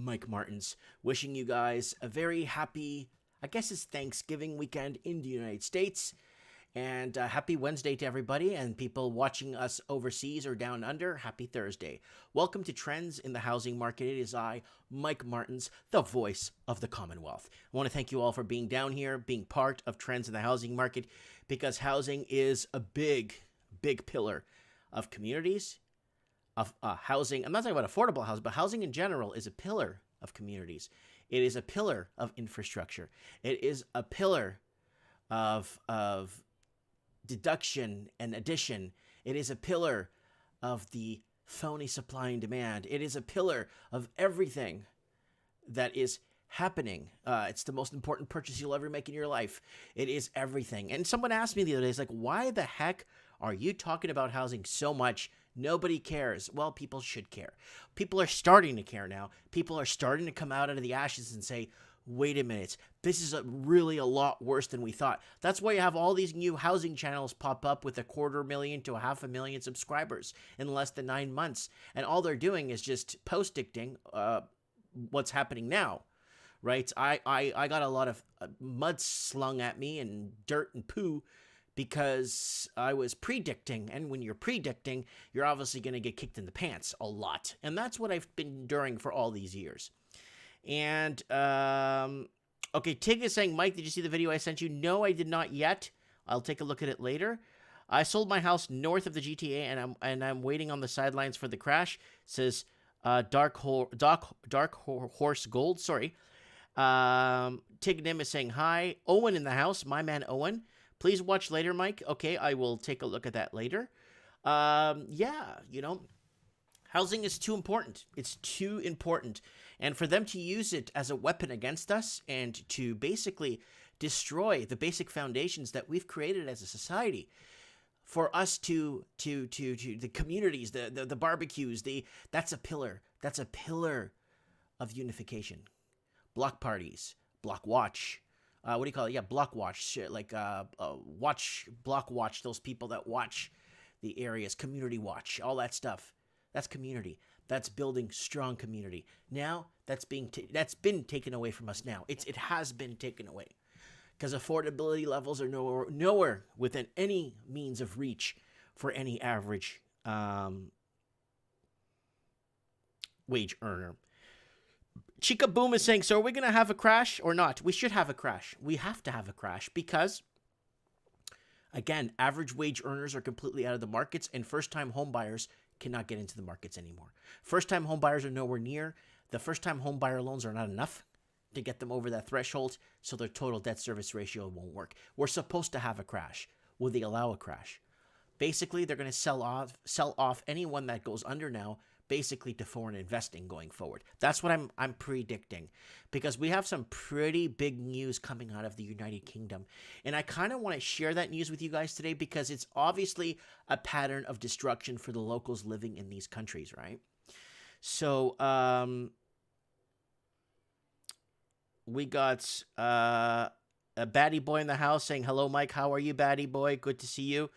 Mike Martins, wishing you guys a very happy, I guess it's Thanksgiving weekend in the United States. And happy Wednesday to everybody, and people watching us overseas or down under, happy Thursday. Welcome to Trends in the Housing Market. It is I, Mike Martins, the voice of the Commonwealth. I want to thank you all for being down here, being part of Trends in the Housing Market, because housing is a big pillar of communities, of housing. I'm not talking about affordable housing, but housing in general is a pillar of communities. It is a pillar of infrastructure. It is a pillar of deduction and addition. It is a pillar of the phony supply and demand. It is a pillar of everything that is happening. It's the most important purchase you'll ever make in your life. It is everything. And someone asked me the other day, it's like, why the heck are you talking about housing so much? Nobody cares. Well, people should care. People are starting to care now. People are starting to come out of the ashes and say, wait a minute, this is really a lot worse than we thought. That's why you have all these new housing channels pop up with 250,000 to 500,000 subscribers in less than 9 months. And all they're doing is just post-dicting what's happening now, right? I got a lot of mud slung at me and dirt and poo because I was predicting. And when you're predicting, you're obviously going to get kicked in the pants a lot. And that's what I've been enduring for all these years. And, okay, Tig is saying, Mike, did you see the video I sent you? No, I did not yet. I'll take a look at it later. I sold my house north of the GTA, and I'm waiting on the sidelines for the crash. It says, Dark Horse Gold, sorry. Tig Nim is saying, hi. Owen in the house, my man Owen. Please watch later, Mike. Okay, I will take a look at that later. Yeah, you know, housing is too important. It's too important. And for them to use it as a weapon against us and to basically destroy the basic foundations that we've created as a society, for us to the communities, the barbecues, that's a pillar. That's a pillar of unification. Block parties, block watch. What do you call it? Yeah, block watch. Shit, like block watch, those people that watch the areas, community watch, all that stuff. That's community. That's building strong community. Now that's been taken away from us. Now it has been taken away because affordability levels are nowhere within any means of reach for any average wage earner. Chica Boom is saying, so are we going to have a crash or not? We should have a crash. We have to have a crash because, again, average wage earners are completely out of the markets, and first-time home buyers cannot get into the markets anymore. First-time home buyers are nowhere near. The first-time home buyer loans are not enough to get them over that threshold, so their total debt service ratio won't work. We're supposed to have a crash. Will they allow a crash? Basically, they're going to sell off anyone that goes under now, basically to foreign investing going forward. That's what I'm predicting, because we have some pretty big news coming out of the United Kingdom. And I kind of want to share that news with you guys today because it's obviously a pattern of destruction for the locals living in these countries, right? So, we got a baddie boy in the house saying, hello, Mike. How are you, baddie boy? Good to see you.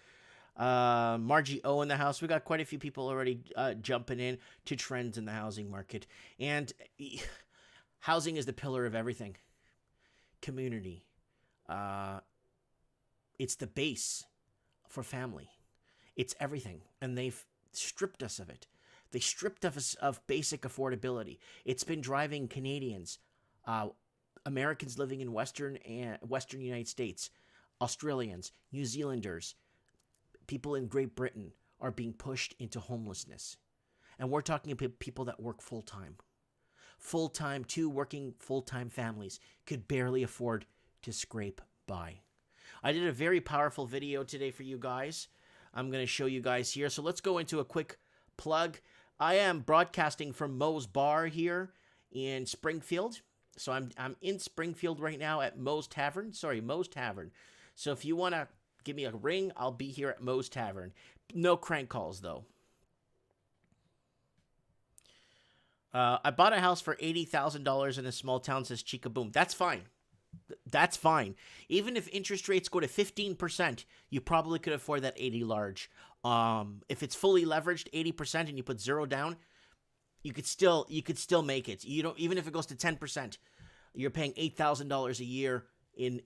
Margie O in the house. We got quite a few people already jumping in to trends in the housing market. And housing is the pillar of everything. Community. It's the base for family. It's everything. And they've stripped us of it. They stripped us of basic affordability. It's been driving Canadians, Americans living in Western United States, Australians, New Zealanders, people in Great Britain are being pushed into homelessness. And we're talking about people that work full-time. Full-time, two working full-time families could barely afford to scrape by. I did a very powerful video today for you guys. I'm going to show you guys here. So let's go into a quick plug. I am broadcasting from Moe's Bar here in Springfield. So I'm in Springfield right now at Moe's Tavern. Sorry, Moe's Tavern. So if you want to give me a ring, I'll be here at Moe's Tavern. No crank calls, though. I bought a house for $80,000 in a small town, says Chica Boom. That's fine. That's fine. Even if interest rates go to 15%, you probably could afford that 80 large. If it's fully leveraged, 80%, and you put zero down, you could still make it. You don't, even if it goes to 10%, you're paying $8,000 a year in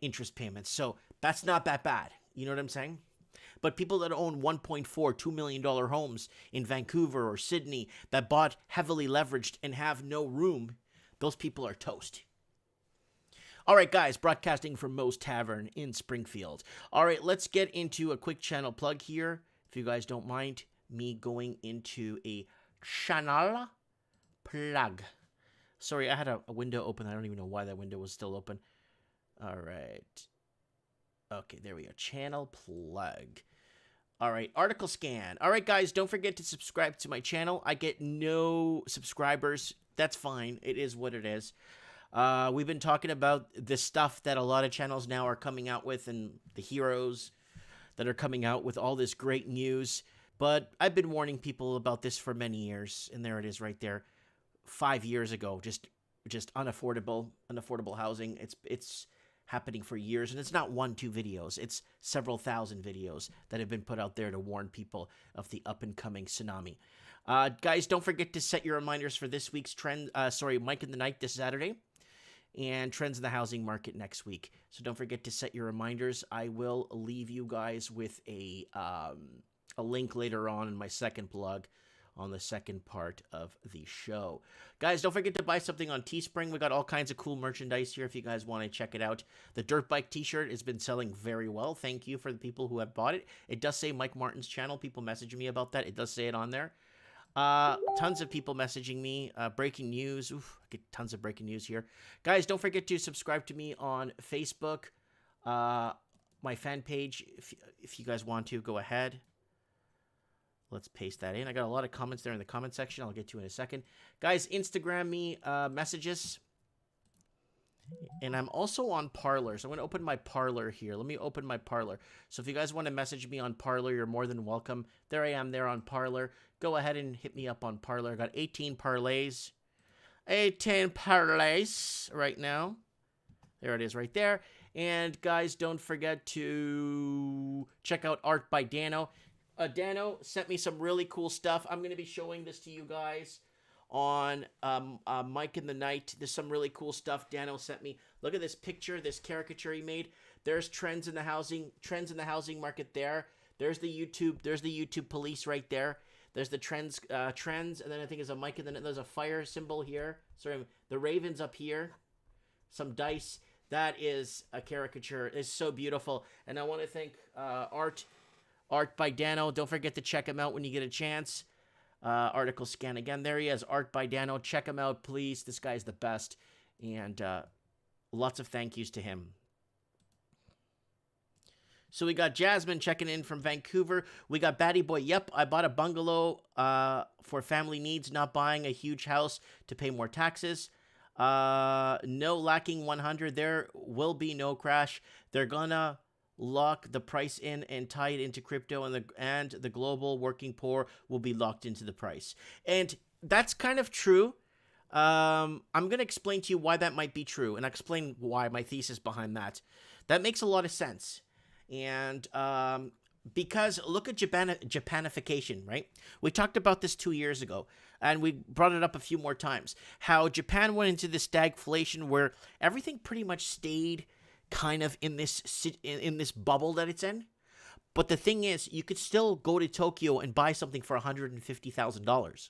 interest payments. So that's not that bad. You know what I'm saying? But people that own $1.4, $2 million homes in Vancouver or Sydney that bought heavily leveraged and have no room, those people are toast. All right, guys, broadcasting from Moe's Tavern in Springfield. All right, let's get into a quick channel plug here, if you guys don't mind me going into a channel plug. Sorry, I had a window open. I don't even know why that window was still open. All right. Okay, there we go. Channel plug. All right, article scan. All right, guys, don't forget to subscribe to my channel. I get no subscribers. That's fine. It is what it is. We've been talking about the stuff that a lot of channels now are coming out with, and the heroes that are coming out with all this great news. But I've been warning people about this for many years, and there it is right there. 5 years ago, just unaffordable housing. It's happening for years, and it's not 1-2 videos. It's several thousand videos that have been put out there to warn people of the up-and-coming tsunami. Guys, don't forget to set your reminders for this week's Mike in the Night this Saturday, and trends in the housing market next week. So don't forget to set your reminders. I will leave you guys with a link later on in my second plug on the second part of the show. Guys, don't forget to buy something on Teespring. We got all kinds of cool merchandise here if you guys want to check it out. The Dirt Bike t-shirt has been selling very well. Thank you for the people who have bought it. It does say Mike Martin's channel. People messaging me about that. It does say it on there. Tons of people messaging me. Breaking news. Oof, I get tons of breaking news here. Guys, don't forget to subscribe to me on Facebook. My fan page, if you guys want to, go ahead. Let's paste that in. I got a lot of comments there in the comment section. I'll get to in a second. Guys, Instagram me messages. And I'm also on Parler. So I'm going to open my Parler here. Let me open my Parler. So if you guys want to message me on Parler, you're more than welcome. There I am there on Parler. Go ahead and hit me up on Parler. I got 18 parlays. 18 parlays right now. There it is right there. And guys, don't forget to check out Art by Dano. Dano sent me some really cool stuff. I'm going to be showing this to you guys on Mike in the Night. There's some really cool stuff Dano sent me. Look at this picture, this caricature he made. There's trends in the housing market there. There's the YouTube police right there. There's the trends, and then I think there's a Mike in the Night. There's a fire symbol here. Sorry, the Ravens up here. Some dice. That is a caricature. It's so beautiful. And I want to thank Art by Dano. Don't forget to check him out when you get a chance. Article scan again. There he is, Art by Dano. Check him out, please. This guy's the best. And lots of thank yous to him. So we got Jasmine checking in from Vancouver. We got Batty Boy. Yep, I bought a bungalow for family needs, not buying a huge house to pay more taxes. No lacking 100. There will be no crash. They're gonna lock the price in and tie it into crypto, and the global working poor will be locked into the price. And that's kind of true. I'm going to explain to you why that might be true, and I'll explain why, my thesis behind that. That makes a lot of sense. And because look at Japanification, right? We talked about this 2 years ago, and we brought it up a few more times. How Japan went into this stagflation where everything pretty much stayed kind of in this bubble that it's in. But the thing is, you could still go to Tokyo and buy something for $150,000.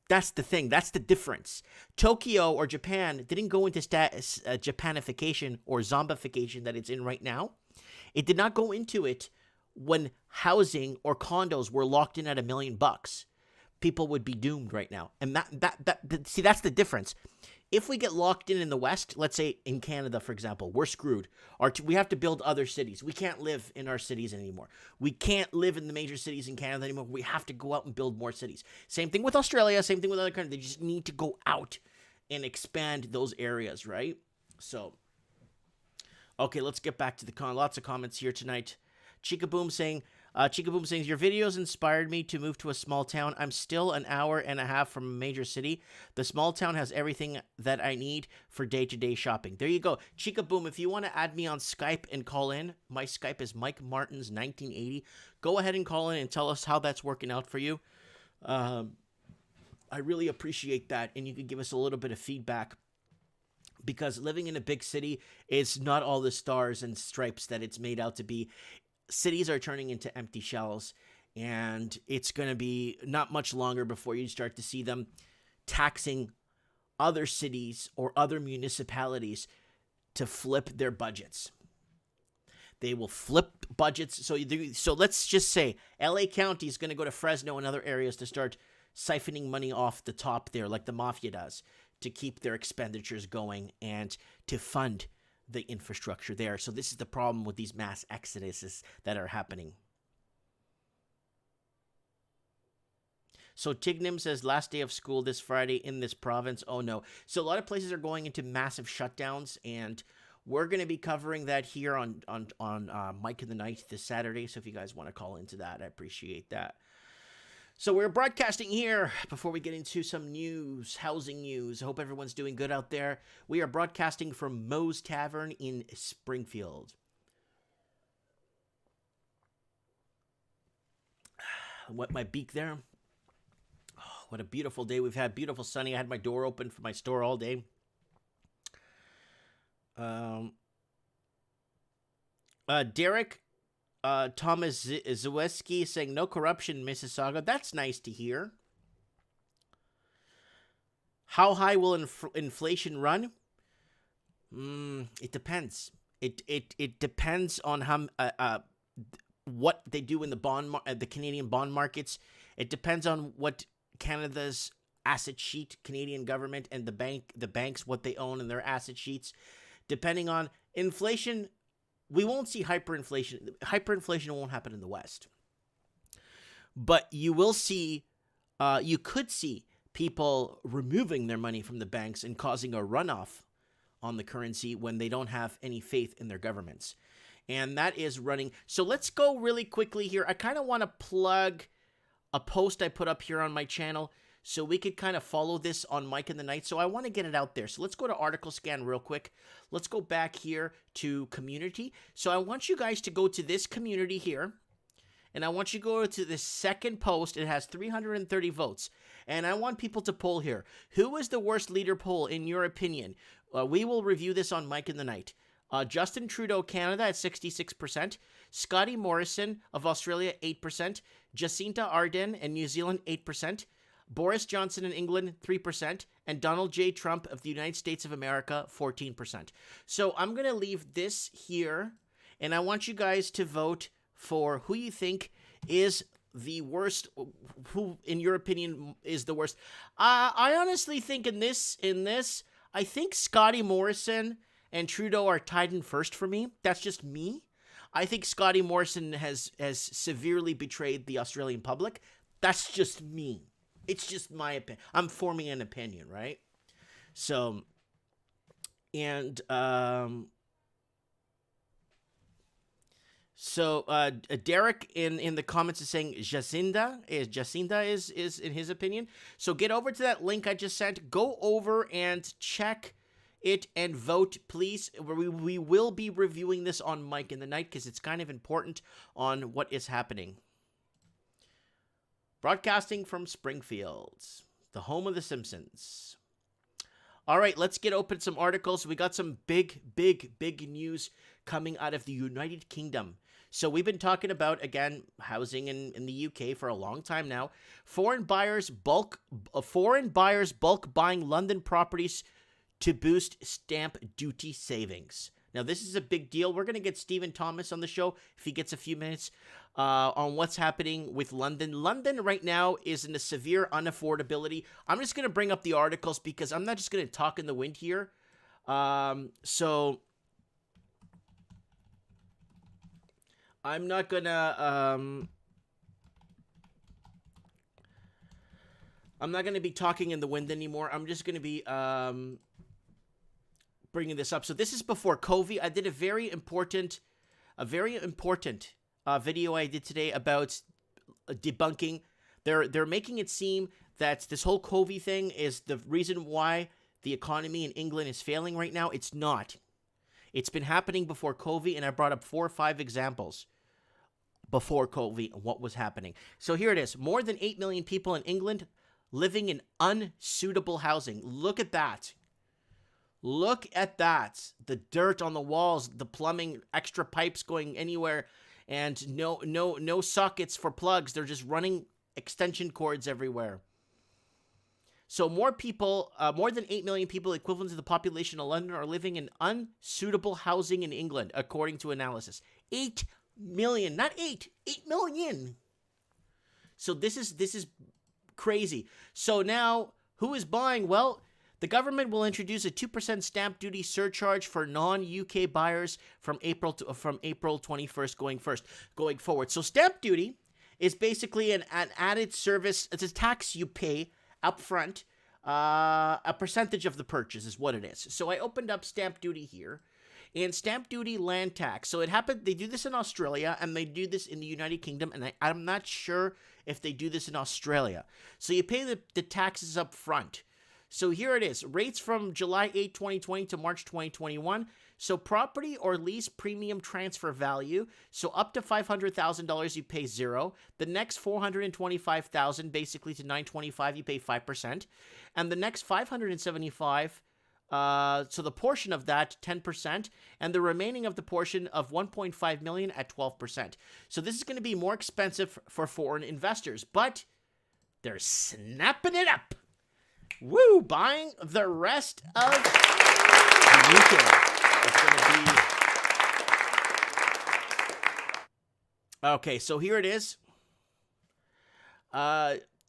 That's the thing. That's the difference. Tokyo or Japan didn't go into Japanification or zombification that it's in right now. It did not go into it when housing or condos were locked in at $1 million. People would be doomed right now. And see, that's the difference. If we get locked in the West, let's say in Canada, for example, we're screwed. We have to build other cities. We can't live in our cities anymore. We can't live in the major cities in Canada anymore. We have to go out and build more cities. Same thing with Australia. Same thing with other countries. They just need to go out and expand those areas, right? So, okay, let's get back to lots of comments here tonight. Chica Boom saying, your videos inspired me to move to a small town. I'm still an hour and a half from a major city. The small town has everything that I need for day-to-day shopping. There you go. Chica Boom, if you want to add me on Skype and call in, my Skype is Mike Martins 1980. Go ahead and call in and tell us how that's working out for you. I I really appreciate that, and you could give us a little bit of feedback, because living in a big city is not all the stars and stripes that it's made out to be. Cities are turning into empty shells, and it's going to be not much longer before you start to see them taxing other cities or other municipalities to flip their budgets. They will flip budgets. So let's just say LA County is going to go to Fresno and other areas to start siphoning money off the top there, like the mafia does, to keep their expenditures going and to fund the infrastructure there. So this is the problem with these mass exoduses that are happening. So Tignim says, last day of school this Friday in this province. Oh no. So a lot of places are going into massive shutdowns, and we're going to be covering that here on Mike in the Night this Saturday. So if you guys want to call into that, I appreciate that. So we're broadcasting here before we get into some news, housing news. I hope everyone's doing good out there. We are broadcasting from Moe's Tavern in Springfield. Wet my beak there. Oh, what a beautiful day we've had. Beautiful sunny. I had my door open for my store all day. Derek Thomas Zaweski saying, no corruption in Mississauga. That's nice to hear. How high will inflation run? It depends. It depends on how what they do in the Canadian bond markets. It depends on what Canada's asset sheet, Canadian government and the banks, what they own in their asset sheets. Depending on inflation, we won't see hyperinflation. Hyperinflation won't happen in the West. But you will see, you could see people removing their money from the banks and causing a runoff on the currency when they don't have any faith in their governments. And that is running. So let's go really quickly here. I kind of want to plug a post I put up here on my channel so we could kind of follow this on Mike in the Night. So I want to get it out there. So let's go to Article Scan real quick. Let's go back here to community. So I want you guys to go to this community here. And I want you to go to the second post. It has 330 votes. And I want people to poll here. Who is the worst leader poll in your opinion? We will review this on Mike in the Night. Justin Trudeau, Canada at 66%. Scotty Morrison of Australia, 8%. Jacinta Ardern in New Zealand, 8%. Boris Johnson in England, 3%, and Donald J. Trump of the United States of America, 14%. So I'm going to leave this here, and I want you guys to vote for who you think is the worst, who, in your opinion, is the worst. I honestly think in this, I think Scotty Morrison and Trudeau are tied in first for me. That's just me. I think Scotty Morrison has severely betrayed the Australian public. That's just me. It's just my opinion. I'm forming an opinion, right? So, and Derek in the comments is saying Jacinda is in his opinion. So get over to that link I just sent. Go over and check it and vote, please. We will be reviewing this on Mike in the Night because it's kind of important on what is happening. Broadcasting from Springfield, the home of The Simpsons. All right, let's get open some articles. We got some big news coming out of the United Kingdom. So we've been talking about, again, housing in the UK for a long time now. Foreign buyers bulk buying London properties to boost stamp duty savings. Now, this is a big deal. We're going to get Stephen Thomas on the show if he gets a few minutes on what's happening with London. London right now is in a severe unaffordability. I'm just going to bring up the articles because I'm not just going to talk in the wind here. So I'm not going to... I'm not going to be talking in the wind anymore. I'm just going to be... bringing this up. So this is before covi. I did a very important video I did today about debunking. They're making it seem that this whole covi thing is the reason why the economy in England is failing right now. It's not. It's been happening before covi, and I brought up 4 or 5 examples before covi and what was happening. So here it is. More than 8 million people in England living in unsuitable housing. Look at that. Look at that. The dirt on the walls, the plumbing, extra pipes going anywhere, and no sockets for plugs. They're just running extension cords everywhere. So more people, more than 8 million people, equivalent to the population of London, are living in unsuitable housing in England, according to analysis. 8 million, not 8 million. So this is crazy. So now, who is buying? Well, the government will introduce a 2% stamp duty surcharge for non-UK buyers from April 21st going forward. So stamp duty is basically an added service. It's a tax you pay up front. A percentage of the purchase is what it is. So I opened up stamp duty here. And stamp duty land tax. So it happened, they do this in Australia and they do this in the United Kingdom. And I'm not sure if they do this in Australia. So you pay the taxes up front. So here it is. Rates from July 8, 2020 to March 2021. So property or lease premium transfer value. So up to $500,000 you pay 0. The next $425,000 basically to $925 you pay 5%. And the next $575,000 so the portion of that, 10%, and the remaining of the portion of $1.5 million at 12%. So this is going to be more expensive for foreign investors, but they're snapping it up. Woo! Buying the rest of the UK. It's going to be... Okay, so here it is.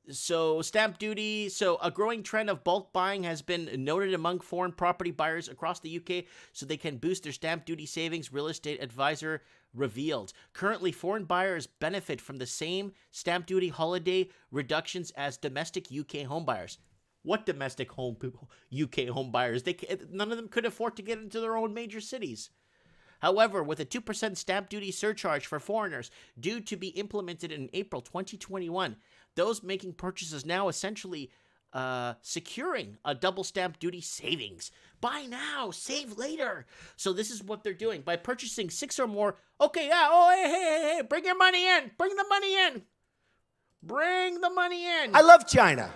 So stamp duty, so a growing trend of bulk buying has been noted among foreign property buyers across the UK so they can boost their stamp duty savings, real estate advisor revealed. Currently, foreign buyers benefit from the same stamp duty holiday reductions as domestic UK home buyers. What domestic UK home buyers? None of them could afford to get into their own major cities. However, with a 2% stamp duty surcharge for foreigners due to be implemented in April 2021, those making purchases now essentially securing a double stamp duty savings. Buy now, save later. So this is what they're doing. By purchasing 6 or more, okay, yeah, oh, hey, bring your money in. Bring the money in. Bring the money in. I love China.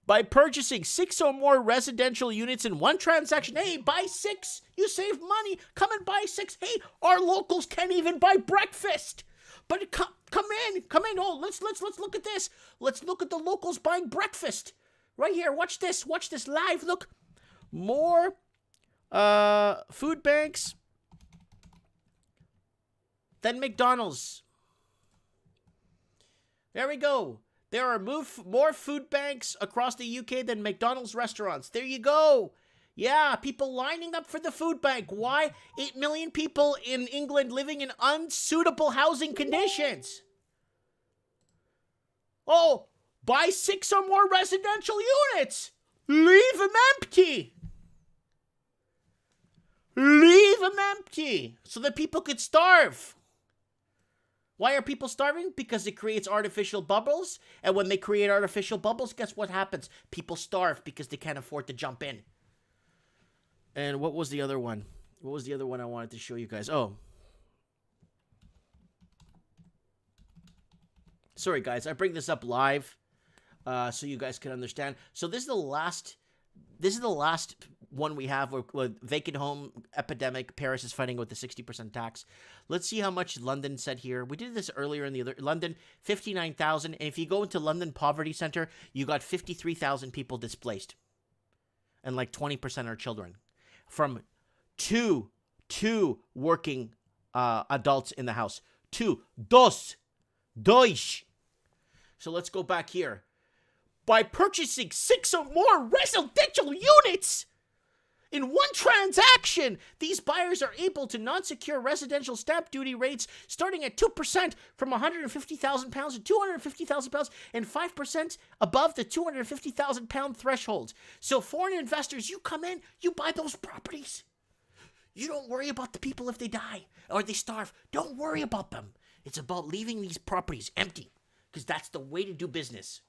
By purchasing 6 or more residential units in one transaction, hey, buy 6, you save money. Come and buy 6. Hey, our locals can't even buy breakfast. But come in. Oh, let's look at this. Let's look at the locals buying breakfast. Right here, watch this live. Look, more food banks than McDonald's. There we go. There are more food banks across the UK than McDonald's restaurants. There you go. Yeah, people lining up for the food bank. Why? 8 million people in England living in unsuitable housing conditions. Oh, buy 6 or more residential units. Leave them empty. Leave them empty so that people could starve. Why are people starving? Because it creates artificial bubbles. And when they create artificial bubbles, guess what happens? People starve because they can't afford to jump in. And what was the other one? What was the other one I wanted to show you guys? Oh. Sorry, guys. I bring this up live so you guys can understand. So this is the last one we have with vacant home epidemic. Paris is fighting with the 60% tax. Let's see how much London said here. We did this earlier in the other. London, 59,000. And if you go into London Poverty Center, you got 53,000 people displaced. And like 20% are children. From two working adults in the house. Dos. So let's go back here. By purchasing 6 or more residential units in one transaction, these buyers are able to non-secure residential stamp duty rates starting at 2% from £150,000 to £250,000 and 5% above the £250,000 threshold. So foreign investors, you come in, you buy those properties. You don't worry about the people if they die or they starve. Don't worry about them. It's about leaving these properties empty because that's the way to do business.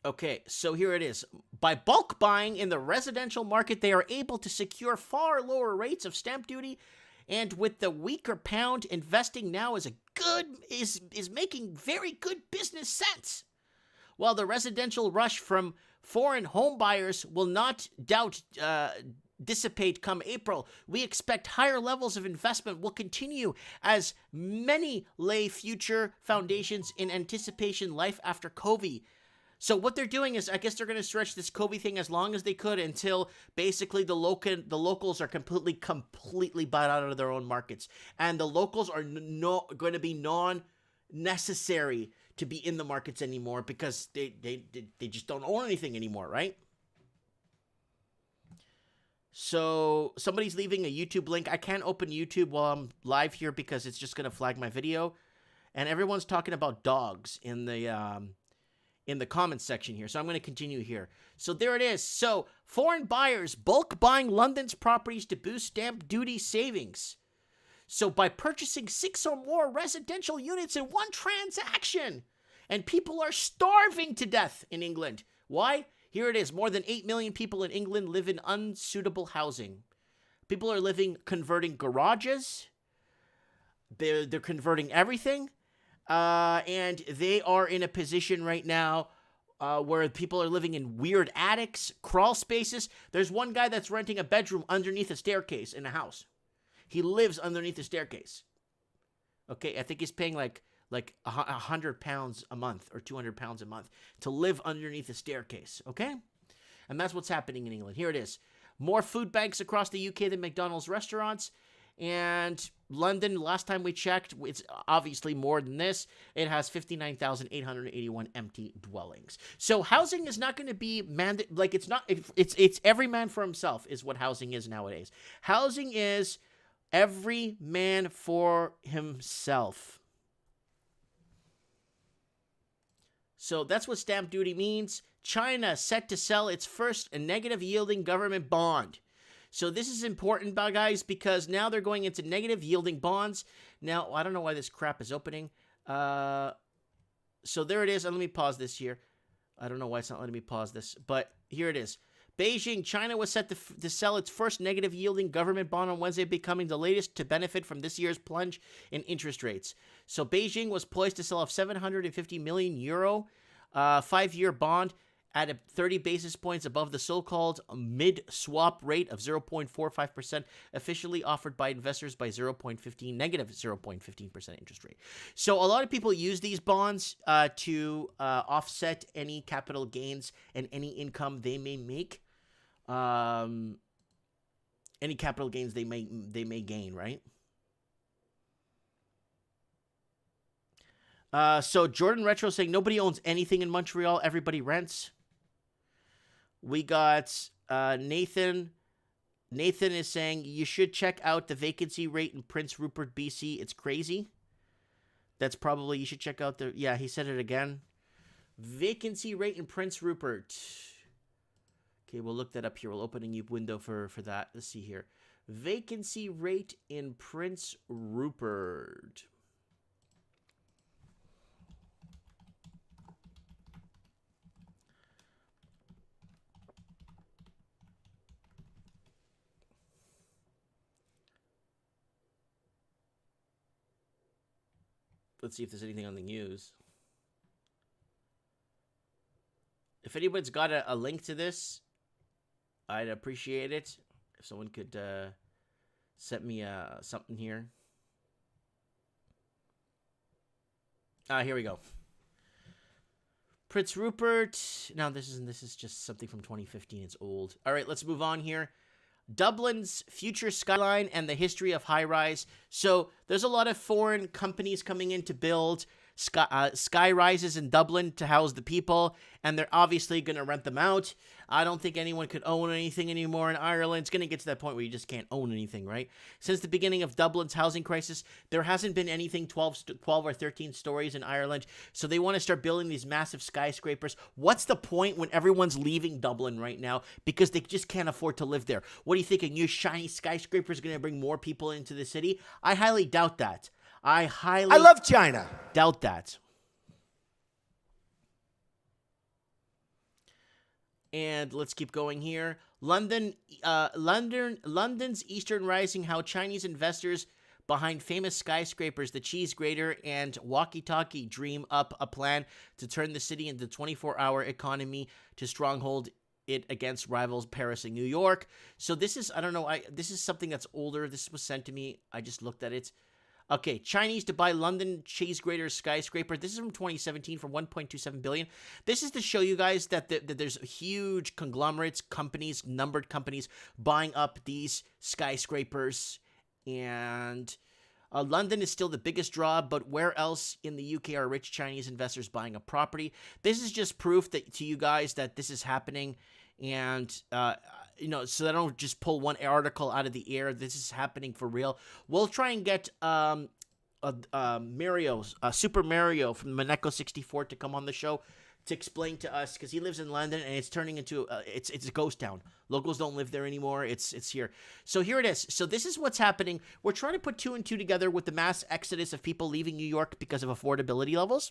Okay, so here it is. By bulk buying in the residential market, they are able to secure far lower rates of stamp duty And with the weaker pound, investing now is making very good business sense. While the residential rush from foreign home buyers will not dissipate come April, we expect higher levels of investment will continue as many lay future foundations in anticipation life after covi. So what they're doing is, I guess they're going to stretch this covi thing as long as they could until basically the locals are completely bought out of their own markets, and the locals are going to be non-necessary to be in the markets anymore because they just don't own anything anymore, right? So somebody's leaving a YouTube link. I can't open YouTube while I'm live here because it's just going to flag my video. And everyone's talking about dogs in the comments section here. So I'm going to continue here. So there it is. So foreign buyers bulk buying London's properties to boost stamp duty savings. So by purchasing 6 or more residential units in one transaction, and people are starving to death in England. Why? Here it is. More than 8 million people in England live in unsuitable housing. People are converting garages. They're converting everything. And they are in a position right now where people are living in weird attics, crawl spaces. There's one guy that's renting a bedroom underneath a staircase in a house. He lives underneath the staircase. Okay, I think he's paying like £100 a month or £200 a month to live underneath a staircase, okay? And that's what's happening in England. Here it is. More food banks across the UK than McDonald's restaurants. And London, last time we checked, it's obviously more than this. It has 59,881 empty dwellings. So housing is not going to be it's every man for himself is what housing is nowadays. Housing is every man for himself. So that's what stamp duty means. China set to sell its first negative yielding government bond. So this is important, guys, because now they're going into negative yielding bonds. Now, I don't know why this crap is opening. So there it is. Let me pause this here. I don't know why it's not letting me pause this, but here it is. Beijing, China was set to sell its first negative yielding government bond on Wednesday, becoming the latest to benefit from this year's plunge in interest rates. So Beijing was poised to sell a 750 million euro 5-year bond at a 30 basis points above the so-called mid-swap rate of 0.45%, officially offered by investors by negative 0.15% interest rate. So a lot of people use these bonds to offset any capital gains and any income they may make. Any capital gains they may gain, right? So Jordan Retro saying nobody owns anything in Montreal, everybody rents. We got Nathan. Nathan is saying you should check out the vacancy rate in Prince Rupert, BC. It's crazy. That's probably, you should check out the, yeah, he said it again. Vacancy rate in Prince Rupert. Okay, we'll look that up here. We'll open a new window for that. Let's see here. Vacancy rate in Prince Rupert. Let's see if there's anything on the news. If anybody's got a link to this, I'd appreciate it. If someone could send me something here. Here we go. Prince Rupert. No, this is just something from 2015. It's old. All right, let's move on here. Dublin's future skyline and the history of high-rise. So there's a lot of foreign companies coming in to build sky rises in Dublin to house the people, and they're obviously going to rent them out. I don't think anyone could own anything anymore in Ireland. It's going to get to that point where you just can't own anything, right? Since the beginning of Dublin's housing crisis, there hasn't been anything 12 or 13 stories in Ireland, so they want to start building these massive skyscrapers. What's the point when everyone's leaving Dublin right now because they just can't afford to live there? What do you think, a new shiny skyscraper is going to bring more people into the city? I highly doubt that. I love China. Doubt that. And let's keep going here. London's Eastern Rising: How Chinese investors behind famous skyscrapers, the cheese grater, and walkie-talkie dream up a plan to turn the city into 24-hour economy to stronghold it against rivals Paris and New York. So this is, I don't know, this is something that's older. This was sent to me. I just looked at it. Okay, Chinese to buy London cheese grater skyscraper. This is from 2017 for 1.27 billion. This is to show you guys that there's huge conglomerates, companies, numbered companies buying up these skyscrapers. And London is still the biggest draw, but where else in the UK are rich Chinese investors buying a property? This is just proof that to you guys that this is happening. And, so I don't just pull one article out of the air. This is happening for real. We'll try and get Super Mario from Maneko 64 to come on the show to explain to us, because he lives in London and it's turning into it's a ghost town. Locals don't live there anymore. It's here. So here it is. So this is what's happening. We're trying to put two and two together with the mass exodus of people leaving New York because of affordability levels.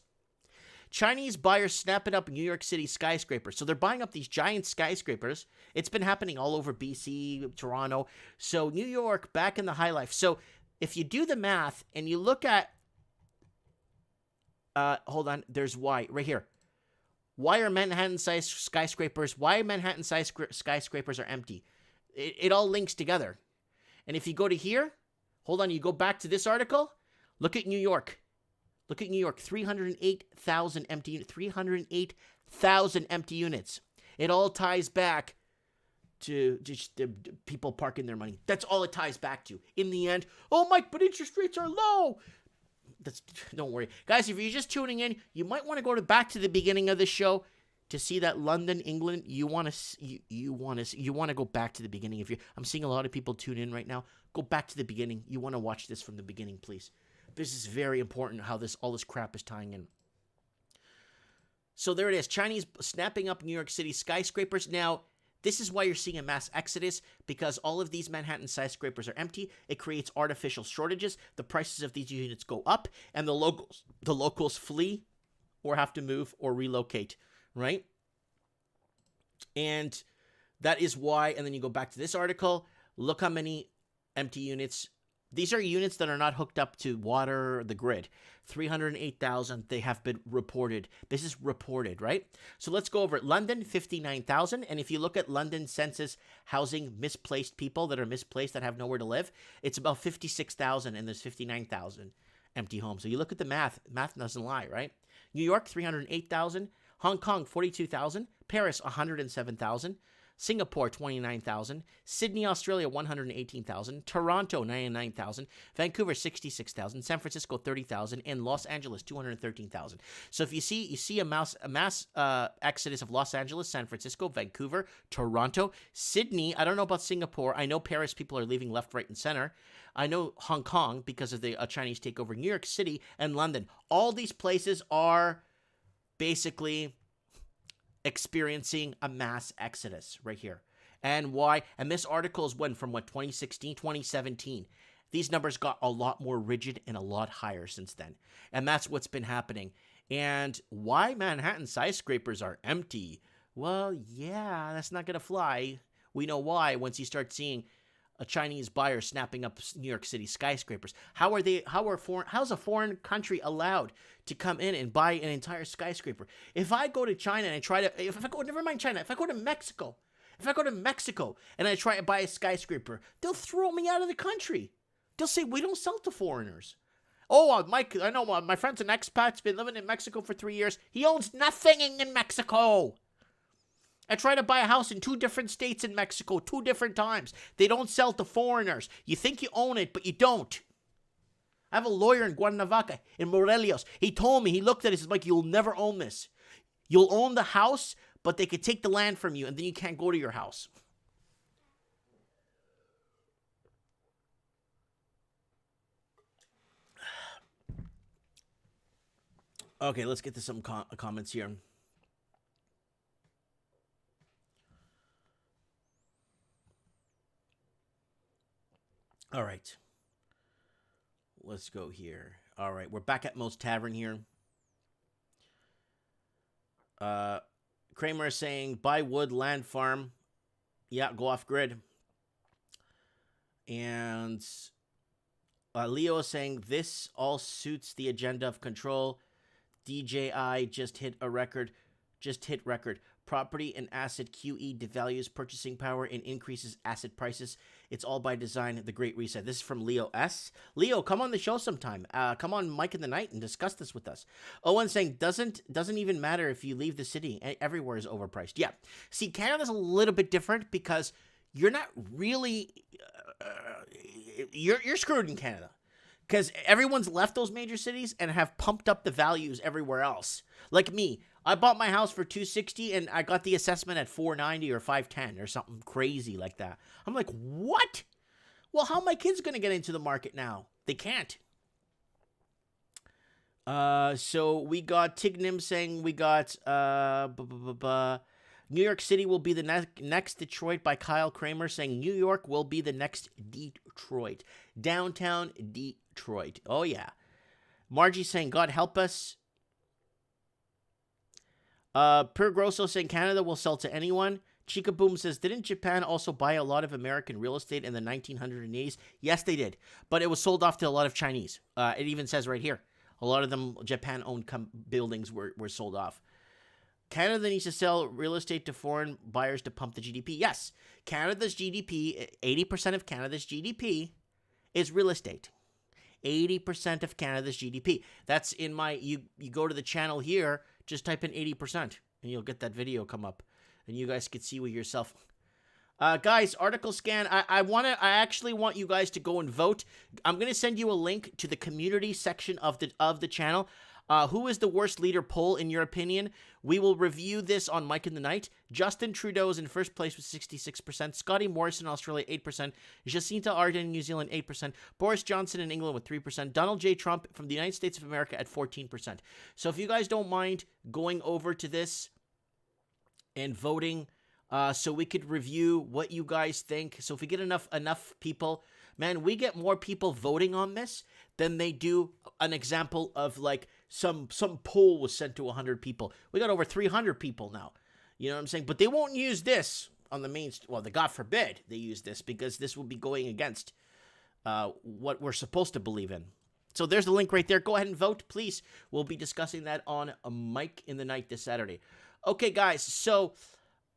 Chinese buyers snapping up New York City skyscrapers. So they're buying up these giant skyscrapers. It's been happening all over BC, Toronto. So New York, back in the high life. So if you do the math and you look at, hold on, there's why, right here. Why are Manhattan-sized skyscrapers, skyscrapers are empty? It all links together. And if you go to here, hold on, you go back to this article, look at New York. Look at New York, 308,000 empty units. It all ties back to just the people parking their money. That's all it ties back to. In the end, oh, Mike, but interest rates are low. Don't worry. Guys, if you're just tuning in, you might want to go back to the beginning of the show to see that London, England. You want to go back to the beginning. I'm seeing a lot of people tune in right now. Go back to the beginning. You want to watch this from the beginning, please. This is very important how all this crap is tying in. So there it is. Chinese snapping up New York City skyscrapers. Now, this is why you're seeing a mass exodus, because all of these Manhattan skyscrapers are empty. It creates artificial shortages. The prices of these units go up, and the locals flee or have to move or relocate, right? And that is why, and then you go back to this article, look how many empty units. These are units that are not hooked up to water or the grid. 308,000, they have been reported. This is reported, right? So let's go over it. London, 59,000. And if you look at London census housing misplaced people that are misplaced that have nowhere to live, it's about 56,000 and there's 59,000 empty homes. So you look at the math. Math doesn't lie, right? New York, 308,000. Hong Kong, 42,000. Paris, 107,000. Singapore, 29,000. Sydney, Australia, 118,000. Toronto, 99,000. Vancouver, 66,000. San Francisco, 30,000. And Los Angeles, 213,000. So if you see a mass exodus of Los Angeles, San Francisco, Vancouver, Toronto, Sydney. I don't know about Singapore. I know Paris people are leaving left, right, and center. I know Hong Kong because of the Chinese takeover. New York City and London. All these places are basically experiencing a mass exodus right here. And why? And this article is from 2016, 2017. These numbers got a lot more rigid and a lot higher since then. And that's what's been happening. And why Manhattan skyscrapers are empty? Well, yeah, that's not going to fly. We know why once you start seeing a Chinese buyer snapping up New York City skyscrapers. How's a foreign country allowed to come in and buy an entire skyscraper? If I go to China and never mind China, if I go to Mexico and I try to buy a skyscraper, they'll throw me out of the country. They'll say, we don't sell to foreigners. Oh, Mike, I know my friend's an expat, been living in Mexico for 3 years. He owns nothing in Mexico. I tried to buy a house in 2 different states in Mexico 2 different times. They don't sell to foreigners. You think you own it, but you don't. I have a lawyer in Cuernavaca, in Morelos. He told me, he looked at it, he's like, you'll never own this. You'll own the house, but they could take the land from you, and then you can't go to your house. Okay, let's get to some comments here. All right. Let's go here. All right, we're back at Mo's Tavern here. Kramer is saying, buy wood, land, farm, Yeah, go off grid. And Leo is saying this all suits the agenda of control. DJI just hit record. Property and asset QE devalues purchasing power and increases asset prices. It's all by design. The Great Reset. This is from Leo S. Leo, come on the show sometime. Come on Mike in the Night and discuss this with us. Owen saying doesn't even matter if you leave the city. Everywhere is overpriced. Yeah. See, Canada's a little bit different because you're not really you're screwed in Canada. Because everyone's left those major cities and have pumped up the values everywhere else. Like me, I bought my house for $260 and I got the assessment at $490 or $510 or something crazy like that. I'm like, what? Well, how are my kids going to get into the market now? They can't. So we got Tignim saying we got New York City will be the next Detroit by Kyle Kramer saying New York will be the next Detroit. Downtown Detroit. Oh, yeah. Margie saying, God help us. Per Grosso saying Canada will sell to anyone. Chica Boom says, didn't Japan also buy a lot of American real estate in the 1980s? Yes, they did. But it was sold off to a lot of Chinese. It even says right here. A lot of them Japan-owned buildings were sold off. Canada needs to sell real estate to foreign buyers to pump the GDP. Yes, Canada's GDP, 80% of Canada's GDP is real estate. 80% of Canada's GDP. That's in my, you go to the channel here, just type in 80% and you'll get that video come up and you guys could see with yourself. Guys, article scan. I actually want you guys to go and vote. I'm going to send you a link to the community section of the channel. Who is the worst leader poll, in your opinion? We will review this on Mike in the Night. Justin Trudeau is in first place with 66%. Scotty Morrison in Australia, 8%. Jacinta Ardern in New Zealand, 8%. Boris Johnson in England with 3%. Donald J. Trump from the United States of America at 14%. So if you guys don't mind going over to this and voting so we could review what you guys think. So if we get enough people, man, we get more people voting on this than they do an example of like some poll was sent to 100 people. We got over 300 people now. You know what I'm saying? But they won't use this on the main... Well, God forbid they use this because this will be going against what we're supposed to believe in. So there's the link right there. Go ahead and vote, please. We'll be discussing that on Mike in the Night this Saturday. Okay, guys. So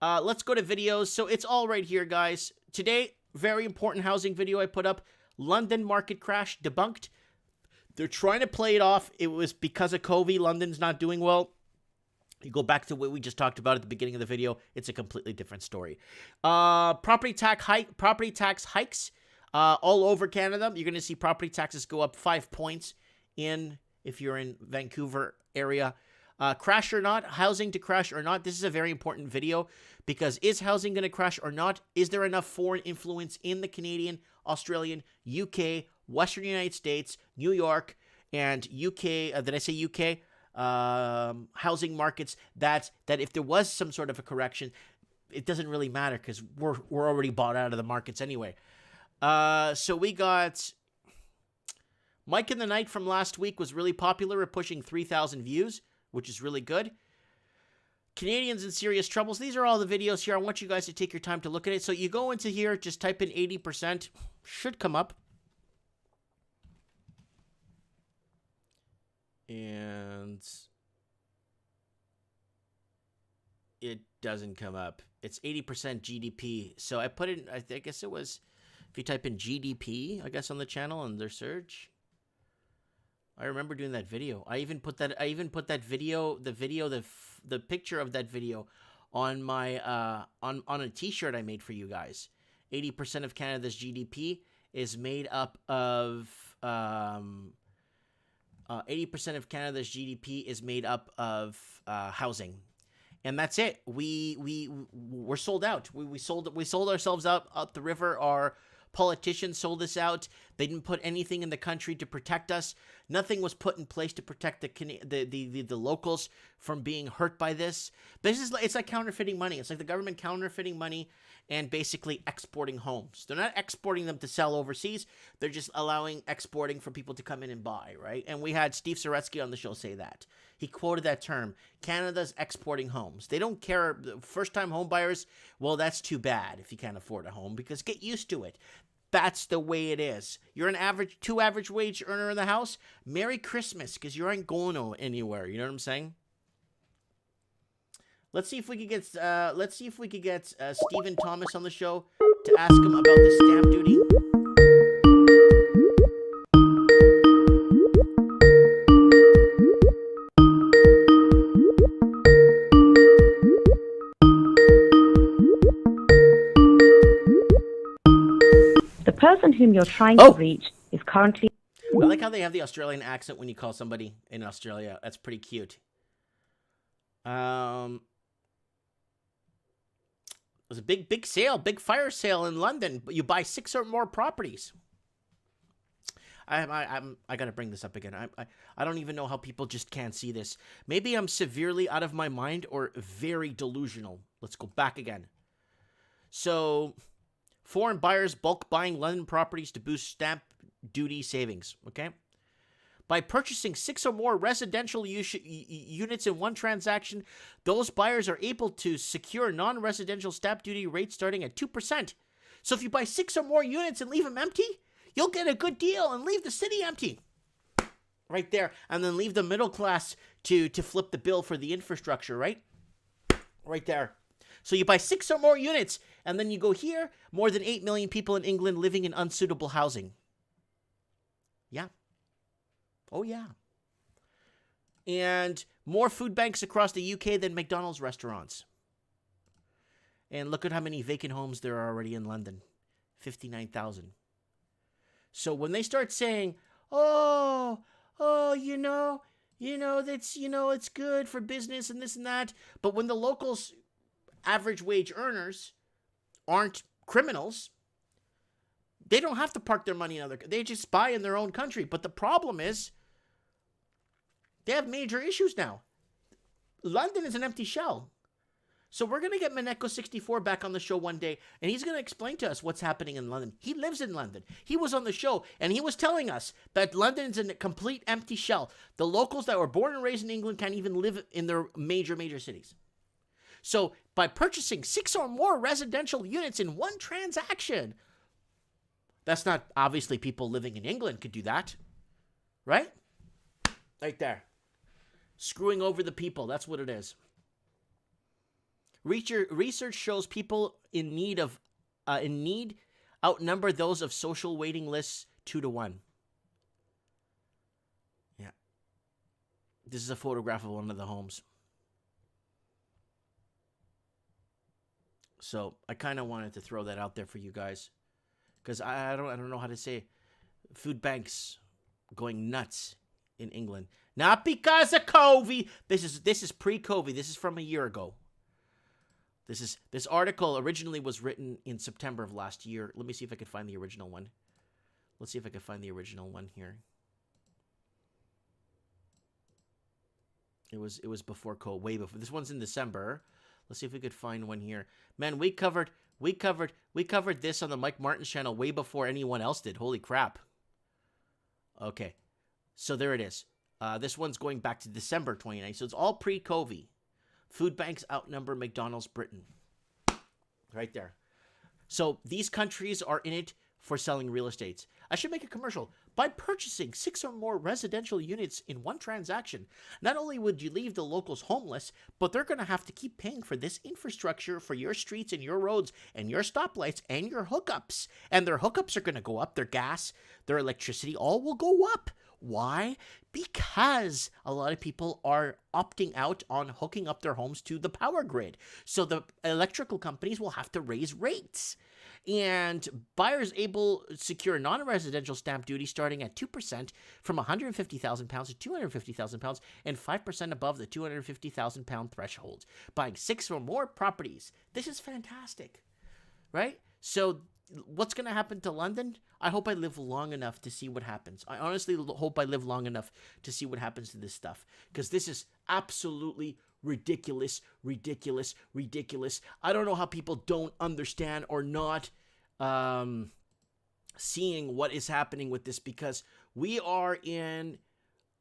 let's go to videos. So it's all right here, guys. Today, very important housing video I put up. London market crash debunked. They're trying to play it off. It was because of covi. London's not doing well. You go back to what we just talked about at the beginning of the video. It's a completely different story. Property tax hikes all over Canada. You're going to see property taxes go up 5 points if you're in Vancouver area. Crash or not, housing to crash or not. This is a very important video because is housing going to crash or not? Is there enough foreign influence in the Canadian, Australian, UK, Western United States, New York, and UK, did I say UK? Housing markets that if there was some sort of a correction, it doesn't really matter because we're already bought out of the markets anyway. So we got Mike in the Night from last week was really popular at pushing 3,000 views, which is really good. Canadians in serious troubles. These are all the videos here. I want you guys to take your time to look at it. So you go into here, just type in 80%. Should come up. And it doesn't come up. It's 80% GDP. So I put in, I guess it was, if you type in GDP, I guess on the channel under search. I remember doing that video. I even put that video, the picture of that video on my on a t-shirt I made for you guys. 80% of Canada's GDP is made up of 80% of Canada's GDP is made up of housing, and that's it. We're sold out. We sold ourselves out up the river. Our politicians sold us out. They didn't put anything in the country to protect us. Nothing was put in place to protect the locals from being hurt by this. It's like counterfeiting money. It's like the government counterfeiting money and basically exporting homes. They're not exporting them to sell overseas. They're just allowing exporting for people to come in and buy, right? And we had Steve Saretsky on the show say that. He quoted that term, Canada's exporting homes. They don't care. First-time home buyers, well, that's too bad if you can't afford a home, because get used to it. That's the way it is. You're an two average wage earner in the house. Merry Christmas, because you aren't going anywhere. You know what I'm saying? Let's see if we could get Stephen Thomas on the show to ask him about the stamp duty. The person whom you're trying to reach is currently... I like how they have the Australian accent when you call somebody in Australia. That's pretty cute. There's a big sale, big fire sale in London. But you buy 6 or more properties. I gotta bring this up again. I don't even know how people just can't see this. Maybe I'm severely out of my mind or very delusional. Let's go back again. So, foreign buyers bulk buying London properties to boost stamp duty savings. Okay. By purchasing 6 or more residential units in one transaction, those buyers are able to secure non-residential stamp duty rates starting at 2%. So if you buy 6 or more units and leave them empty, you'll get a good deal and leave the city empty. Right there. And then leave the middle class to flip the bill for the infrastructure, right? Right there. So you buy 6 or more units, and then you go here, more than 8 million people in England living in unsuitable housing. Yeah. Oh, yeah. And more food banks across the UK than McDonald's restaurants. And look at how many vacant homes there are already in London. 59,000. So when they start saying, it's good for business and this and that. But when the locals, average wage earners, aren't criminals, they don't have to park their money in they just buy in their own country. But the problem is, they have major issues now. London is an empty shell. So we're going to get Maneko64 back on the show one day, and he's going to explain to us what's happening in London. He lives in London. He was on the show, and he was telling us that London is a complete empty shell. The locals that were born and raised in England can't even live in their major cities. So by purchasing 6 or more residential units in one transaction, that's not obviously people living in England could do that, right? Right there. Screwing over the people. That's what it is. Research shows people in need outnumber those of social waiting lists 2-1. Yeah. This is a photograph of one of the homes. So I kind of wanted to throw that out there for you guys, because I don't know how to say it. Food banks going nuts in England. Not because of covi. This is pre-covi. This is from a year ago. This article originally was written in September of last year. Let me see if I can find the original one. Let's see if I can find the original one here. It was before way before. This one's in December. Let's see if we could find one here. Man, we covered this on the Mike Martin's channel way before anyone else did. Holy crap. Okay. So there it is. This one's going back to December 29th. So it's all pre-covi. Food banks outnumber McDonald's Britain. Right there. So these countries are in it for selling real estate. I should make a commercial. By purchasing 6 or more residential units in one transaction, not only would you leave the locals homeless, but they're going to have to keep paying for this infrastructure for your streets and your roads and your stoplights and your hookups. And their hookups are going to go up. Their gas, their electricity, all will go up. Why? Because a lot of people are opting out on hooking up their homes to the power grid. So the electrical companies will have to raise rates. And buyers able to secure non-residential stamp duty starting at 2% from £150,000 to £250,000 and 5% above the £250,000 threshold. Buying 6 or more properties. This is fantastic, right? So what's going to happen to London? I hope I live long enough to see what happens. I honestly hope I live long enough to see what happens to this stuff, because this is absolutely ridiculous, ridiculous, ridiculous. I don't know how people don't understand or not seeing what is happening with this, because we are in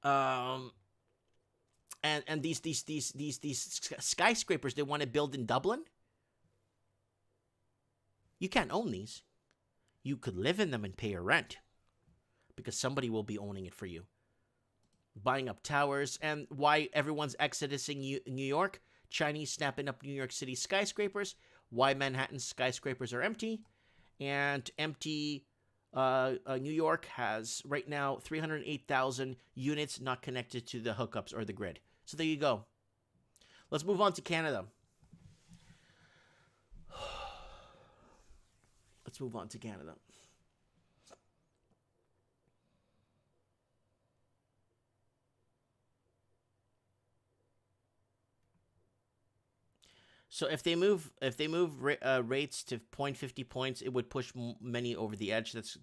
and these skyscrapers they want to build in Dublin. You can't own these. You could live in them and pay your rent, because somebody will be owning it for you. Buying up towers. And why everyone's exodusing New York? Chinese snapping up New York City skyscrapers. Why Manhattan skyscrapers are empty. And empty New York has right now 308,000 units not connected to the hookups or the grid. So there you go. Let's move on to Canada. Let's move on to Canada. So if they move rates to 0.50 points, it would push many over the edge. That's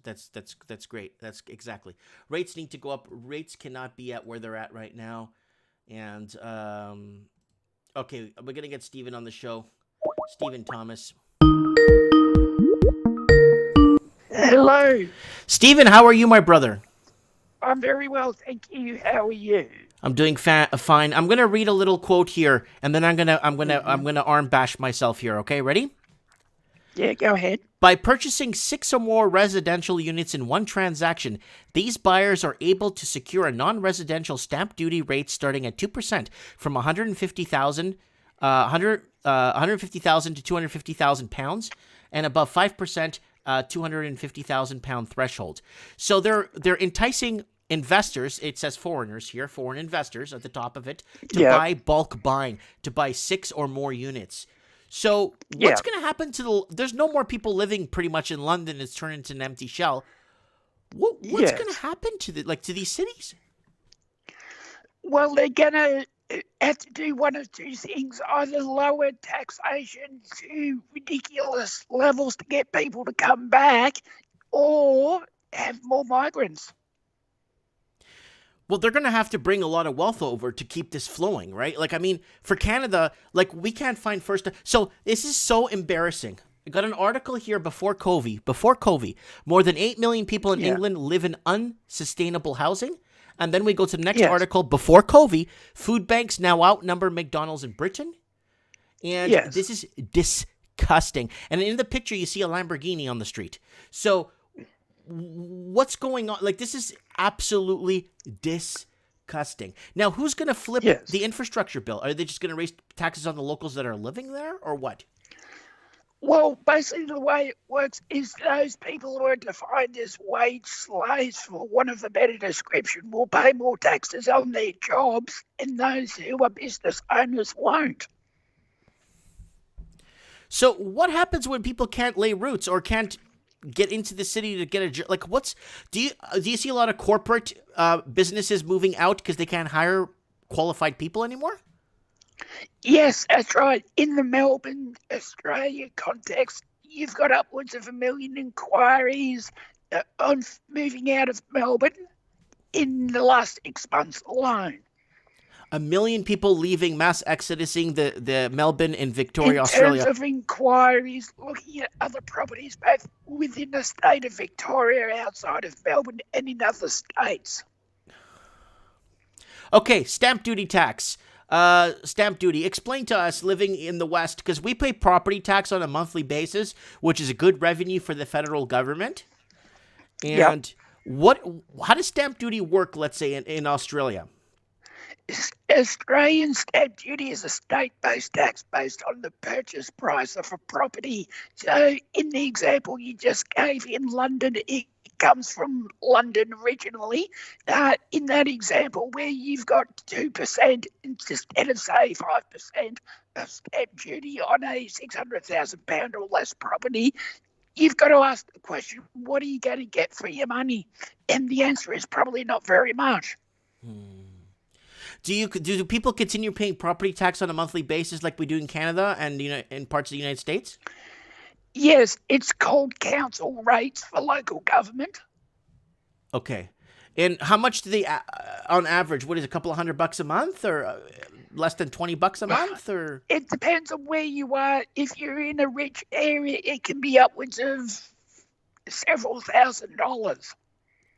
great. That's exactly. Rates need to go up. Rates cannot be at where they're at right now. And okay, we're gonna get Stephen on the show. Stephen Thomas. Hello. Stephen, how are you, my brother? I'm very well, thank you. How are you? I'm doing fine. I'm gonna read a little quote here, and then I'm gonna arm bash myself here. Okay, ready? Yeah, go ahead. By purchasing 6 or more residential units in one transaction, these buyers are able to secure a non-residential stamp duty rate starting at 2% from $150,000 to £250,000, and above 5%, £250,000 threshold. So they're enticing investors. It says foreigners here, foreign investors at the top of it, to buy bulk buying, to buy 6 or more units. So what's going to happen to there's no more people living pretty much in London. It's turned into an empty shell. What's going to happen to to these cities? Well, they're going to have to do one of two things: either lower taxation to ridiculous levels to get people to come back, or have more migrants. Well, they're going to have to bring a lot of wealth over to keep this flowing, right? Like, I mean, for Canada, like, we can't find first. So this is so embarrassing. I got an article here before COVID, more than 8 million people in England live in unsustainable housing. And then we go to the next article, before COVID, food banks now outnumber McDonald's in Britain. And this is disgusting. And in the picture, you see a Lamborghini on the street. So what's going on? Like, this is absolutely disgusting. Now, who's going to flip the infrastructure bill? Are they just going to raise taxes on the locals that are living there, or what? Well, basically the way it works is those people who are defined as wage slaves, for want of a better description, will pay more taxes on their jobs, and those who are business owners won't. So what happens when people can't lay roots or can't get into the city to get a job? Like, do you see a lot of corporate businesses moving out because they can't hire qualified people anymore? Yes, that's right. In the Melbourne, Australia context, you've got upwards of 1 million inquiries on moving out of Melbourne in the last 6 months alone. 1 million people leaving, mass exodusing the Melbourne and Victoria, Australia. In terms of inquiries, looking at other properties, both within the state of Victoria, outside of Melbourne, and in other states. Okay, stamp duty tax. Stamp duty. Explain to us, living in the West, because we pay property tax on a monthly basis, which is a good revenue for the federal government. And how does stamp duty work, let's say, in Australia? Australian stamp duty is a state-based tax based on the purchase price of a property. So in the example you just gave in London, it comes from London originally. In that example where you've got 2% instead of, say, 5% of stamp duty on a £600,000 or less property, you've got to ask the question, what are you going to get for your money? And the answer is probably not very much. Do people continue paying property tax on a monthly basis like we do in Canada and in parts of the United States? Yes, it's called council rates for local government. Okay. And how much do they, on average, what is it, a couple of $100 a month, or less than $20 a month, or It depends on where you are. If you're in a rich area, it can be upwards of several $1,000s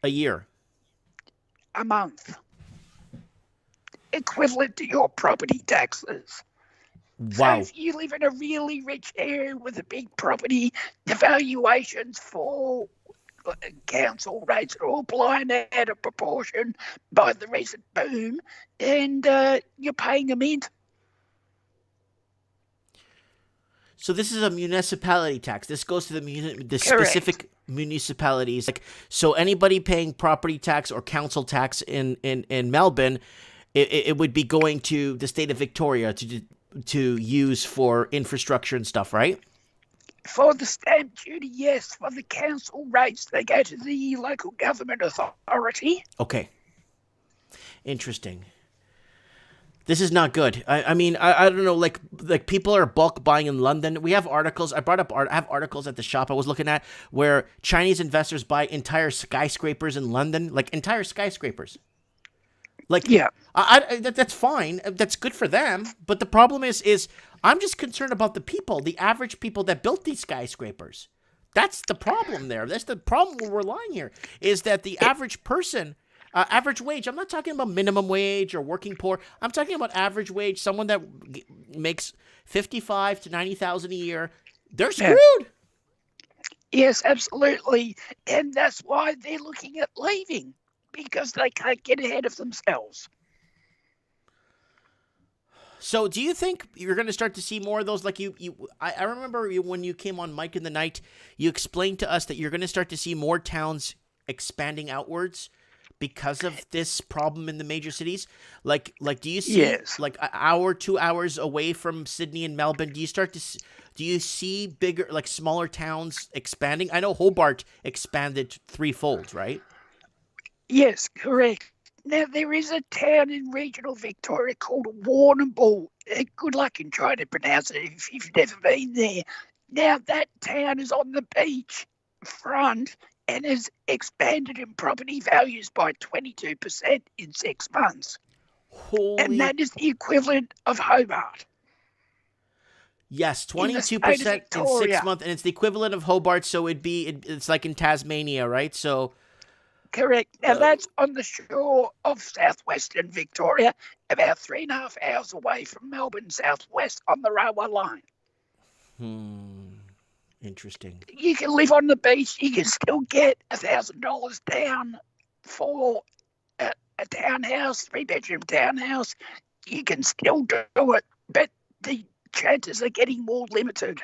a year? a month, equivalent to your property taxes. So Wow. if you live in a really rich area with a big property, the valuations for council rates are all blown out of proportion by the recent boom, and you're paying a mint. So this is a municipality tax. This goes to the Correct. specific municipalities. Like, so anybody paying property tax or council tax in Melbourne, it would be going to the state of Victoria to use for infrastructure and stuff, right? For the stamp duty, yes. For the council rates, they go to the local government authority. Okay. Interesting. This is not good. I mean, I don't know, like people are bulk buying in London. We have articles. I have articles at the shop I was looking at where Chinese investors buy entire skyscrapers in London, like entire skyscrapers. Like, Yeah. That's fine. That's good for them. But the problem is I'm just concerned about the people, the average people that built these skyscrapers. That's the problem there. That's the problem we're lying here, is that the average person, average wage, I'm not talking about minimum wage or working poor. I'm talking about average wage, someone that makes 55 to 90,000 a year. They're screwed. Yes, absolutely. And that's why they're looking at leaving, because they can't get ahead of themselves. So do you think you're going to start to see more of those? Like I remember when you came on Mike in the Night, you explained to us that you're going to start to see more towns expanding outwards because of this problem in the major cities. Like do you see like an hour, 2 hours away from Sydney and Melbourne? Do you see bigger, like smaller towns expanding? I know Hobart expanded threefold, right? Yes, correct. Now, there is a town in regional Victoria called Warrnambool. Good luck in trying to pronounce it if you've never been there. Now, that town is on the beach front and has expanded in property values by 22% in 6 months. And that is the equivalent of Hobart. Yes, 22% in 6 months, and it's the equivalent of Hobart, so it's like in Tasmania, right? So correct. Now, that's on the shore of southwestern Victoria, about 3.5 hours away from Melbourne southwest on the railway line. Interesting. You can live on the beach. You can still get $1,000 down for a townhouse, 3-bedroom townhouse. You can still do it, but the chances are getting more limited.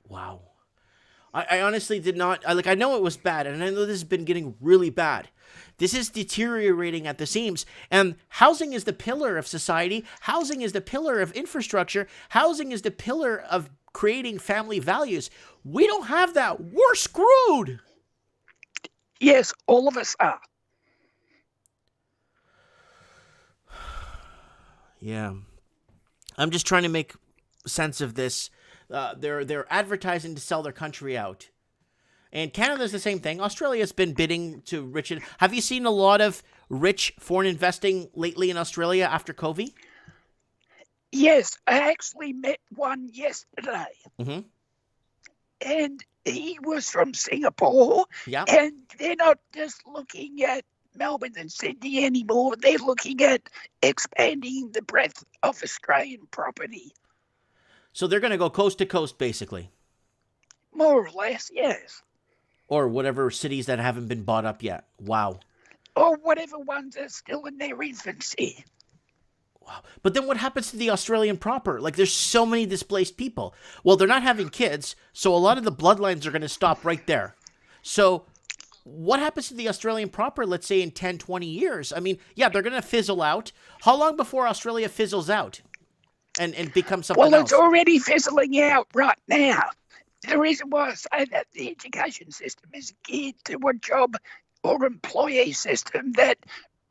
Wow. I honestly did not, I know it was bad, and I know this has been getting really bad. This is deteriorating at the seams, and housing is the pillar of society. Housing is the pillar of infrastructure. Housing is the pillar of creating family values. We don't have that. We're screwed. Yes, all of us are. Yeah. I'm just trying to make sense of this. They're advertising to sell their country out. And Canada's the same thing. Australia's been bidding to rich. Have you seen a lot of rich foreign investing lately in Australia after covi? Yes, I actually met one yesterday. Mm-hmm. And he was from Singapore. Yeah. And they're not just looking at Melbourne and Sydney anymore. They're looking at expanding the breadth of Australian property. So they're going to go coast to coast, basically. More or less, yes. Or whatever cities that haven't been bought up yet. Wow. Or whatever ones are still in their infancy. Wow. But then what happens to the Australian proper? Like, there's so many displaced people. Well, they're not having kids, so a lot of the bloodlines are going to stop right there. So what happens to the Australian proper, let's say, in 10, 20 years? I mean, yeah, they're going to fizzle out. How long before Australia fizzles out and becomes something else? Well, it's already fizzling out right now. The reason why I say that the education system is geared to a job or employee system that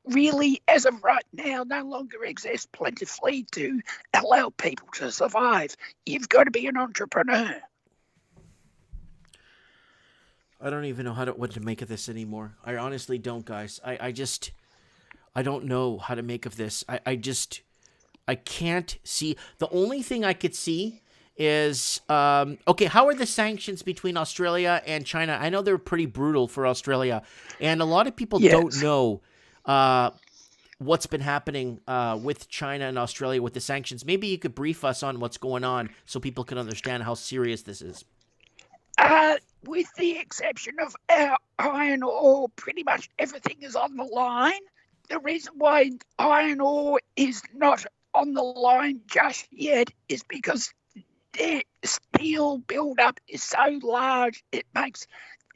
really, as of right now, no longer exists plentifully to allow people to survive. You've got to be an entrepreneur. I don't even know what to make of this anymore. I honestly don't, guys. I don't know how to make of this. I can't see. The only thing I could see is, okay, how are the sanctions between Australia and China? I know they're pretty brutal for Australia, and a lot of people don't Yes. know what's been happening with China and Australia with the sanctions. Maybe you could brief us on what's going on so people can understand how serious this is. With the exception of our iron ore, pretty much everything is on the line. The reason why iron ore is not on the line just yet is because their steel buildup is so large, it makes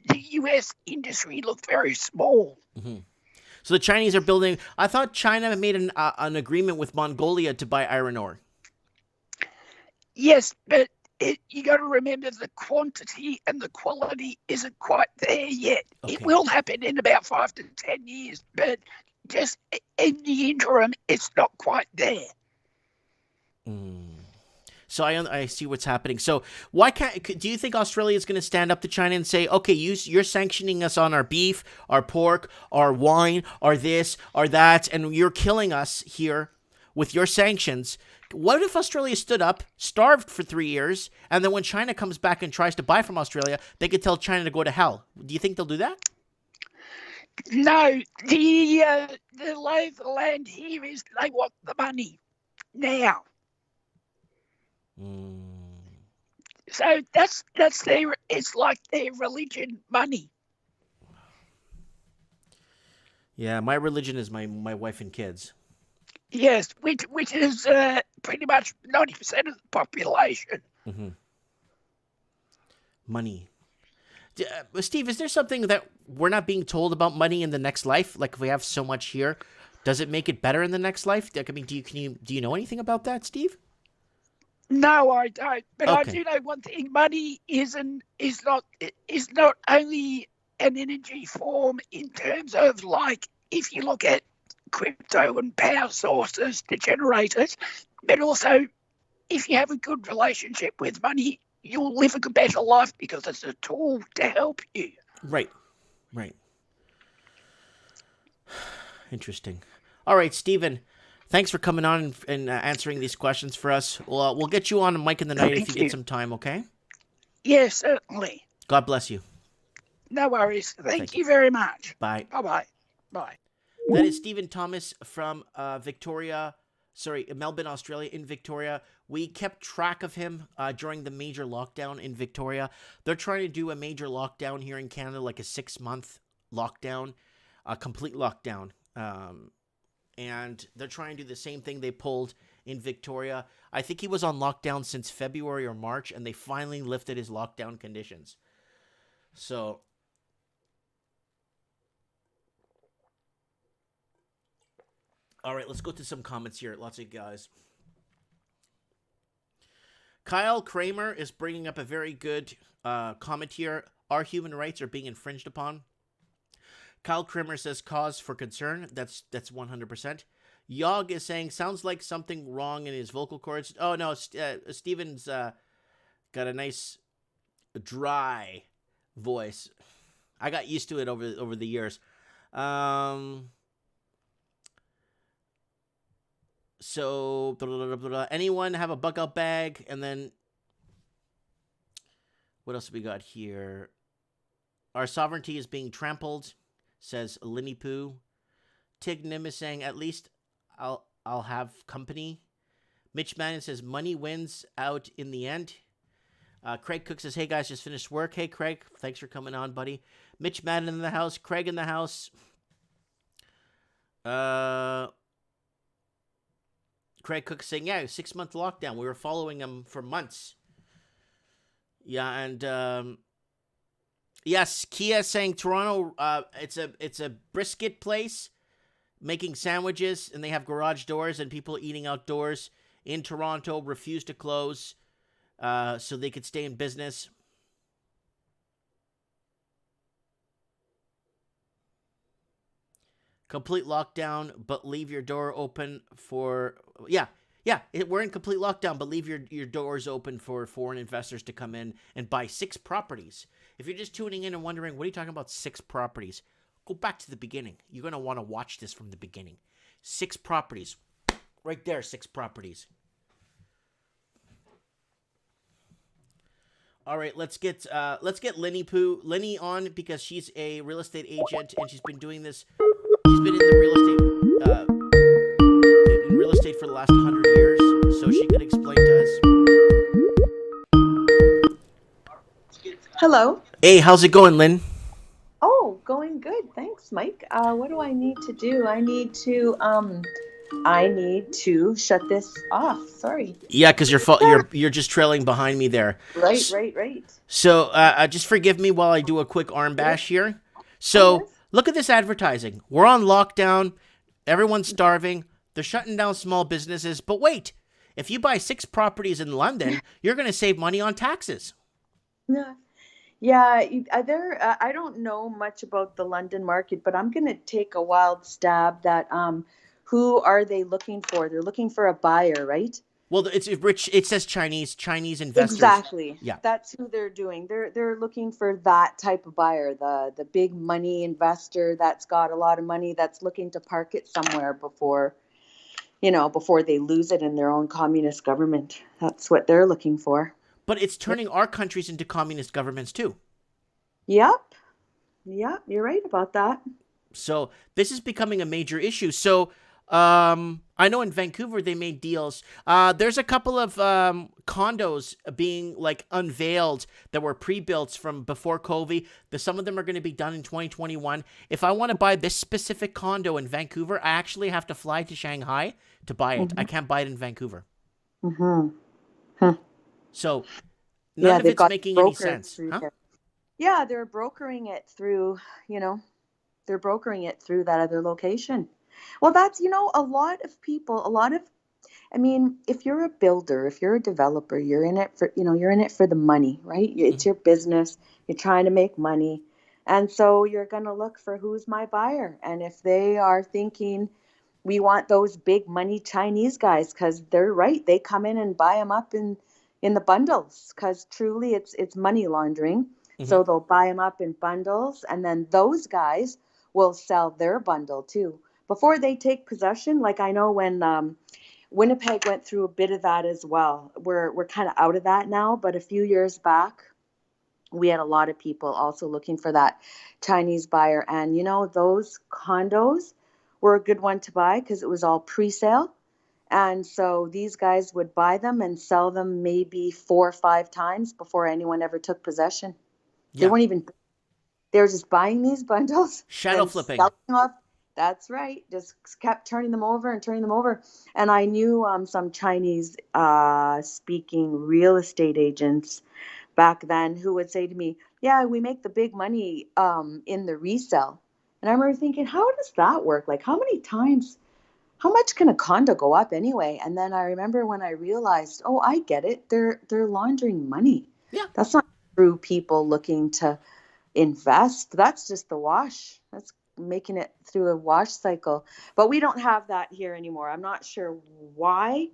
the US industry look very small. Mm-hmm. So the Chinese are building. I thought China made an agreement with Mongolia to buy iron ore. Yes, but you got to remember the quantity and the quality isn't quite there yet. Okay. It will happen in about 5 to 10 years, but just in the interim, it's not quite there. So I see what's happening. So why do you think Australia is going to stand up to China and say, okay, you're sanctioning us on our beef, our pork, our wine, our this, our that, and you're killing us here with your sanctions? What if Australia stood up, starved for 3 years, and then when China comes back and tries to buy from Australia, they could tell China to go to hell? Do you think they'll do that? No, the lay of the land here is they want the money now. So that's their. It's like their religion, money. Yeah, my religion is my wife and kids. Yes, which is pretty much 90% of the population. Mm-hmm. Money. Steve, is there something that we're not being told about money in the next life? Like if we have so much here, does it make it better in the next life? I mean, do you know anything about that, Steve? No, I don't. But Okay. I do know one thing: money is not only an energy form in terms of, like, if you look at crypto and power sources to generate it, but also if you have a good relationship with money, you'll live a better life because it's a tool to help you. Right. Interesting. All right, Stephen. Thanks for coming on and answering these questions for us. We'll get you on Mike in the Night if you get some time, okay? Yes, certainly. God bless you. No worries. Thank you very much. Bye. Bye-bye. Bye. That is Stephen Thomas from Melbourne, Australia, in Victoria. We kept track of him during the major lockdown in Victoria. They're trying to do a major lockdown here in Canada, like a 6-month lockdown, a complete lockdown. And they're trying to do the same thing they pulled in Victoria. I think he was on lockdown since February or March, and they finally lifted his lockdown conditions. So, all right, let's go to some comments here. Lots of guys. Kyle Kramer is bringing up a very good comment here. Our human rights are being infringed upon. Kyle Kramer says cause for concern. That's 100%. Yog is saying sounds like something wrong in his vocal cords. Oh no, Steven's got a nice dry voice. I got used to it over the years. So anyone have a bug out bag? And then what else have we got here? Our sovereignty is being trampled, says Linny Poo. Tig Nim is saying, at least I'll have company. Mitch Manning says, money wins out in the end. Craig Cook says, hey guys, just finished work. Hey Craig, thanks for coming on, buddy. Mitch Madden in the house. Craig in the house. Craig Cook saying, yeah, 6-month lockdown. We were following him for months. Yeah, and yes, Kia saying Toronto, it's a brisket place making sandwiches, and they have garage doors, and people eating outdoors in Toronto refuse to close so they could stay in business. Complete lockdown, but leave your door open for... Yeah, we're in complete lockdown, but leave your doors open for foreign investors to come in and buy 6 properties If you're just tuning in and wondering, what are you talking about 6 properties? Go back to the beginning. You're going to want to watch this from the beginning. 6 properties. Right there, 6 properties. All right, let's get Lenny on because she's a real estate agent and she's been doing this. She's been in the real estate for the last 100 years, so she could explain to us. Hello. Hey, how's it going, Lynn? Oh, going good. Thanks, Mike. What do I need to do? I need to shut this off. Sorry. Yeah, because you're just trailing behind me there. Right. So just forgive me while I do a quick arm bash here. So look at this advertising. We're on lockdown. Everyone's starving. They're shutting down small businesses. But wait, if you buy 6 properties in London, you're going to save money on taxes. Yeah. I don't know much about the London market, but I'm going to take a wild stab that who are they looking for? They're looking for a buyer, right? Well, it's rich. It says Chinese investors. Exactly. Yeah. That's who they're doing. They're looking for that type of buyer, the big money investor that's got a lot of money that's looking to park it somewhere before they lose it in their own communist government. That's what they're looking for. But it's turning our countries into communist governments too. Yep. Yeah, you're right about that. So this is becoming a major issue. So I know in Vancouver they made deals. There's a couple of condos being like unveiled that were pre-built from before covi. Some of them are going to be done in 2021. If I want to buy this specific condo in Vancouver, I actually have to fly to Shanghai to buy it. I can't buy it in Vancouver. So none of it's making any sense. Huh? Yeah, they're brokering it through, that other location. Well, that's, a lot of people, if you're a builder, if you're a developer, you're in it for the money, right? It's your business. You're trying to make money. And so you're going to look for who's my buyer. And if they are thinking, we want those big money Chinese guys, because they're right. They come in and buy them up in the bundles, because truly it's money laundering. So they'll buy them up in bundles, and then those guys will sell their bundle too before they take possession. Like I know when Winnipeg went through a bit of that as well. We're kind of out of that now, but a few years back, we had a lot of people also looking for that Chinese buyer. And, those condos were a good one to buy because it was all pre-sale. And so these guys would buy them and sell them maybe 4 or 5 times before anyone ever took possession. Yeah. They were just buying these bundles. Shadow flipping. That's right. Just kept turning them over. And I knew some Chinese speaking real estate agents back then who would say to me, yeah, we make the big money in the resale. And I remember thinking, how does that work? Like how much can a condo go up anyway? And then I remember when I realized, oh, I get it. They're laundering money. Yeah. That's not true people looking to invest. That's just the wash. That's making it through a wash cycle. But we don't have that here anymore. I'm not sure why.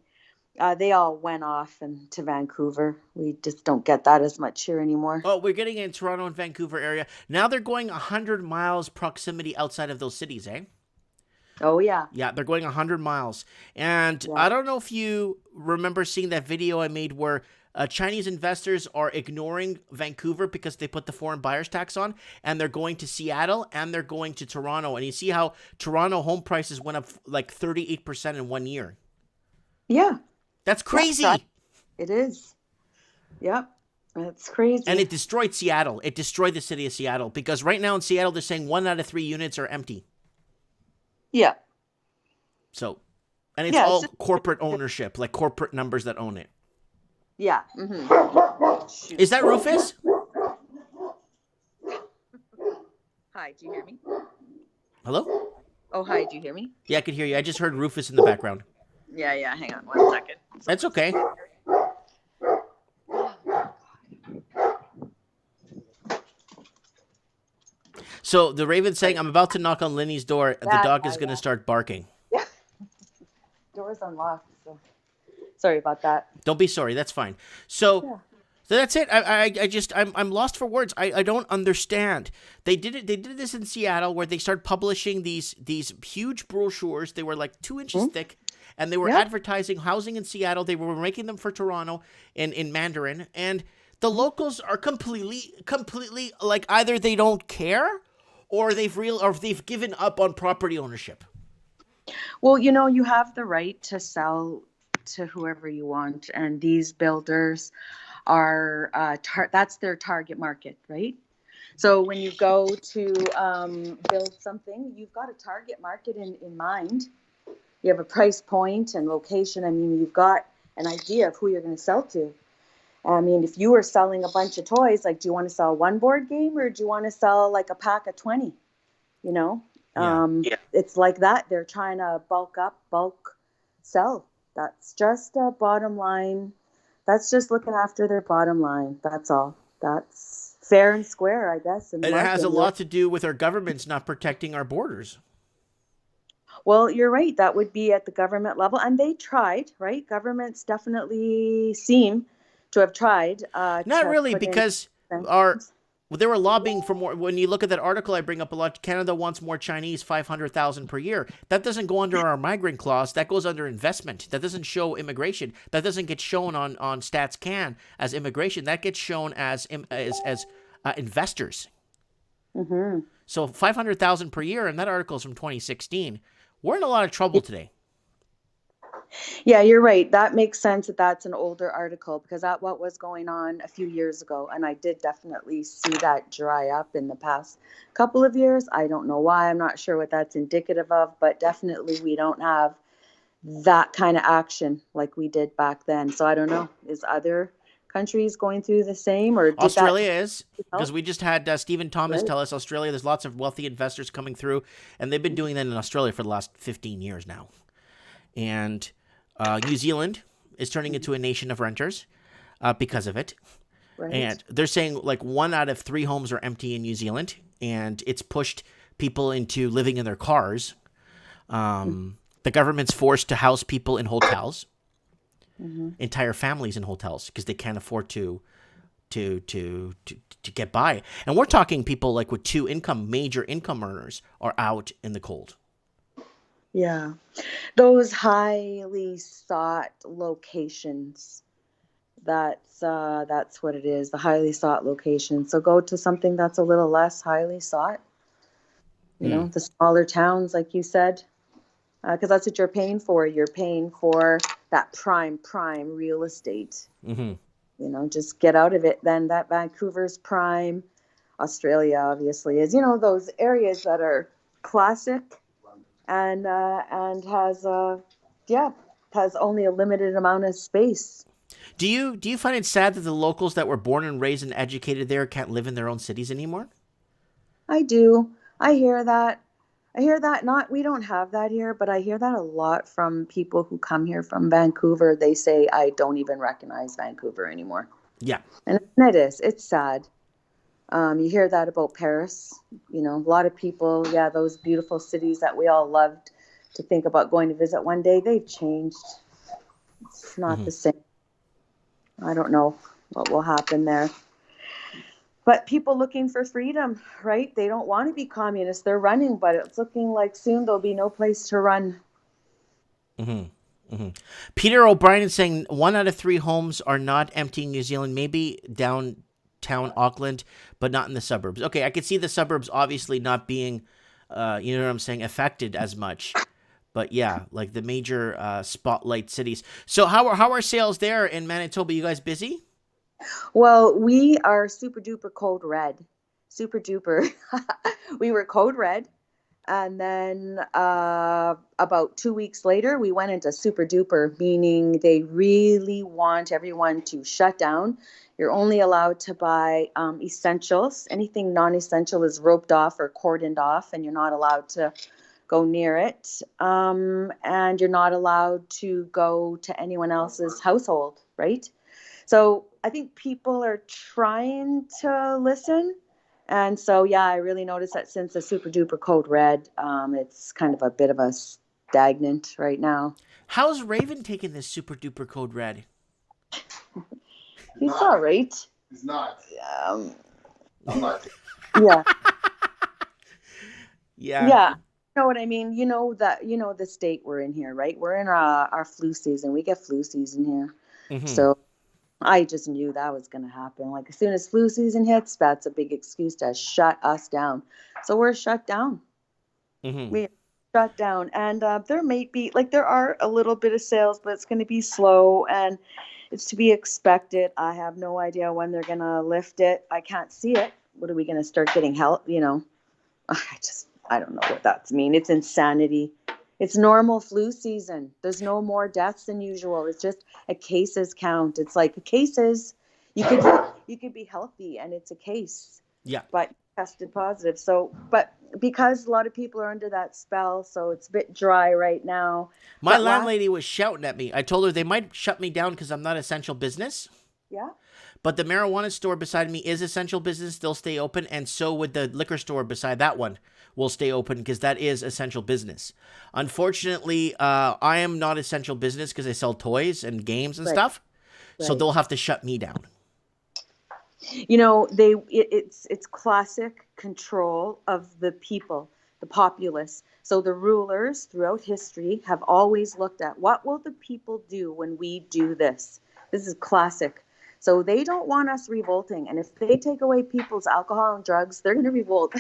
They all went off to Vancouver. We just don't get that as much here anymore. Oh, we're getting in Toronto and Vancouver area. Now they're going 100 miles proximity outside of those cities, eh? Oh, yeah. Yeah, they're going 100 miles. And I don't know if you remember seeing that video I made where Chinese investors are ignoring Vancouver because they put the foreign buyers tax on, and they're going to Seattle and they're going to Toronto. And you see how Toronto home prices went up like 38% in 1 year. Yeah. That's crazy. It is. Yep. That's crazy. And it destroyed Seattle. It destroyed the city of Seattle because right now in Seattle, they're saying 1 out of 3 units are empty. Yeah. So, and it's all corporate ownership, like corporate numbers that own it. Yeah. Mm-hmm. Is that Rufus? Hi, do you hear me? Hello? Oh, hi, do you hear me? Yeah, I could hear you. I just heard Rufus in the background. Yeah, hang on 1 second. That's okay. So the Raven's saying, I'm about to knock on Lenny's door. The dog is going to start barking. Yeah. Door's unlocked. So sorry about that. Don't be sorry. That's fine. So So that's it. I'm lost for words. I don't understand. They did it. They did this in Seattle where they started publishing these huge brochures. They were like 2 inches thick, and they were Yep. advertising housing in Seattle. They were making them for Toronto in Mandarin, and the locals are completely like either they don't care, or they've given up on property ownership. Well, you know, you have the right to sell to whoever you want, and these builders are that's their target market, right? So when you go to build something, you've got a target market in mind. You have a price point and location. I mean, you've got an idea of who you're going to sell to. I mean, if you were selling a bunch of toys, like, do you want to sell one board game or do you want to sell like a pack of 20? You know, It's like that. They're trying to bulk sell. That's just a bottom line. That's just looking after their bottom line. That's all. That's fair and square, I guess. And it has a lot to do with our governments not protecting our borders. Well, you're right. That would be at the government level. And they tried, right? Governments definitely seem to have tried. Not really, because they were lobbying for more. When you look at that article I bring up a lot, Canada wants more Chinese, 500,000 per year. That doesn't go under our migrant clause. That goes under investment. That doesn't show immigration. That doesn't get shown on Stats Can as immigration. That gets shown as investors. Mm-hmm. So 500,000 per year, and that article is from 2016. We're in a lot of trouble today. Yeah, you're right. That makes sense that that's an older article because that's what was going on a few years ago. And I did definitely see that dry up in the past couple of years. I don't know why. I'm not sure what that's indicative of, but definitely we don't have that kind of action like we did back then. So I don't know. Is other countries going through the same, or Australia is, because we just had Stephen Thomas tell us Australia, there's lots of wealthy investors coming through, and they've been doing that in Australia for the last 15 years now. And New Zealand is turning into a nation of renters because of it. Right. And they're saying like 1 out of 3 homes are empty in New Zealand, and it's pushed people into living in their cars. The government's forced to house people in hotels. Entire families in hotels because they can't afford to get by. And we're talking people like with major income earners are out in the cold. Yeah. Those highly sought locations. That's what it is, the highly sought location. So go to something that's a little less highly sought. You know, the smaller towns, like you said. Because that's what you're paying for. You're paying for that prime real estate. Mm-hmm. You know, just get out of it. Then that Vancouver's prime, Australia obviously is. You know, those areas that are classic and has only a limited amount of space. Do you find it sad that the locals that were born and raised and educated there can't live in their own cities anymore? I do. I hear that. We don't have that here, but I hear that a lot from people who come here from Vancouver. They say, I don't even recognize Vancouver anymore. Yeah. And it's sad. You hear that about Paris. You know, a lot of people, those beautiful cities that we all loved to think about going to visit one day, they've changed. It's not the same. I don't know what will happen there. But people looking for freedom, right? They don't want to be communists. They're running, but it's looking like soon there'll be no place to run. Peter O'Brien is saying 1 out of 3 homes are not empty in New Zealand, maybe downtown Auckland, but not in the suburbs. Okay, I could see the suburbs obviously not being, you know what I'm saying, affected as much. But yeah, like the major spotlight cities. So how are sales there in Manitoba? You guys busy? Well, we are super duper code red. Super duper. We were code red. And then about 2 weeks later, we went into super duper, meaning they really want everyone to shut down. You're only allowed to buy essentials. Anything non-essential is roped off or cordoned off, and you're not allowed to go near it. And you're not allowed to go to anyone else's household, right? So I think people are trying to listen. And so, I really noticed that since the super duper code red, it's kind of a bit of a stagnant right now. How's Raven taking this super duper code red? He's all right. He's not. Um, I'm not. yeah. Yeah. Yeah. You know what I mean? The state we're in here, right? We're in our flu season. We get flu season here. Mm-hmm. So I just knew that was going to happen. Like as soon as flu season hits, that's a big excuse to shut us down. So we're shut down. Mm-hmm. We shut down. And there may be, like there are a little bit of sales, but it's going to be slow and it's to be expected. I have no idea when they're going to lift it. I can't see it. What are we going to start getting help? I don't know what that means. It's insanity. It's normal flu season. There's no more deaths than usual. It's just a cases count. It's like cases. You could be healthy and it's a case. Yeah. But tested positive. So, but because a lot of people are under that spell, so it's a bit dry right now. My landlady was shouting at me. I told her they might shut me down because I'm not essential business. Yeah. But the marijuana store beside me is essential business. They'll stay open. And so would the liquor store beside that one will stay open because that is essential business. Unfortunately, I am not essential business because I sell toys and games and stuff. So they'll have to shut me down. It's classic control of the people, the populace. So the rulers throughout history have always looked at what will the people do when we do this. This is classic. So they don't want us revolting. And if they take away people's alcohol and drugs, they're going to revolt.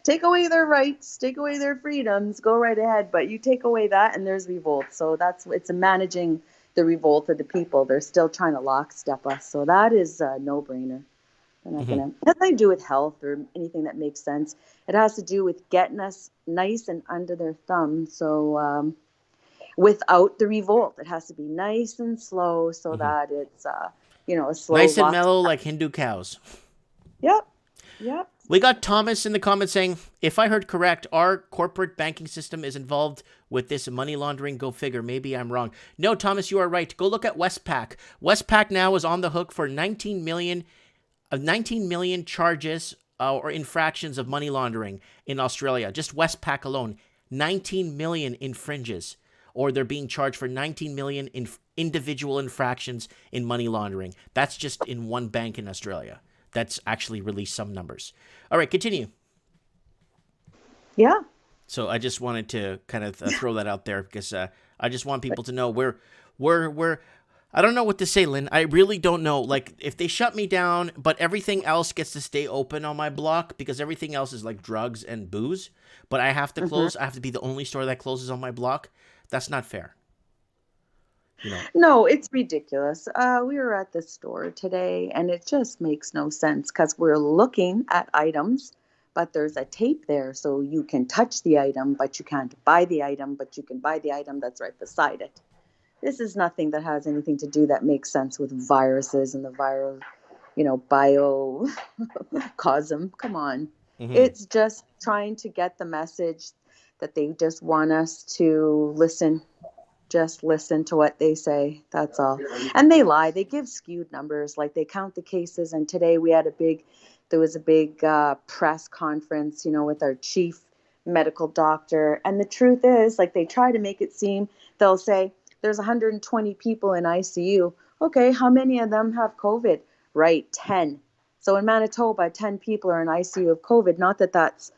Take away their rights, take away their freedoms, go right ahead. But you take away that and there's revolt. So it's managing the revolt of the people. They're still trying to lockstep us. So that is a no-brainer. They're not going to. It has nothing to do with health or anything that makes sense. It has to do with getting us nice and under their thumb. So without the revolt, it has to be nice and slow so that it's a slow. Nice and mellow like Hindu cows. Yep. We got Thomas in the comments saying, if I heard correct, our corporate banking system is involved with this money laundering. Go figure. Maybe I'm wrong. No, Thomas, you are right. Go look at Westpac. Westpac now is on the hook for 19 million charges or infractions of money laundering in Australia. Just Westpac alone, 19 million infringes, or they're being charged for 19 million individual infractions in money laundering. That's just in one bank in Australia. That's actually released some numbers. All right, continue. Yeah. So I just wanted to kind of throw that out there because I just want people to know we're I don't know what to say, Lynn. I really don't know. Like, if they shut me down, but everything else gets to stay open on my block because everything else is like drugs and booze, but I have to close. I have to be the only store that closes on my block. That's not fair. No, it's ridiculous. We were at the store today, and it just makes no sense because we're looking at items, but there's a tape there, so you can touch the item, but you can't buy the item, but you can buy the item that's right beside it. This is nothing that has anything to do that makes sense with viruses and the viral, biocosm. Come on. It's just trying to get the message that they just want us to listen. Just listen to what they say. That's all. And they lie. They give skewed numbers. Like they count the cases. And today there was a big press conference, with our chief medical doctor. And the truth is, like they try to make it seem, they'll say, there's 120 people in ICU. Okay, how many of them have COVID? Right, 10. So in Manitoba, 10 people are in ICU of COVID. Not that that's,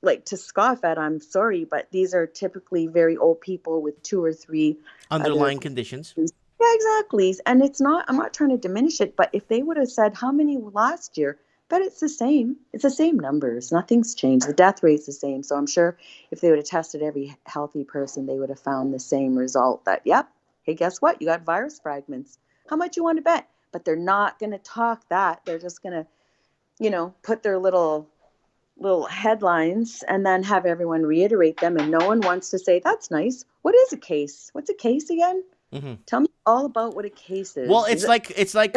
like to scoff at, I'm sorry, but these are typically very old people with 2 or 3 underlying conditions. Yeah, exactly. And I'm not trying to diminish it, but if they would have said how many last year, but it's the same. It's the same numbers. Nothing's changed. The death rate's the same. So I'm sure if they would have tested every healthy person, they would have found the same result that, yep, hey, guess what? You got virus fragments. How much you want to bet? But they're not going to talk that. They're just going to, put their little headlines and then have everyone reiterate them. And no one wants to say, that's nice. What is a case? What's a case again? Tell me all about what a case is. Well, it's like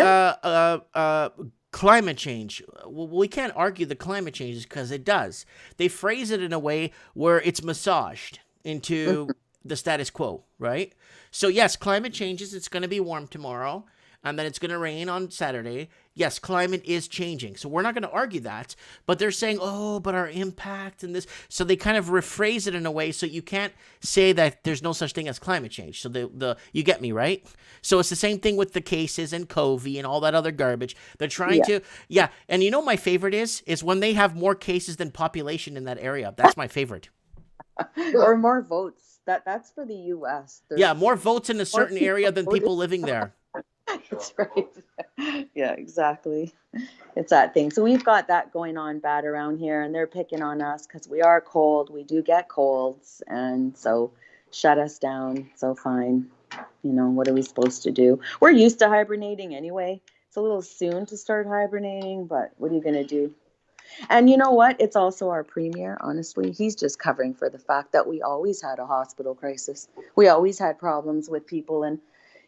climate change. Well, we can't argue the climate change because it does. They phrase it in a way where it's massaged into the status quo, right? So yes, climate changes. It's going to be warm tomorrow. and then it's going to rain on Saturday. Yes, climate is changing. So we're not going to argue that. But they're saying, oh, but our impact and this. So they kind of rephrase it in a way so you can't say that there's no such thing as climate change. So you get me, right? So it's the same thing with the cases and covi and all that other garbage. They're trying to, And you know my favorite is when they have more cases than population in that area. That's my favorite. Or more votes. That's for the U.S. More votes in a certain area than people living there. That's right. Yeah, exactly. It's that thing. So we've got that going on bad around here, and they're picking on us because we are cold. We do get colds, and so shut us down. So fine. What are we supposed to do? We're used to hibernating anyway. It's a little soon to start hibernating, but what are you going to do? And you know what? It's also our premier, honestly. He's just covering for the fact that we always had a hospital crisis. We always had problems with people in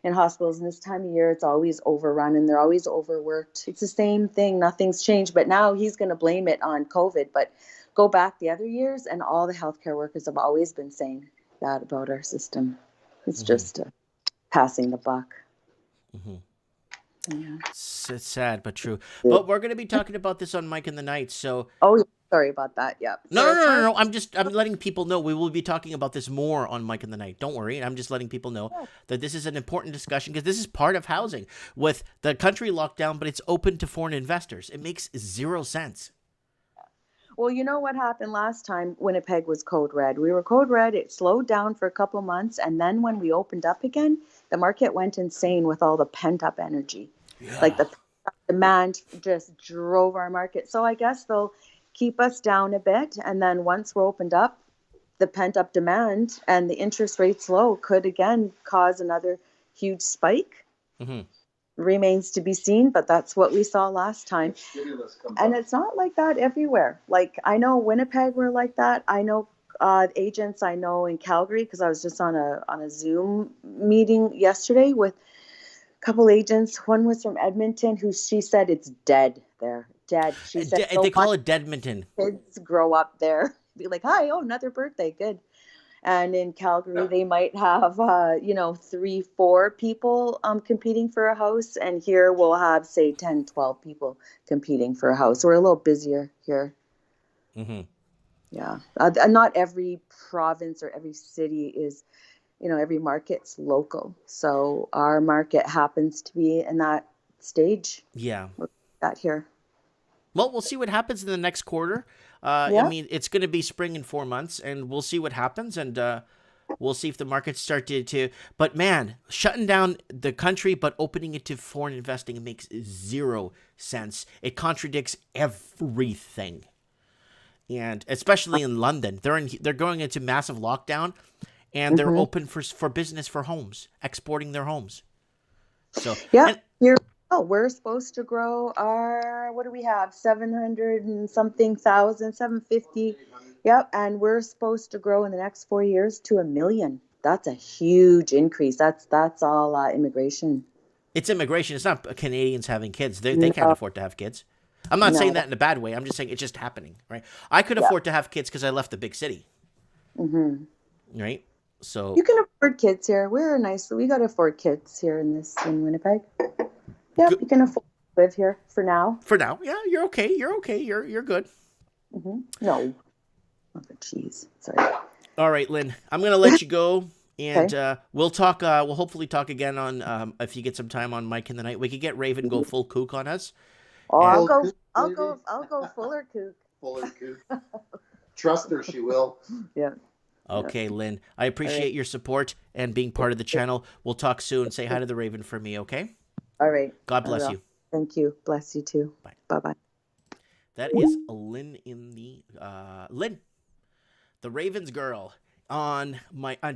hospitals. And this time of year, it's always overrun and they're always overworked. It's the same thing. Nothing's changed. But now he's going to blame it on COVID. But go back the other years, and all the healthcare workers have always been saying that about our system. It's just passing the buck. Mm-hmm. Yeah. It's sad but true. But we're going to be talking about this on Mike in the Night. So sorry about that. Yeah. No. I'm letting people know we will be talking about this more on Mike in the Night. Don't worry. I'm just letting people know that this is an important discussion because this is part of housing with the country locked down, but it's open to foreign investors. It makes zero sense. Well, you know what happened last time Winnipeg was code red? We were code red. It slowed down for a couple of months. And then when we opened up again, the market went insane with all the pent up energy. Yeah. Like the demand just drove our market. So I guess they'll keep us down a bit. And then once we're opened up, the pent up demand and the interest rates low could again cause another huge spike. Mm-hmm. Remains to be seen, but that's what we saw last time. And it's not like that everywhere. Like I know Winnipeg were like that. I know agents I know in Calgary, because I was just on a Zoom meeting yesterday with a couple agents. One was from Edmonton, she said it's dead there. Dead. She said they call it Deadmonton. Kids grow up there. Be like, hi, another birthday, good. And in Calgary, they might have, 3-4 people competing for a house. And here we'll have, say, 10, 12 people competing for a house. We're a little busier here. Mm-hmm. Yeah. Not every province or every city is, every market's local. So our market happens to be in that stage. Yeah. That here. Well, we'll see what happens in the next quarter. I mean, it's going to be spring in 4 months, and we'll see what happens, and we'll see if the markets start to. But man, shutting down the country but opening it to foreign investing, it makes zero sense. It contradicts everything, and especially in London, they're going into massive lockdown, and they're open for business for homes, exporting their homes. So we're supposed to grow what do we have? 700 and something thousand, 750. Yep. And we're supposed to grow in the next 4 years to 1 million. That's a huge increase. That's all immigration. It's immigration. It's not Canadians having kids. They can't afford to have kids. I'm not saying that in a bad way. I'm just saying it's just happening, right? I could afford to have kids because I left the big city. Mm-hmm. Right? So you can afford kids here. We got to afford kids here in Winnipeg. Yeah, you can afford to live here for now. For now, yeah, you're okay. You're okay. You're good. Mm-hmm. No, not the cheese. Sorry. All right, Lynn. I'm gonna let you go, and we'll talk. We'll hopefully talk again on if you get some time on Mike in the Night. We could get Raven go full kook on us. Oh, I'll go fuller kook. Fuller kook. Trust her, she will. Yeah. Okay, Lynn. I appreciate your support and being part of the channel. We'll talk soon. Say hi to the Raven for me, okay? All right. God bless you. Thank you. Bless you too. Bye. Bye-bye. That is Lynn Lynn, the Ravens girl on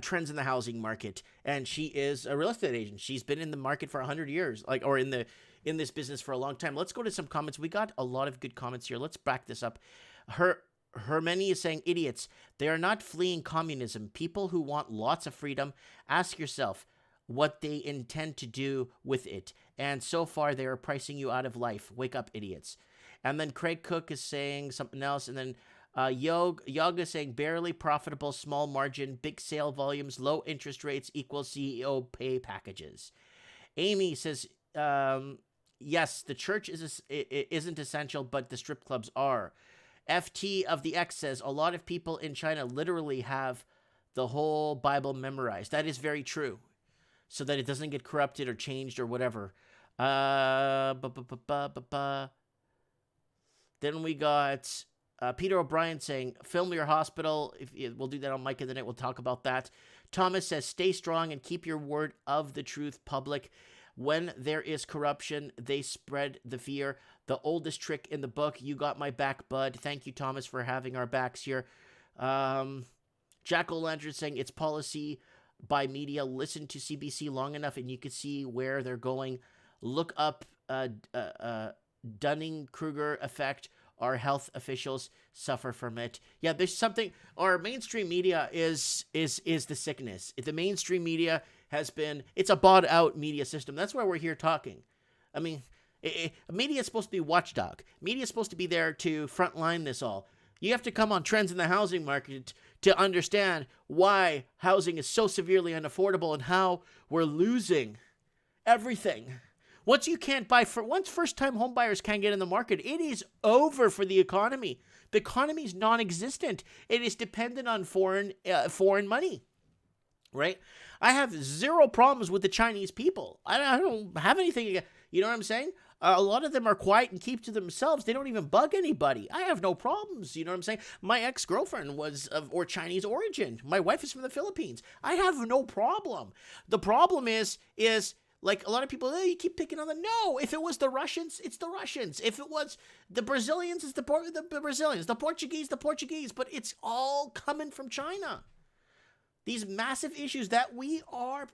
trends in the housing market, and she is a real estate agent. She's been in the market for 100 years, or in this business for a long time. Let's go to some comments. We got a lot of good comments here. Let's back this up. Hermione is saying, idiots, they are not fleeing communism. People who want lots of freedom, ask yourself what they intend to do with it. And so far, they are pricing you out of life. Wake up, idiots. And then Craig Cook is saying something else. And then Yog is saying, barely profitable, small margin, big sale volumes, low interest rates equals CEO pay packages. Amy says, yes, the church isn't essential, but the strip clubs are. FT of the X says a lot of people in China literally have the whole Bible memorized. That is very true, so that it doesn't get corrupted or changed or whatever. Then we got Peter O'Brien saying, film your hospital. We'll do that on Mike in the Night. We'll talk about that. Thomas says, stay strong and keep your word of the truth public. When there is corruption, they spread the fear. The oldest trick in the book. You got my back, bud. Thank you, Thomas, for having our backs here. Jack O'Lantern saying, it's policy by media. Listen to CBC long enough and you can see where they're going. Look up Dunning-Kruger effect. Our health officials suffer from it. Yeah, there's something. Our mainstream media is the sickness. The mainstream media has been. It's a bought out media system. That's why we're here talking. I mean, media is supposed to be watchdog. Media is supposed to be there to frontline this all. You have to come on trends in the housing market to understand why housing is so severely unaffordable and how we're losing everything. Once first-time home buyers can't get in the market, it is over for the economy. The economy is non-existent. It is dependent on foreign money, right? I have zero problems with the Chinese people. I don't have anything. You know what I'm saying? A lot of them are quiet and keep to themselves. They don't even bug anybody. I have no problems. You know what I'm saying? My ex-girlfriend was of Chinese origin. My wife is from the Philippines. I have no problem. The problem is like a lot of people, you keep picking on them. No, if it was the Russians, it's the Russians. If it was the Brazilians, it's the Brazilians. The Portuguese. But it's all coming from China. These massive issues that we are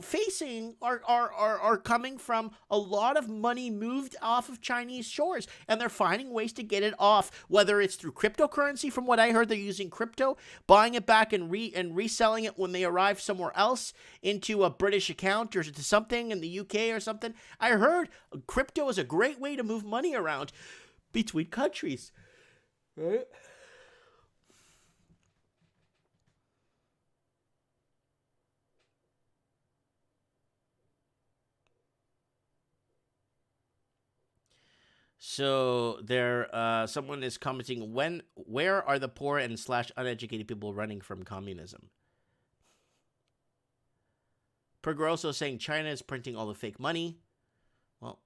facing are coming from a lot of money moved off of Chinese shores, and they're finding ways to get it off, whether it's through cryptocurrency. From what I heard, they're using crypto, buying it back and reselling it when they arrive somewhere else into a British account or to something in the UK or something. I heard crypto is a great way to move money around between countries, right? So someone is commenting, where are the poor and / uneducated people running from communism? Pergroso saying China is printing all the fake money. Well,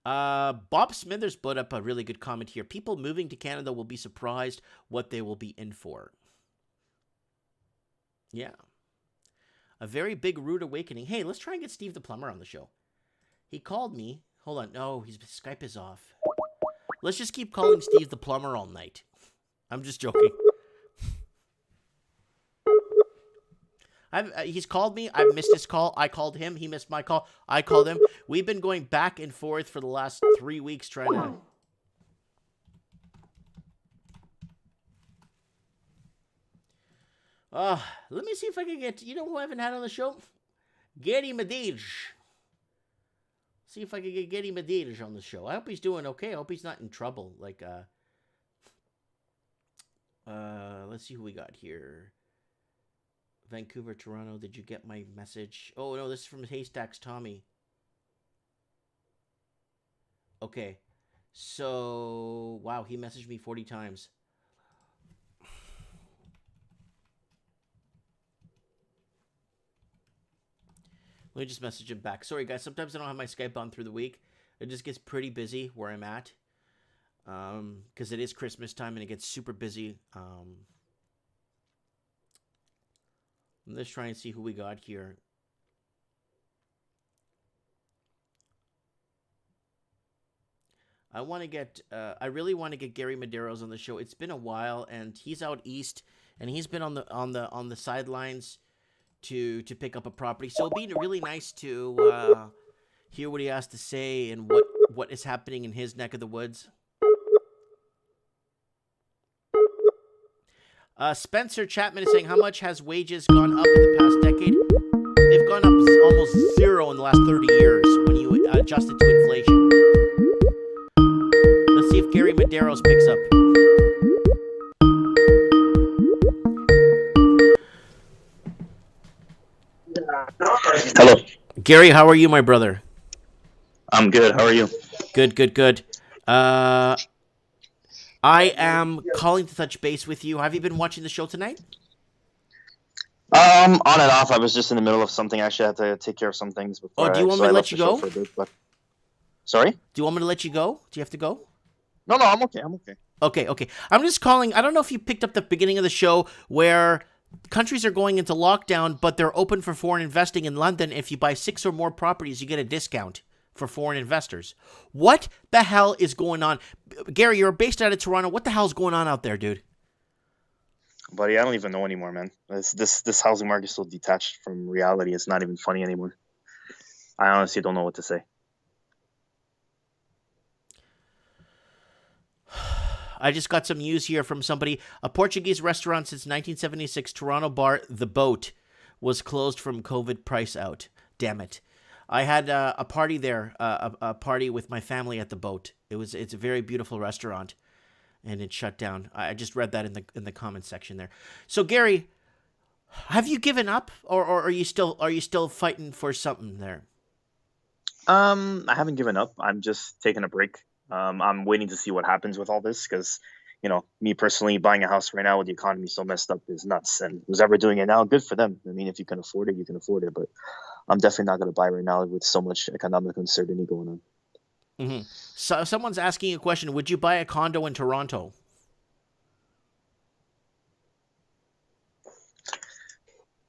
Bob Smithers put up a really good comment here. People moving to Canada will be surprised what they will be in for. Yeah. A very big rude awakening. Hey, let's try and get Steve the Plumber on the show. He called me. Hold on. No, his Skype is off. Let's just keep calling Steve the Plumber all night. I'm just joking. He's called me. I missed his call. I called him. He missed my call. I called him. We've been going back and forth for the last 3 weeks trying to... Let me see if I can get... You know who I haven't had on the show? Gary Medeiros. See if I can get Gary Medeiros on the show. I hope he's doing okay. I hope he's not in trouble. Like, let's see who we got here. Vancouver, Toronto. Did you get my message? Oh, no, this is from Haystacks Tommy. Okay. So, wow, he messaged me 40 times. Let me just message him back. Sorry, guys. Sometimes I don't have my Skype on through the week. It just gets pretty busy where I'm at. Because it is Christmas time and it gets super busy. Let's try and see who we got here. I really want to get Gary Medeiros on the show. It's been a while, and he's out east, and he's been on the sidelines to pick up a property. So it'd be really nice to hear what he has to say and what is happening in his neck of the woods. Spencer Chapman is saying, how much has wages gone up in the past decade? They've gone up almost zero in the last 30 years when you adjust it to inflation. Let's see if Gary Medeiros picks up. Hello. Gary, how are you, my brother? I'm good. How are you? Good, good, good. I am calling to touch base with you. Have you been watching the show tonight? On and off. I was just in the middle of something. Actually, I had to take care of some things Oh, before do you want me to I let left you the show go? for a bit. But sorry? Do you want me to let you go? Do you have to go? No, I'm okay. I'm okay. Okay, okay. I'm just calling. I don't know if you picked up the beginning of the show where countries are going into lockdown, but they're open for foreign investing in London. If you buy 6 or more properties, you get a discount for foreign investors. What the hell is going on? Gary, you're based out of Toronto. What the hell is going on out there, dude? Buddy, I don't even know anymore, man. This housing market is so detached from reality. It's not even funny anymore. I honestly don't know what to say. I just got some news here from somebody. A Portuguese restaurant since 1976, Toronto bar The Boat, was closed from COVID price out. Damn it. I had a party there, a party with my family at The Boat. It's a very beautiful restaurant, and it shut down. I just read that in the comment section there. So Gary, have you given up, or are you still fighting for something there? I haven't given up. I'm just taking a break. I'm waiting to see what happens with all this because, me personally, buying a house right now with the economy so messed up is nuts. And who's ever doing it now, good for them. I mean, if you can afford it, you can afford it. But I'm definitely not going to buy right now with so much economic uncertainty going on. Mm-hmm. So someone's asking a question. Would you buy a condo in Toronto?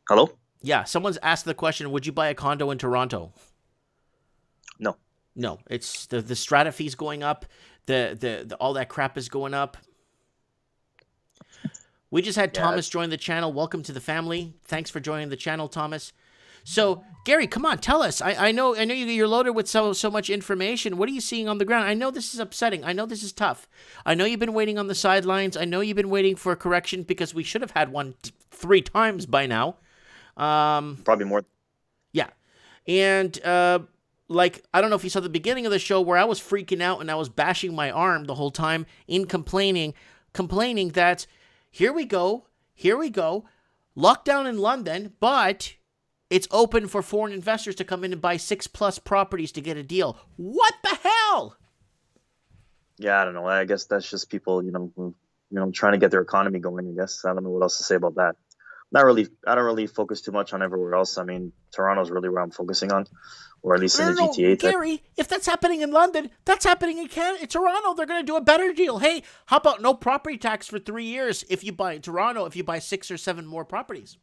Hello? Yeah, someone's asked the question. Would you buy a condo in Toronto? No, it's the strata fees going up. The all that crap is going up. We just had Thomas join the channel. Welcome to the family. Thanks for joining the channel, Thomas. So, Gary, come on, tell us. I know you're loaded with so much information. What are you seeing on the ground? I know this is upsetting. I know this is tough. I know you've been waiting on the sidelines. I know you've been waiting for a correction because we should have had one 3 times by now. Probably more. Yeah. And I don't know if you saw the beginning of the show where I was freaking out and I was bashing my arm the whole time in complaining that here we go, lockdown in London, but it's open for foreign investors to come in and buy 6+ properties to get a deal. What the hell? Yeah, I don't know. I guess that's just people, trying to get their economy going, I guess. I don't know what else to say about that. I don't really focus too much on everywhere else. I mean, Toronto's really where I'm focusing on, or at least in the GTA. Gary, if that's happening in London, that's happening in Canada. In Toronto, they're going to do a better deal. Hey, how about no property tax for 3 years if you buy in Toronto, if you buy 6 or 7 more properties?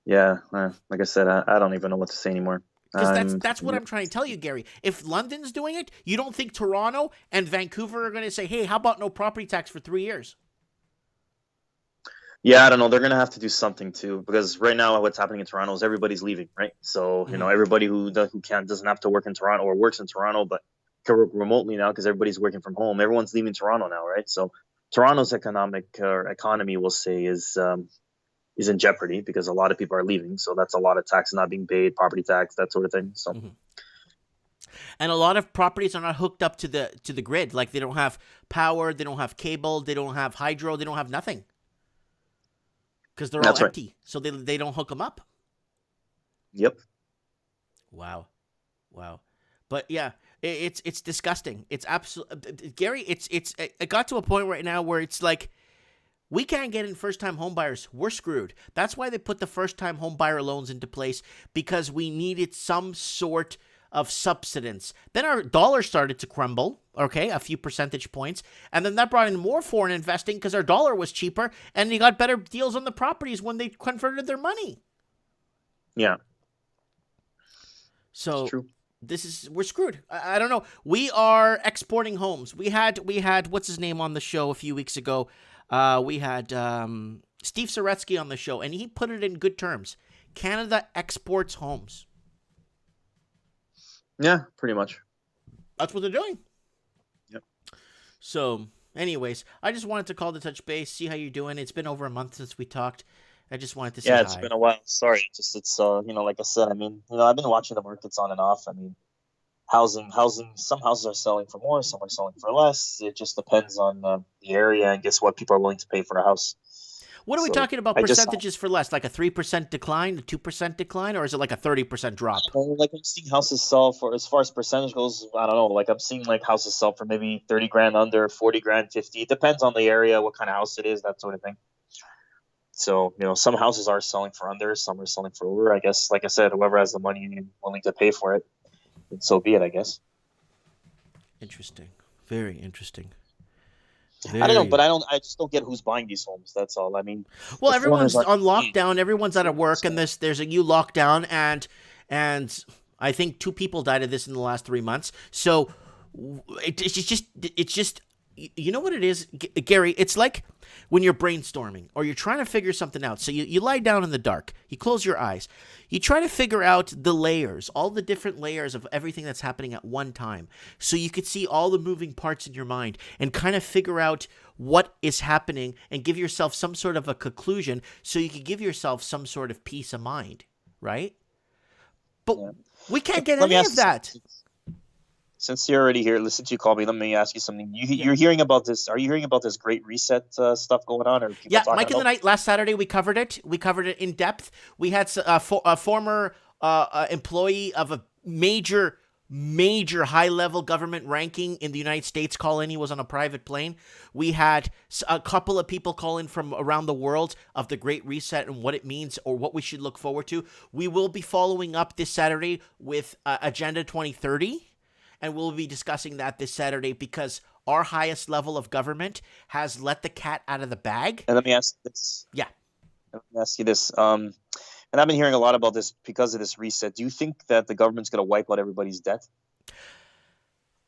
Yeah, like I said, I don't even know what to say anymore. Because that's what I'm trying to tell you, Gary. If London's doing it, you don't think Toronto and Vancouver are going to say, hey, how about no property tax for 3 years? Yeah, I don't know. They're going to have to do something too, because right now what's happening in Toronto is everybody's leaving, right? So, everybody who doesn't have to work in Toronto or works in Toronto, but can work remotely now because everybody's working from home. Everyone's leaving Toronto now, right? So Toronto's economy, we'll say, is in jeopardy because a lot of people are leaving. So that's a lot of taxes not being paid, property tax, that sort of thing. So. Mm-hmm. And a lot of properties are not hooked up to the grid. Like they don't have power, they don't have cable, they don't have hydro, they don't have nothing. Because they're all empty, so they don't hook them up. Yep. Wow. But yeah, it's disgusting. It's absolutely Gary. It got to a point right now where it's like we can't get in first-time home buyers. We're screwed. That's why they put the first-time home buyer loans into place because we needed some sort of subsidence. Then our dollar started to crumble, okay, a few percentage points, and then that brought in more foreign investing because our dollar was cheaper, and you got better deals on the properties when they converted their money. Yeah. So we're screwed. I don't know. We are exporting homes. We had what's his name on the show a few weeks ago. We had Steve Saretsky on the show, and he put it in good terms. Canada exports homes. Yeah, pretty much. That's what they're doing. Yep. So, anyways, I just wanted to call to touch base, see how you're doing. It's been over a month since we talked. I just wanted to say hi. Yeah, it's been a while. Sorry. It's like I said, I mean, I've been watching the markets on and off. I mean, housing, some houses are selling for more, some are selling for less. It just depends on the area and guess what people are willing to pay for a house. What are we So talking about I just percentages for less? Like a 3% decline, a 2% decline, or is it like a 30% drop? like I'm seeing houses sell for, as far as percentage goes, I don't know. Like I'm seeing like houses sell for maybe 30 grand under, 40 grand, 50. It depends on the area, what kind of house it is, that sort of thing. So, some houses are selling for under, some are selling for over. I guess, like I said, whoever has the money and willing to pay for it, and so be it, I guess. Interesting. Very interesting. I don't know, but I just don't get who's buying these homes. That's all. I mean, Well, the foreigners everyone's aren't on buying. lockdown. Everyone's out of work, and there's a new lockdown, and I think 2 people died of this in the last 3 months. So it's just you know what it is, Gary? It's like when you're brainstorming or you're trying to figure something out. So you lie down in the dark, you close your eyes, you try to figure out the layers, all the different layers of everything that's happening at one time. So you could see all the moving parts in your mind and kind of figure out what is happening and give yourself some sort of a conclusion so you could give yourself some sort of peace of mind, right? But we can't get Let me any ask of you that. something. Since you're already here, since you called me, let me ask you something. You're hearing about this? Are you hearing about this Great Reset stuff going on? Or people Yeah, talking Mike in the about? Night last Saturday we covered it. We covered it in depth. We had a former employee of a major high-level government ranking in the United States call in. He was on a private plane. We had a couple of people call in from around the world of the Great Reset and what it means or what we should look forward to. We will be following up this Saturday with Agenda 2030. And we'll be discussing that this Saturday because our highest level of government has let the cat out of the bag. And let me ask this. Yeah. Let me ask you this. And I've been hearing a lot about this because of this reset. Do you think that the government's going to wipe out everybody's debt?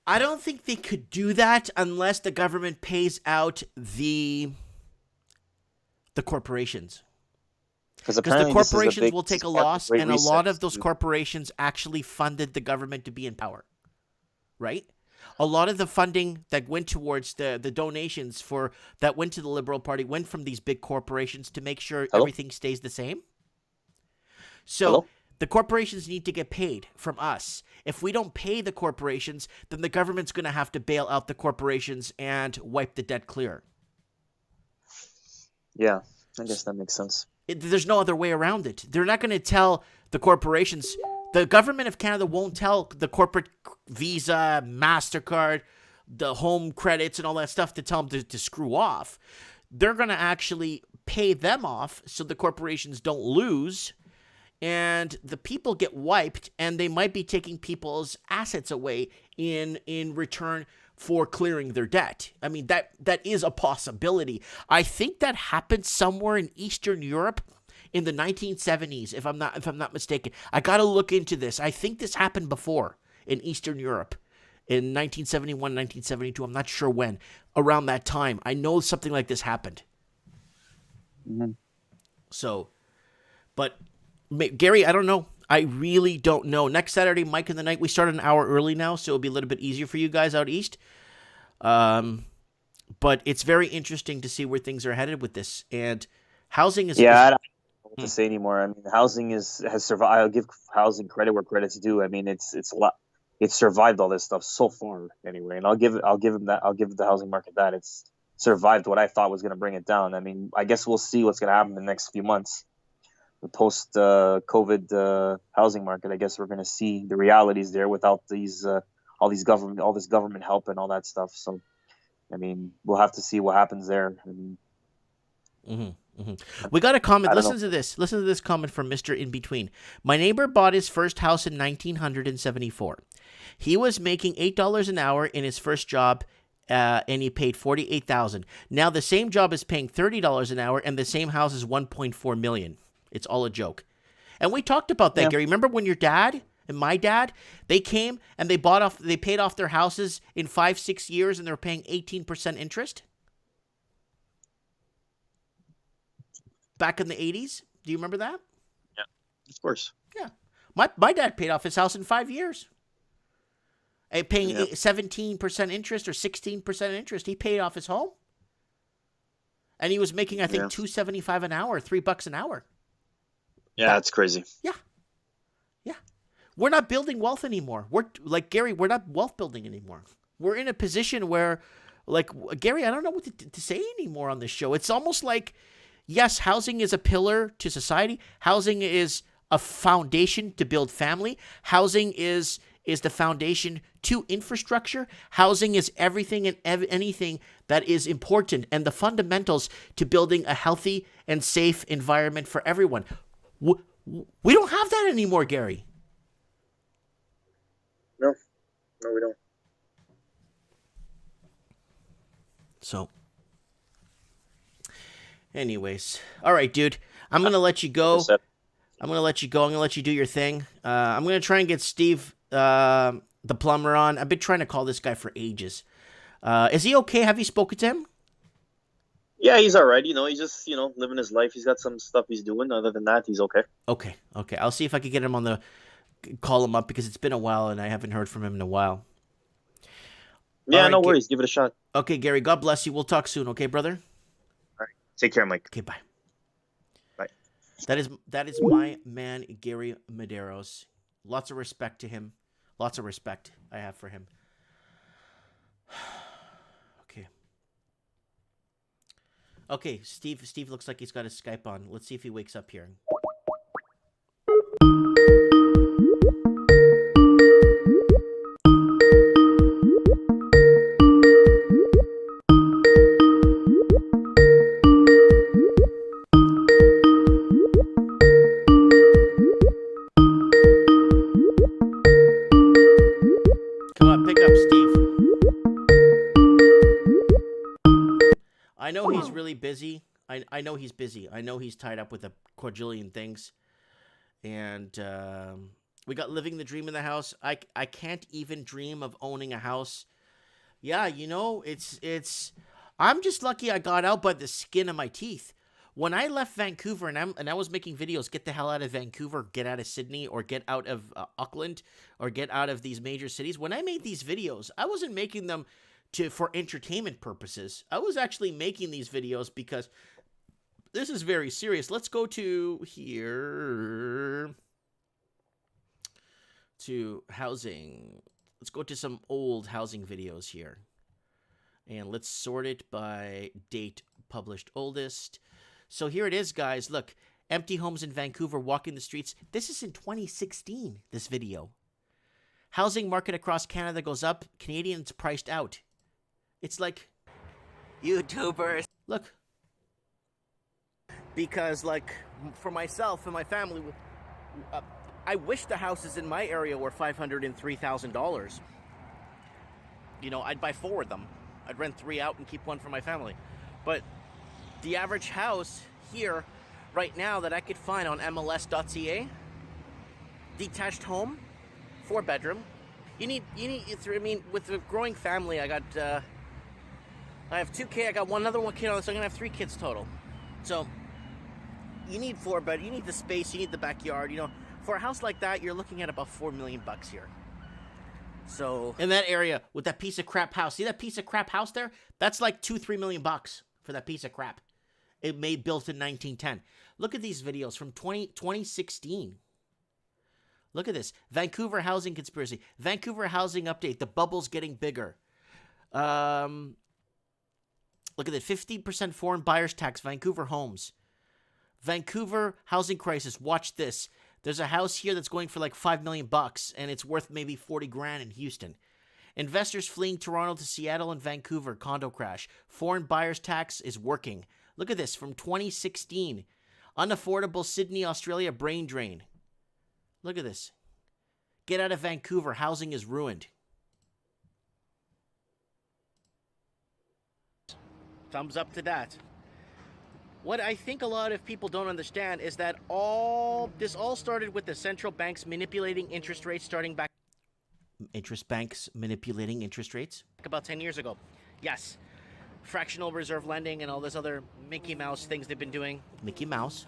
I don't think they could do that unless the government pays out the corporations. Because the corporations will take a loss, and a lot of those corporations actually funded the government to be in power. Right? A lot of the funding that went towards the donations that went to the Liberal Party went from these big corporations to make sure everything stays the same. So the corporations need to get paid from us. If we don't pay the corporations, then the government's going to have to bail out the corporations and wipe the debt clear. Yeah, I guess that makes sense. There's no other way around it. They're not going to tell the corporations. The government of Canada won't tell the corporate Visa, MasterCard, the home credits and all that stuff to tell them to screw off. They're going to actually pay them off so the corporations don't lose and the people get wiped, and they might be taking people's assets away in return for clearing their debt. I mean, that is a possibility. I think that happened somewhere in Eastern Europe in the 1970s, if I'm not mistaken. I got to look into this. I think this happened before in Eastern Europe in 1971, 1972. I'm not sure when. Around that time, I know something like this happened. Mm-hmm. So, but Gary, I don't know. I really don't know. Next Saturday, Mike in the Night, we start an hour early now, so it'll be a little bit easier for you guys out east. But it's very interesting to see where things are headed with this. And housing is... Yeah, I don't know what to say anymore. I mean, housing has survived. I'll give housing credit where credit's due. I mean, it's a lot. It's survived all this stuff so far, anyway. And I'll give them that. I'll give the housing market that. It's survived what I thought was going to bring it down. I mean, I guess we'll see what's going to happen in the next few months. The post-COVID housing market, I guess we're going to see the realities there without all this government help and all that stuff. So, I mean, we'll have to see what happens there. I mean, we got a comment. Listen to this. Listen to this comment from Mr. In Between. My neighbor bought his first house in 1974. He was making $8 an hour in his first job, and he paid $48,000. Now the same job is paying $30 an hour, and the same house is $1.4 million. It's all a joke. And we talked about that, Gary. Remember when your dad and my dad, they came and they paid off their houses in 5-6 years, and they were paying 18% interest? Back in the 80s? Do you remember that? Yeah, of course. Yeah. My dad paid off his house in 5 years. And paying 17% interest or 16% interest. He paid off his home. And he was making, I think, $2.75 an hour, $3 an hour. Yeah, that's crazy. Yeah. Yeah. We're not building wealth anymore. We're like, Gary, we're not wealth building anymore. We're in a position where, like, Gary, I don't know what to say anymore on this show. It's almost like, yes, housing is a pillar to society. Housing is a foundation to build family. Housing is the foundation to infrastructure. Housing is everything and anything that is important and the fundamentals to building a healthy and safe environment for everyone. We don't have that anymore, Gary. No, we don't. So, anyways, all right, dude. I'm gonna let you go. I'm gonna let you go. I'm gonna let you do your thing. I'm gonna try and get Steve, the plumber, on. I've been trying to call this guy for ages. Is he okay? Have you spoken to him? Yeah, he's all right. He's just, living his life. He's got some stuff he's doing. Other than that, he's okay. Okay. I'll see if I can get him on the call him up because it's been a while and I haven't heard from him in a while. Yeah, right, no worries. Give it a shot. Okay, Gary. God bless you. We'll talk soon. Okay, brother. All right. Take care, Mike. Okay, bye. Bye. That is my man, Gary Medeiros. Lots of respect to him. Lots of respect I have for him. Okay, Steve looks like he's got his Skype on. Let's see if he wakes up here. Come on, pick up, Steve. I know he's really busy. I know he's busy. I know he's tied up with a quadrillion things. And we got living the dream in the house. I can't even dream of owning a house. Yeah, it's I'm just lucky I got out by the skin of my teeth. When I left Vancouver and I was making videos, get the hell out of Vancouver, get out of Sydney, or get out of Auckland, or get out of these major cities. When I made these videos, I wasn't making them for entertainment purposes. I was actually making these videos because this is very serious. Let's go to here to housing. Let's go to some old housing videos here. And let's sort it by date published oldest. So here it is, guys. Look, empty homes in Vancouver, walking the streets. This is in 2016, this video. Housing market across Canada goes up. Canadians priced out. It's like YouTubers. Look. Because, like, for myself and my family, I wish the houses in my area were $500,000 and $3,000. I'd buy 4 of them. I'd rent 3 out and keep 1 for my family. But the average house here right now that I could find on MLS.ca, detached home, 4-bedroom. With a growing family, I have 2 kids. I got one other kid on, so I'm gonna have 3 kids total. So you need 4 bed. You need the space. You need the backyard. For a house like that, you're looking at about $4 million here. So in that area with that piece of crap house, see that piece of crap house there? That's like $2-3 million for that piece of crap. It built in 1910. Look at these videos from 2016. Look at this. Vancouver housing conspiracy. Vancouver housing update. The bubble's getting bigger. Look at that. 50% foreign buyers tax. Vancouver homes. Vancouver housing crisis. Watch this. There's a house here that's going for like $5 million and it's worth maybe $40,000 in Houston. Investors fleeing Toronto to Seattle and Vancouver. Condo crash. Foreign buyers tax is working. Look at this from 2016. Unaffordable Sydney, Australia brain drain. Look at this. Get out of Vancouver. Housing is ruined. Thumbs up to that. What I think a lot of people don't understand is that this all started with the central banks manipulating interest rates starting back. Banks manipulating interest rates? About 10 years ago. Yes. Fractional reserve lending and all this other Mickey Mouse things they've been doing. Mickey Mouse.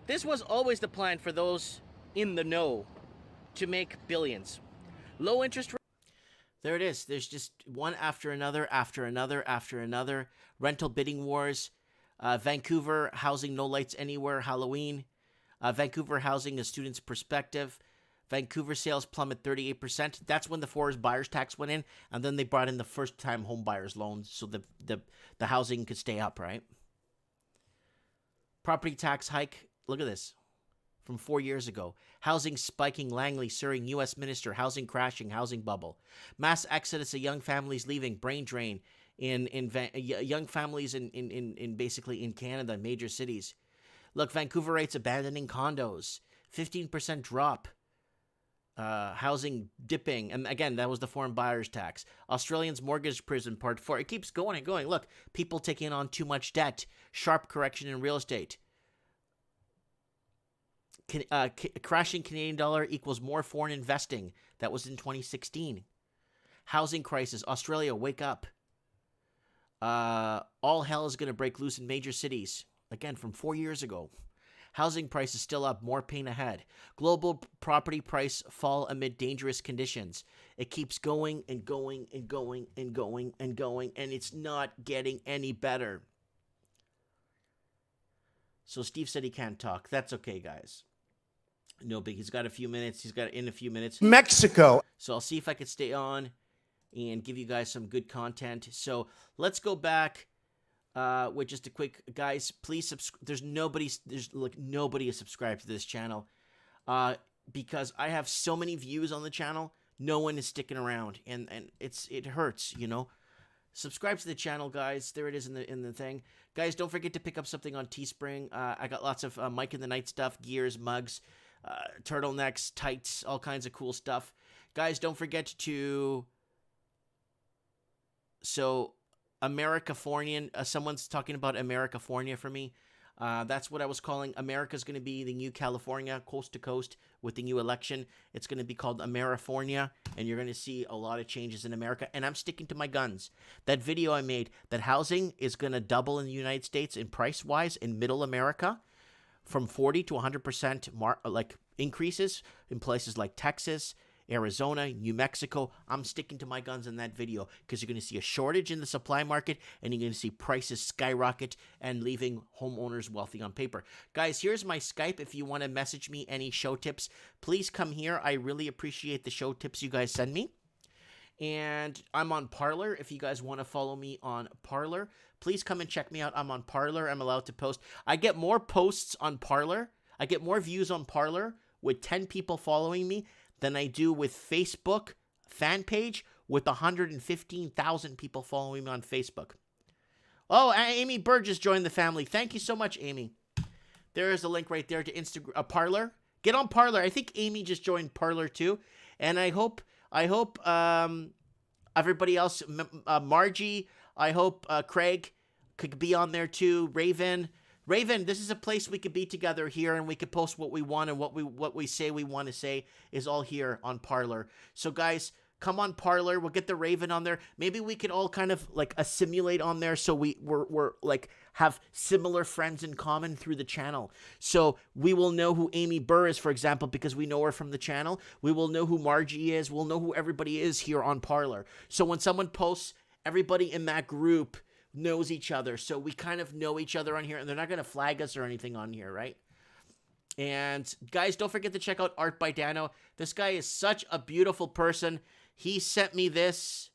This was always the plan for those in the know to make billions. Low interest rate. There it is. There's just one after another, after another, after another. Rental bidding wars. Vancouver housing no lights anywhere. Halloween. Vancouver housing a student's perspective. Vancouver sales plummet 38%. That's when the forced buyers tax went in, and then they brought in the first-time home buyers loans so the housing could stay up, right? Property tax hike. Look at this. From 4 years ago. Housing spiking, Langley suing U.S. minister. Housing crashing, housing bubble. Mass exodus of young families leaving. Brain drain in young families in basically in Canada, major cities. Look, Vancouverites abandoning condos. 15% drop. Housing dipping. And again, that was the foreign buyers tax. Australians mortgage prison part 4. It keeps going and going. Look, people taking on too much debt. Sharp correction in real estate. Crashing Canadian dollar equals more foreign investing. That was in 2016. Housing crisis. Australia, wake up. All hell is going to break loose in major cities. Again, from 4 years ago. Housing prices still up. More pain ahead. Global property price fall amid dangerous conditions. It keeps going and going and going and going and going, and it's not getting any better. So Steve said he can't talk. That's okay, guys. No big. He's got a few minutes. He's got in a few minutes. Mexico. So I'll see if I could stay on and give you guys some good content. So let's go back with just a quick, guys. Please subscribe. There's nobody is subscribed to this channel because I have so many views on the channel. No one is sticking around, and it hurts, you know. Subscribe to the channel, guys. There it is in the thing. Guys, don't forget to pick up something on Teespring. I got lots of Mike in the Night stuff, gears, mugs, turtlenecks, tights, all kinds of cool stuff. Guys, don't forget to... So, Americafornian, someone's talking about Americafornia for me. That's what I was calling. America's going to be the new California, coast to coast, with the new election. It's going to be called Amerifornia, and you're going to see a lot of changes in America. And I'm sticking to my guns. That video I made, that housing is going to double in the United States in price-wise in middle America, from 40 to 100% increases in places like Texas, Arizona, New Mexico. I'm sticking to my guns in that video because you're going to see a shortage in the supply market and you're going to see prices skyrocket and leaving homeowners wealthy on paper. Guys, here's my Skype. If you want to message me any show tips, please come here. I really appreciate the show tips you guys send me. And I'm on Parler. If you guys want to follow me on Parler, please come and check me out. I'm on Parler. I'm allowed to post. I get more posts on Parler. I get more views on Parler with 10 people following me than I do with Facebook fan page with 115,000 people following me on Facebook. Oh, Amy Burgess joined the family. Thank you so much, Amy. There is a link right there to Instagram, Parler. Get on Parler. I think Amy just joined Parler too, and I hope everybody else, Margie, I hope Craig could be on there too. Raven, this is a place we could be together here, and we could post what we want, and what we say we want to say is all here on Parler. So guys, come on Parler. We'll get the Raven on there. Maybe we could all kind of like assimilate on there, so we're like have similar friends in common through the channel. So we will know who Amy Burr is, for example, because we know her from the channel. We will know who Margie is. We'll know who everybody is here on Parler. So when someone posts, everybody in that group knows each other. So we kind of know each other on here, and they're not going to flag us or anything on here, right? And guys, don't forget to check out Art by Dano. This guy is such a beautiful person. He sent me this.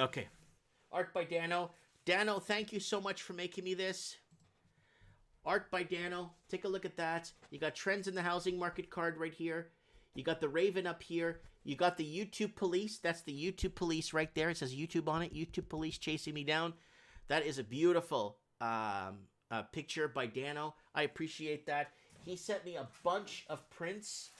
Okay. Art by Dano. Dano, thank you so much for making me this. Art by Dano. Take a look at that. You got Trends in the Housing Market card right here. You got the Raven up here. You got the YouTube police. That's the YouTube police right there. It says YouTube on it. YouTube police chasing me down. That is a beautiful picture by Dano. I appreciate that. He sent me a bunch of prints.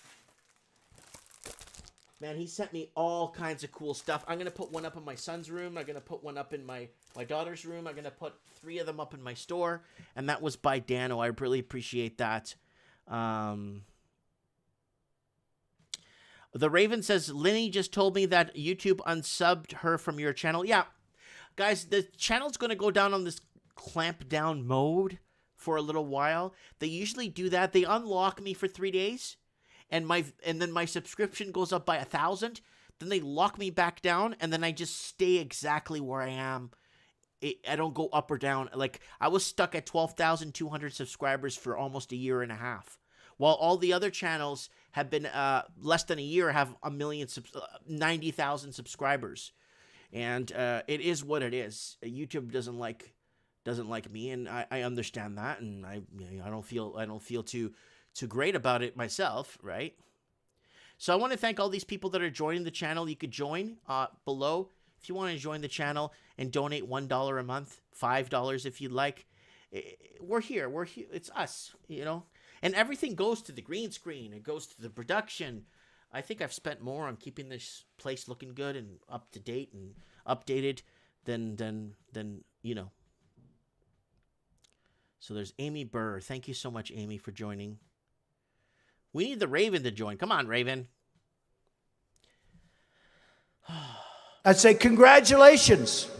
Man, he sent me all kinds of cool stuff. I'm going to put one up in my son's room. I'm going to put one up in my daughter's room. I'm going to put 3 of them up in my store. And that was by Dano. I really appreciate that. The Raven says, Linny just told me that YouTube unsubbed her from your channel. Yeah, guys, the channel's going to go down on this clamp down mode for a little while. They usually do that. They unlock me for 3 days, and then my subscription goes up by 1,000. Then they lock me back down, and then I just stay exactly where I am. I don't go up or down. Like, I was stuck at 12,200 subscribers for almost a year and a half. While all the other channels have been less than a year, have 90,000 subscribers. And it is what it is. YouTube doesn't like me, and I understand that, and I don't feel too great about it myself, right? So I want to thank all these people that are joining the channel. You could join below if you want to join the channel and donate $1 a month, $5 if you'd like. We're here. It's us, And everything goes to the green screen. It goes to the production. I think I've spent more on keeping this place looking good and up to date and updated than. So there's Amy Burr. Thank you so much, Amy, for joining. We need the Raven to join. Come on, Raven. I'd say congratulations.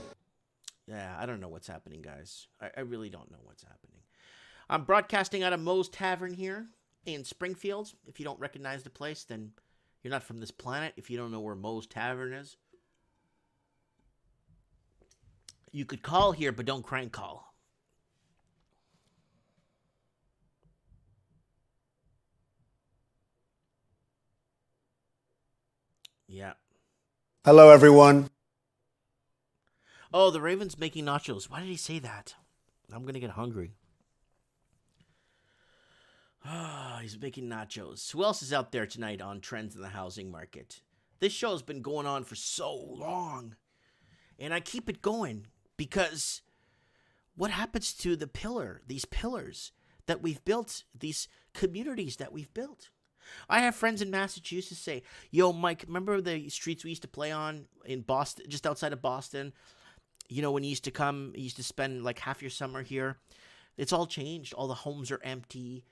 Yeah, I don't know what's happening, guys. I really don't know what's happening. I'm broadcasting out of Moe's Tavern here in Springfield. If you don't recognize the place, then you're not from this planet. If you don't know where Moe's Tavern is, you could call here, but don't crank call. Yeah. Hello, everyone. Oh, the Raven's making nachos. Why did he say that? I'm going to get hungry. Oh, he's making nachos. Who else is out there tonight on trends in the housing market? This show's been going on for so long. And I keep it going because what happens to these pillars that we've built, these communities that we've built? I have friends in Massachusetts say, yo, Mike, remember the streets we used to play on in Boston, just outside of Boston? When you used to spend like half your summer here. It's all changed. All the homes are empty.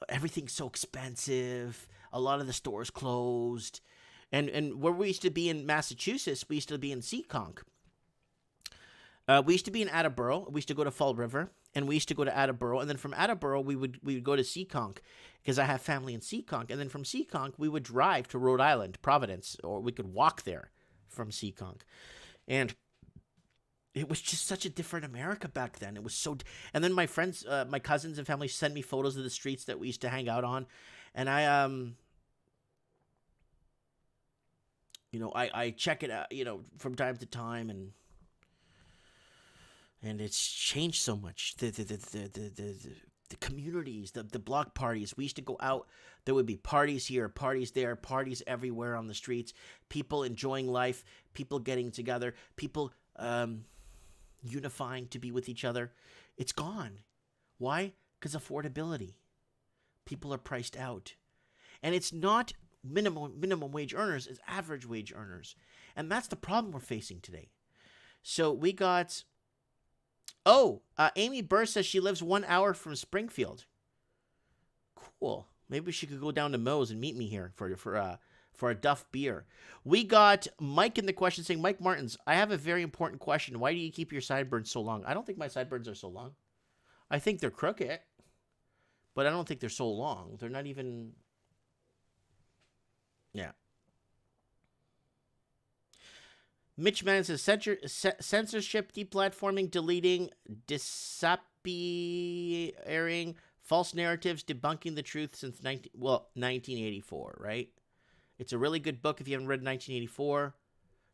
Everything's so expensive. A lot of the stores closed. And where we used to be in Massachusetts, we used to be in Seekonk. We used to be in Attleboro. We used to go to Fall River. And we used to go to Attleboro, and then from Attleboro, we would go to Seekonk, because I have family in Seekonk. And then from Seekonk, we would drive to Rhode Island, Providence, or we could walk there from Seekonk. And it was just such a different America back then. It was so... And then my friends, my cousins and family send me photos of the streets that we used to hang out on. And I check it out, from time to time, and it's changed so much. The communities, the block parties. We used to go out. There would be parties here, parties there, parties everywhere on the streets. People enjoying life. People getting together. People unifying to be with each other. It's gone. Why? Because affordability. People are priced out. And it's not minimum wage earners. It's average wage earners. And that's the problem we're facing today. So we got... Amy Burr says she lives 1 hour from Springfield. Cool. Maybe she could go down to Moe's and meet me here for a Duff beer. We got Mike in the question saying, Mike Martins, I have a very important question. Why do you keep your sideburns so long? I don't think my sideburns are so long. I think they're crooked, but I don't think they're so long. They're not even... Yeah. Mitch Mann says censorship, deplatforming, deleting, disappearing, false narratives, debunking the truth since 1984, right? It's a really good book if you haven't read 1984.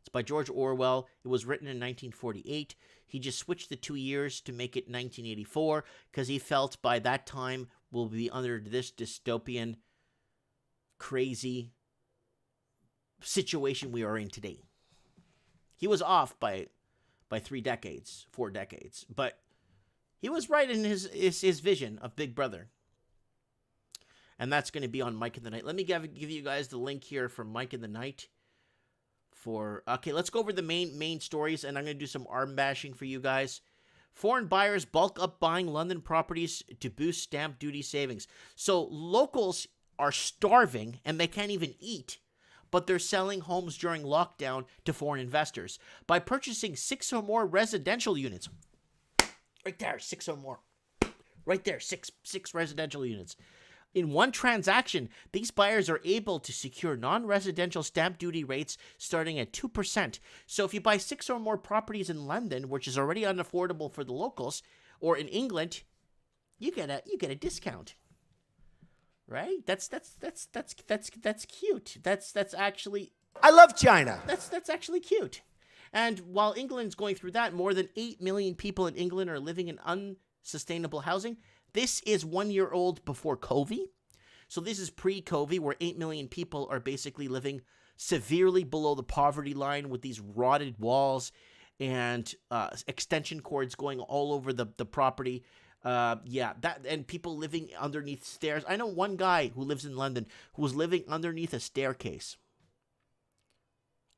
It's by George Orwell. It was written in 1948. He just switched the 2 years to make it 1984 because he felt by that time we'll be under this dystopian, crazy situation we are in today. He was off by 4 decades, but he was right in his vision of Big Brother. And that's going to be on Mike in the Night. Let me give you guys the link here for Mike in the Night. Okay, let's go over the main stories, and I'm going to do some arm bashing for you guys. Foreign buyers bulk up buying London properties to boost stamp duty savings. So locals are starving, and they can't even eat, but they're selling homes during lockdown to foreign investors by purchasing 6 or more residential units. Right there, 6 or more. Right there, six residential units. In one transaction, these buyers are able to secure non-residential stamp duty rates starting at 2%. So if you buy 6 or more properties in London, which is already unaffordable for the locals, or in England, you get a discount. Right? That's cute. That's actually I love China. That's actually cute. And while England's going through that, more than 8 million people in England are living in unsustainable housing. This is 1 year old before covi. So this is pre-covi, where 8 million people are basically living severely below the poverty line with these rotted walls and extension cords going all over the property. And people living underneath stairs. I know one guy who lives in London who was living underneath a staircase.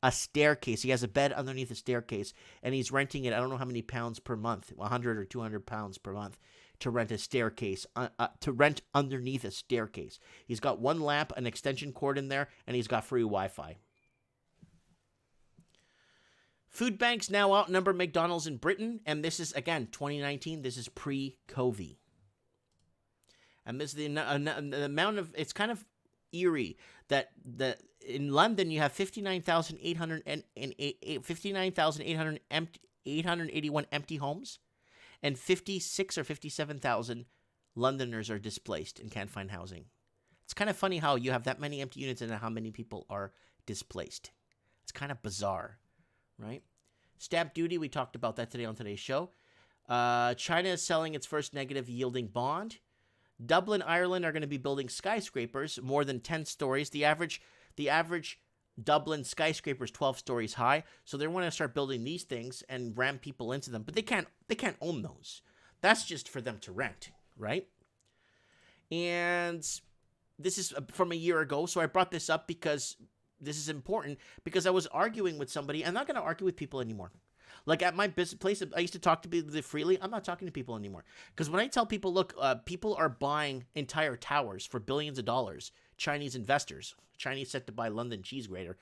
A staircase. He has a bed underneath a staircase, and he's renting it. I don't know how many pounds per month, 100 or 200 pounds per month, to rent a staircase, to rent underneath a staircase. He's got one lamp, an extension cord in there, and he's got free Wi-Fi. Food banks now outnumber McDonald's in Britain, and this is, again, 2019. This is pre-covi. And this is the amount of, it's kind of eerie that in London you have 59,881 empty homes, and 56 or 57,000 Londoners are displaced and can't find housing. It's kind of funny how you have that many empty units and how many people are displaced. It's kind of bizarre, right? Stamp duty, we talked about that today on today's show. China is selling its first negative yielding bond. Dublin, Ireland are going to be building skyscrapers more than 10 stories. The average Dublin skyscraper is 12 stories high, so they want to start building these things and ram people into them, but they can't own those. That's just for them to rent, right? And this is from a year ago, so I brought this up because this is important, because I was arguing with somebody. I'm not going to argue with people anymore. Like at my business place, I used to talk to people freely. I'm not talking to people anymore. Because when I tell people, look, people are buying entire towers for billions of dollars, Chinese investors, Chinese set to buy London cheese grater.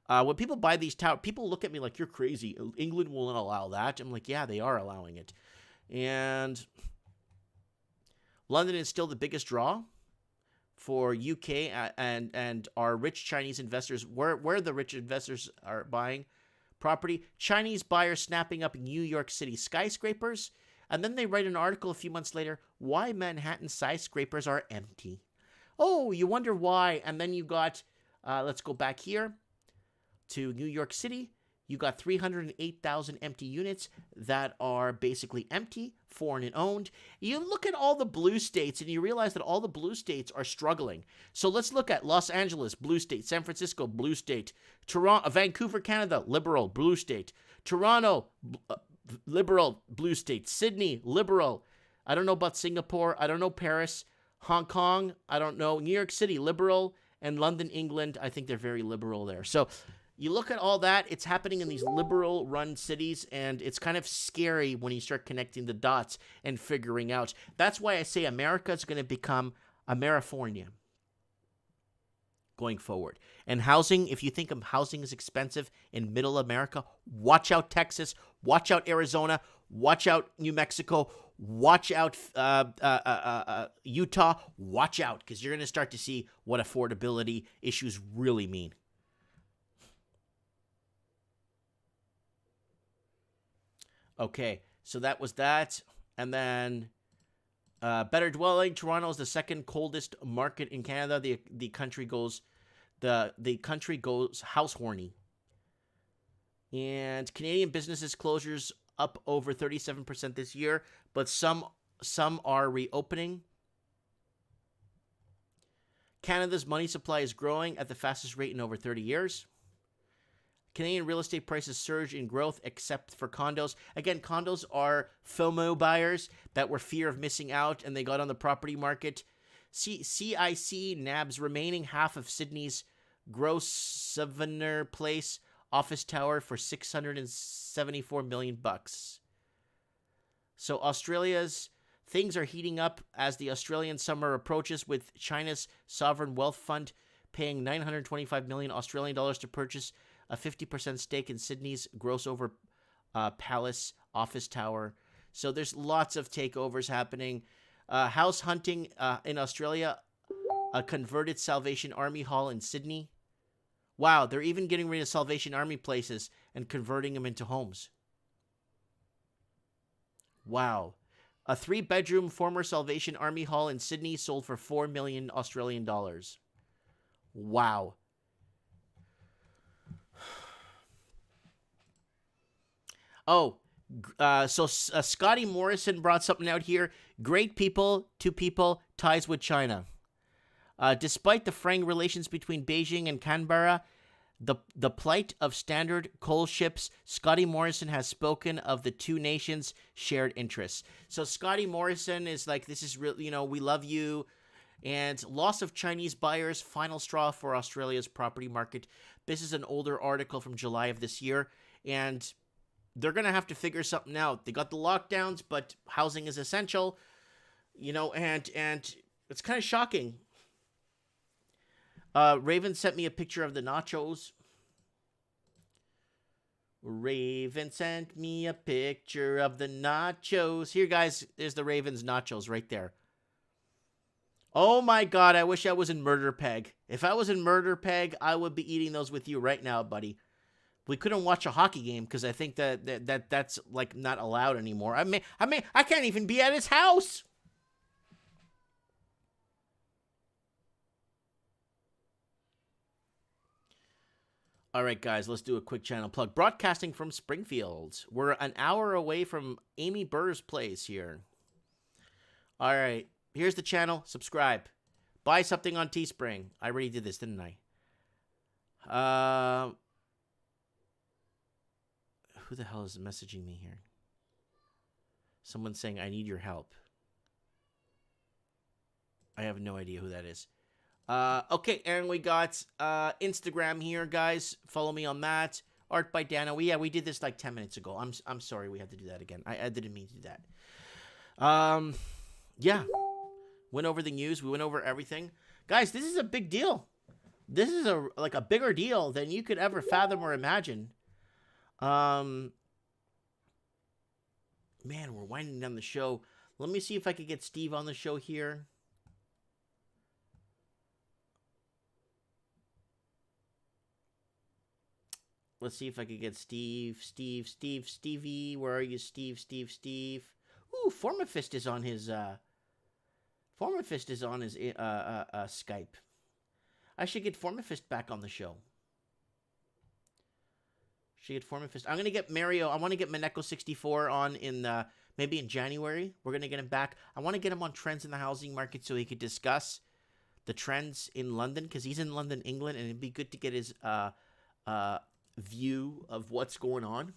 When people buy these towers, people look at me like, you're crazy. England will not allow that. I'm like, yeah, they are allowing it. And London is still the biggest draw for UK and our rich Chinese investors, where the rich investors are buying property. Chinese buyers snapping up New York City skyscrapers, and then they write an article a few months later, why Manhattan skyscrapers are empty. Oh, you wonder why. And then you got, let's go back here to New York City. You got 308,000 empty units that are basically empty, foreign and owned. You look at all the blue states and you realize that all the blue states are struggling. So let's look at Los Angeles, blue state. San Francisco, blue state. Toronto, Vancouver, Canada, liberal, blue state. Toronto, liberal, blue state. Sydney, liberal. I don't know about Singapore. I don't know Paris. Hong Kong, I don't know. New York City, liberal. And London, England, I think they're very liberal there. So you look at all that, it's happening in these liberal-run cities, and it's kind of scary when you start connecting the dots and figuring out. That's why I say America is going to become Amerifornia going forward. And housing, if you think of housing is expensive in middle America, watch out Texas, watch out Arizona, watch out New Mexico, watch out Utah, watch out, because you're going to start to see what affordability issues really mean. Okay, so that was that. And then better dwelling. Toronto is the second coldest market in Canada. The country goes house horny. And Canadian businesses closures up over 37% this year, but some are reopening. Canada's money supply is growing at the fastest rate in over 30 years. Canadian real estate prices surge in growth except for condos. Again, condos are FOMO buyers that were fear of missing out and they got on the property market. CIC nabs remaining half of Sydney's Grosvenor Place office tower for $674 million. So Australia's things are heating up as the Australian summer approaches, with China's sovereign wealth fund paying 925 million Australian dollars to purchase a 50% stake in Sydney's Grosvenor Palace office tower. So there's lots of takeovers happening. House hunting in Australia, a converted Salvation Army Hall in Sydney. Wow, they're even getting rid of Salvation Army places and converting them into homes. Wow. A 3-bedroom former Salvation Army Hall in Sydney sold for 4 million Australian dollars. Wow. Oh, Scotty Morrison brought something out here. Great people to people ties with China. Despite the fraying relations between Beijing and Canberra, the plight of standard coal ships, Scotty Morrison has spoken of the two nations' shared interests. So Scotty Morrison is like, this is real, we love you. And loss of Chinese buyers, final straw for Australia's property market. This is an older article from July of this year. And they're going to have to figure something out. They got the lockdowns, but housing is essential, and it's kind of shocking. Raven sent me a picture of the nachos. Raven sent me a picture of the nachos. Here, guys, there's the Raven's nachos right there. Oh my God, I wish I was in Murder Peg. If I was in Murder Peg, I would be eating those with you right now, buddy. We couldn't watch a hockey game because I think that's like not allowed anymore. I can't even be at his house. All right, guys, let's do a quick channel plug. Broadcasting from Springfield. We're an hour away from Amy Burr's place here. All right, here's the channel. Subscribe. Buy something on Teespring. I already did this, didn't I? Who the hell is messaging me here? Someone saying, I need your help. I have no idea who that is. Okay, and we got Instagram here, guys. Follow me on that. Art by Dana. We did this like 10 minutes ago. I'm sorry we had to do that again. I didn't mean to do that. Yeah. Went over the news. We went over everything. Guys, this is a big deal. This is a bigger deal than you could ever fathom or imagine. Man, we're winding down the show. Let me see if I could get Steve on the show here. Let's see if I could get Stevie. Where are you, Steve? Ooh, Formafist is on his Skype. I should get Formafist back on the show. I'm gonna get Mario. I want to get Maneko64 on in maybe in January. We're gonna get him back. I want to get him on trends in the housing market so he could discuss the trends in London, because he's in London, England, and it'd be good to get his view of what's going on.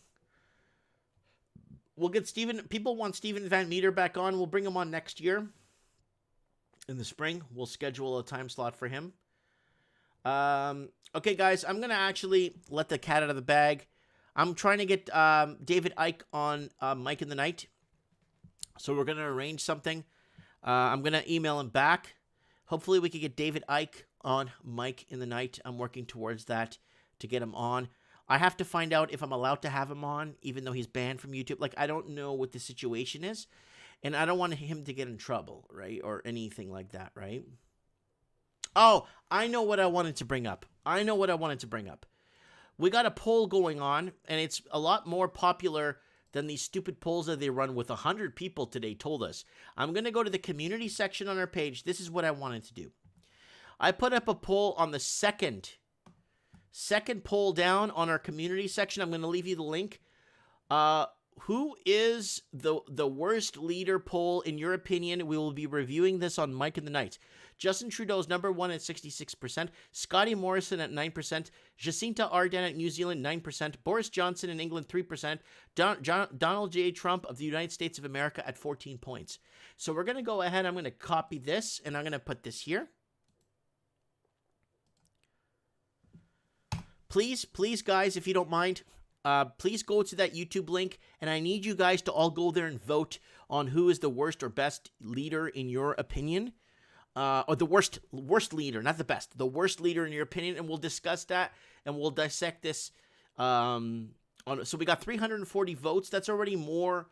We'll get Stephen. People want Stephen Van Meter back on. We'll bring him on next year in the spring. We'll schedule a time slot for him. Okay, guys, I'm gonna actually let the cat out of the bag. I'm trying to get David Icke on Mike in the Night. So we're going to arrange something. I'm going to email him back. Hopefully we can get David Icke on Mike in the Night. I'm working towards that to get him on. I have to find out if I'm allowed to have him on, even though he's banned from YouTube. Like, I don't know what the situation is. And I don't want him to get in trouble, right? Or anything like that, right? Oh, I know what I wanted to bring up. We got a poll going on, and it's a lot more popular than these stupid polls that they run with 100 people today told us. I'm going to go to the community section on our page. This is what I wanted to do. I put up a poll on the second poll down on our community section. I'm going to leave you the link. Who is the worst leader poll in your opinion? We will be reviewing this on Mike in the Night. Justin Trudeau's number one at 66%, Scotty Morrison at 9%, Jacinta Ardern at New Zealand 9%, Boris Johnson in England 3%, Donald J. Trump of the United States of America at 14 points. So we're going to go ahead. I'm going to copy this, and I'm going to put this here. Please, guys, if you don't mind, please go to that YouTube link, and I need you guys to all go there and vote on who is the worst or best leader in your opinion. Or the worst leader, not the best, the worst leader in your opinion, and we'll discuss that, and we'll dissect this. So we got 340 votes. That's already more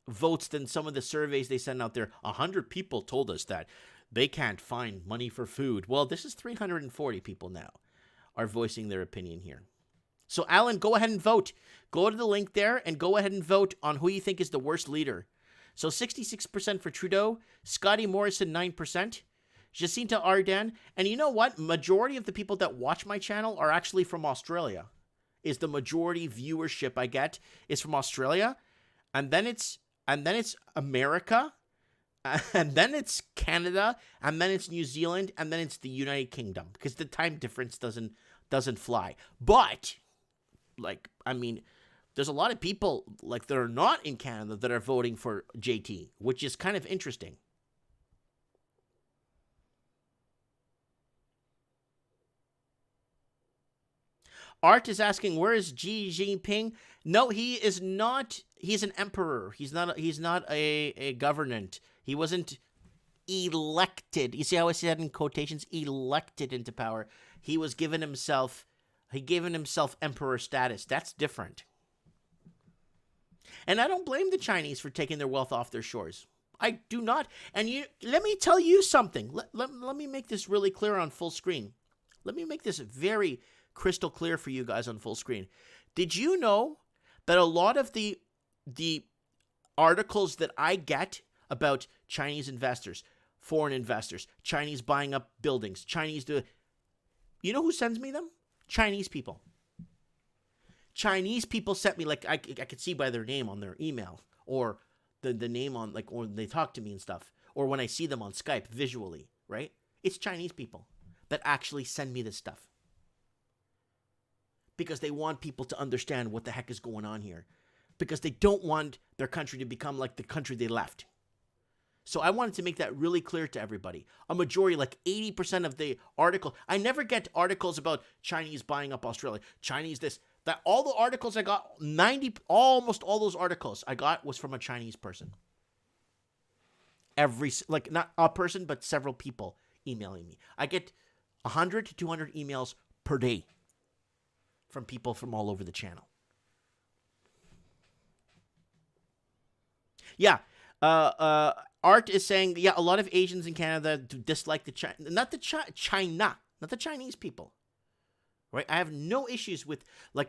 votes than some of the surveys they send out there. 100 people told us that they can't find money for food. Well, this is 340 people now are voicing their opinion here. So, Alan, go ahead and vote. Go to the link there and go ahead and vote on who you think is the worst leader. So 66% for Trudeau, Scotty Morrison 9%, Jacinta Ardern, and you know what? Majority of the people that watch my channel are actually from Australia. is the majority viewership I get is from Australia, and then it's America, and then it's Canada, and then it's New Zealand, and then it's the United Kingdom, because the time difference doesn't fly. But there's a lot of people that are not in Canada that are voting for JT, which is kind of interesting. Art is asking, where is Xi Jinping? No, he is not. He's an emperor. He's not a governant. He wasn't elected. You see how I said in quotations, elected into power. He gave himself emperor status. That's different. And I don't blame the Chinese for taking their wealth off their shores. I do not. And let me tell you something. Let me make this really clear on full screen. Let me make this very crystal clear for you guys on full screen. Did you know that a lot of the articles that I get about Chinese investors, foreign investors, Chinese buying up buildings, you know who sends me them? Chinese people. Chinese people sent me, I could see by their name on their email, or the name on, or they talk to me and stuff, or when I see them on Skype visually, right? It's Chinese people that actually send me this stuff. Because they want people to understand what the heck is going on here. Because they don't want their country to become like the country they left. So I wanted to make that really clear to everybody. A majority, 80% of the article, I never get articles about Chinese buying up Australia, Chinese this, that. All the articles I got, almost all those articles I got was from a Chinese person. Not a person, but several people emailing me. I get 100 to 200 emails per day from people from all over the channel. Yeah. Art is saying, yeah, a lot of Asians in Canada dislike not the Chinese people. Right? I have no issues with,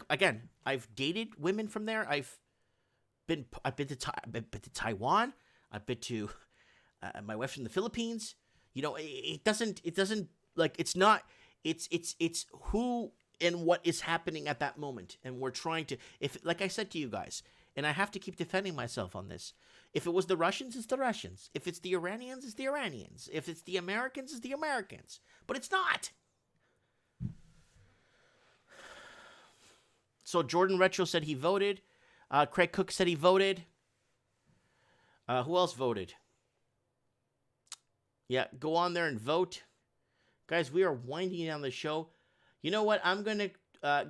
again, I've dated women from there. I've been to Taiwan. I've been to my wife's from the Philippines. It's who and what is happening at that moment. And we're trying to, like I said to you guys, and I have to keep defending myself on this. If it was the Russians, it's the Russians. If it's the Iranians, it's the Iranians. If it's the Americans, it's the Americans. But it's not. So Jordan Retro said he voted. Craig Cook said he voted. Who else voted? Yeah, go on there and vote. Guys, we are winding down the show. You know what? I'm going to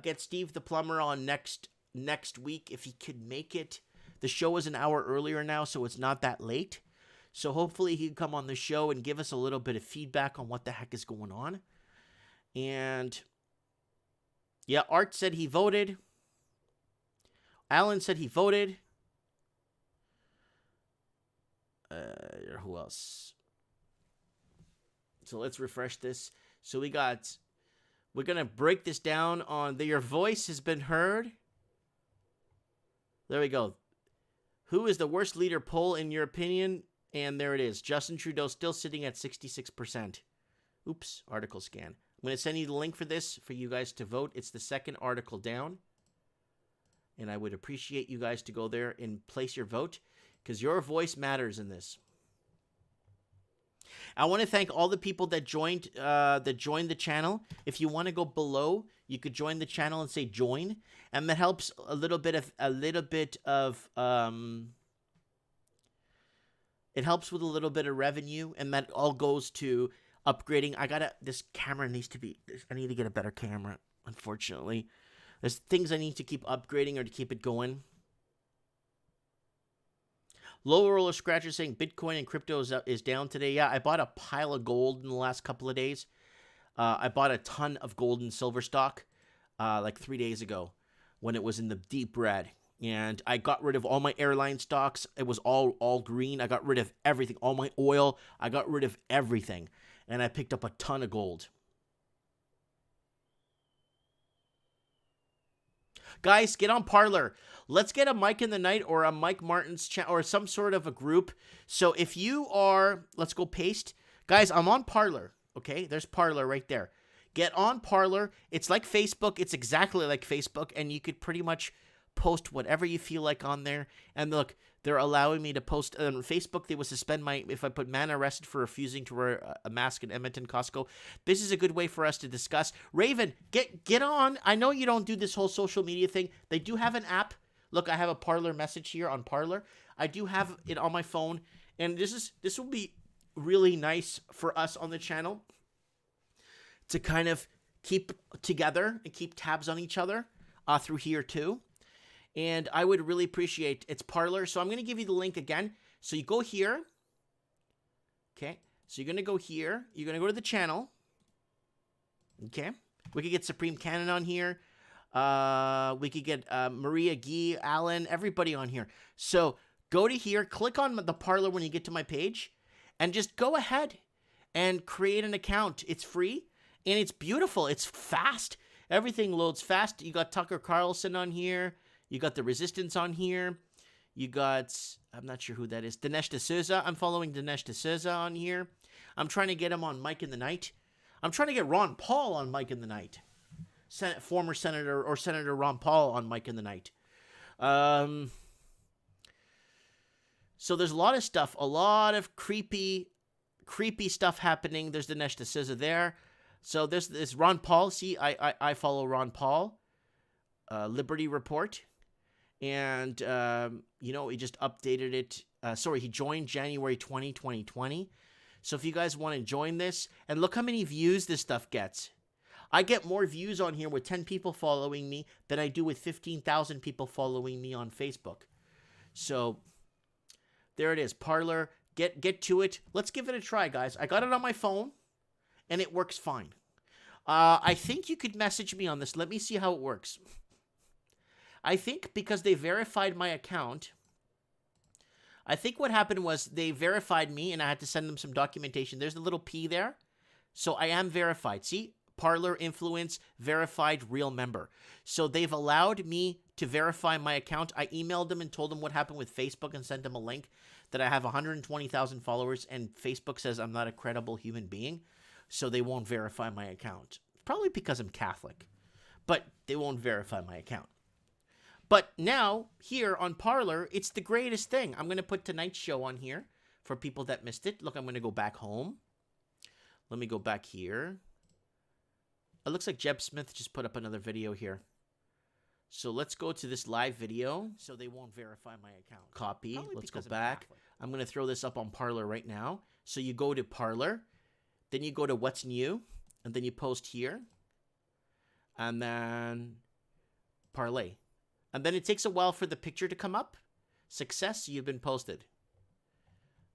get Steve the Plumber on next week if he could make it. The show is an hour earlier now, so it's not that late. So hopefully he can come on the show and give us a little bit of feedback on what the heck is going on. And yeah, Art said he voted. Alan said he voted. Who else? So let's refresh this. So we're going to break this down on your voice has been heard. There we go. Who is the worst leader poll in your opinion? And there it is. Justin Trudeau still sitting at 66%. Oops, article scan. I'm going to send you the link for this for you guys to vote. It's the second article down. And I would appreciate you guys to go there and place your vote because your voice matters in this. I want to thank all the people that joined the channel. If you want to go below, you could join the channel and say join, and that helps a little bit of it helps with a little bit of revenue, and that all goes to upgrading. This camera needs to be. I need to get a better camera. Unfortunately, there's things I need to keep upgrading or to keep it going. Low Roller Scratcher saying Bitcoin and crypto is down today. Yeah, I bought a pile of gold in the last couple of days. I bought a ton of gold and silver stock 3 days ago when it was in the deep red. And I got rid of all my airline stocks. It was all green. I got rid of everything. All my oil. I got rid of everything. And I picked up a ton of gold. Guys, get on Parler. Let's get a Mike in the Night or a Mike Martin's channel or some sort of a group. So if you are, let's go paste. Guys, I'm on Parler. Okay, there's Parler right there. Get on Parler. It's like Facebook. It's exactly like Facebook, and you could pretty much post whatever you feel like on there. And look, they're allowing me to post on Facebook. They would suspend if I put man arrested for refusing to wear a mask in Edmonton Costco. This is a good way for us to discuss. Raven, get on. I know you don't do this whole social media thing. They do have an app. Look, I have a Parler message here on Parler. I do have it on my phone, and this will be really nice for us on the channel to kind of keep together and keep tabs on each other through here too. And I would really appreciate it's Parler. So I'm going to give you the link again. So you go here. Okay. So you're going to go here. You're going to go to the channel. Okay. We could get Supreme Canon on here. We could get Maria, Guy, Alan, everybody on here. So go to here. Click on the Parler when you get to my page. And just go ahead and create an account. It's free. And it's beautiful. It's fast. Everything loads fast. You got Tucker Carlson on here. You got the Resistance on here. You got, I'm not sure who that is, Dinesh D'Souza. I'm following Dinesh D'Souza on here. I'm trying to get him on Mike in the Night. I'm trying to get Ron Paul on Mike in the Night. Former Senator or Senator Ron Paul on Mike in the Night. So there's a lot of stuff, a lot of creepy stuff happening. There's Dinesh D'Souza there. So there's this Ron Paul. See, I follow Ron Paul. Liberty Report. And, he just updated it. He joined January 2020. So if you guys want to join this, and look how many views this stuff gets. I get more views on here with 10 people following me than I do with 15,000 people following me on Facebook. So there it is. Parler. Get to it. Let's give it a try, guys. I got it on my phone, and it works fine. I think you could message me on this. Let me see how it works. I think because they verified my account, I think what happened was they verified me and I had to send them some documentation. There's the little P there. So I am verified. See? Parler Influence Verified Real Member. So they've allowed me to verify my account. I emailed them and told them what happened with Facebook and sent them a link that I have 120,000 followers and Facebook says I'm not a credible human being. So they won't verify my account. Probably because I'm Catholic. But they won't verify my account. But now, here on Parler, it's the greatest thing. I'm going to put tonight's show on here for people that missed it. Look, I'm going to go back home. Let me go back here. It looks like Jeb Smith just put up another video here. So let's go to this live video. So they won't verify my account. Copy. Let's go back. I'm going to throw this up on Parler right now. So you go to Parler. Then you go to What's New. And then you post here. And then Parlay. And then it takes a while for the picture to come up. Success, you've been posted.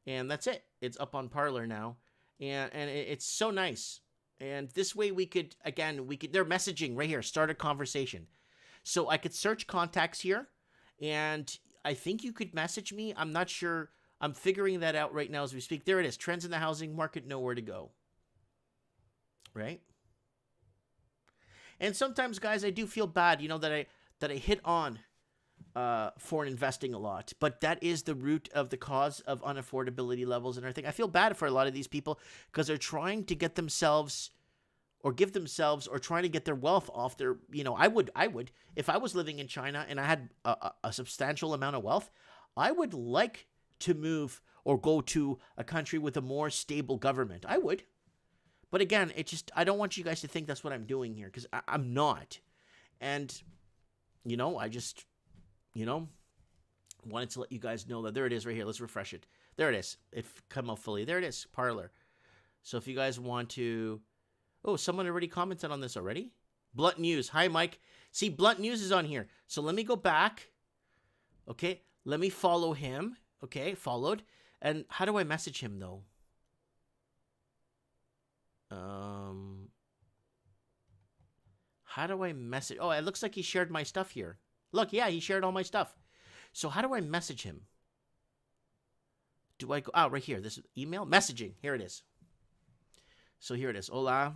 And that's it. It's up on Parler now. And it's so nice. And this way we could, they're messaging right here. Start a conversation. So I could search contacts here. And I think you could message me. I'm not sure. I'm figuring that out right now as we speak. There it is. Trends in the housing market, nowhere to go. Right? And sometimes, guys, I do feel bad, that I hit on foreign investing a lot. But that is the root of the cause of unaffordability levels and everything. I feel bad for a lot of these people because they're trying to get themselves or give themselves or trying to get their wealth off their, I would, if I was living in China and I had a substantial amount of wealth, I would like to move or go to a country with a more stable government. I would. But again, I don't want you guys to think that's what I'm doing here because I'm not. And I just, wanted to let you guys know that there it is right here. Let's refresh it. There it is. It come out fully. There it is, Parler. So if you guys want to, someone already commented on this already. Blunt News. Hi, Mike. See, Blunt News is on here. So let me go back. Okay. Let me follow him. Okay. Followed. And how do I message him though? How do I message? Oh, it looks like he shared my stuff here. Look, yeah, he shared all my stuff. So how do I message him? Do I go? Oh, right here. This is email. Messaging. Here it is. So here it is. Hola.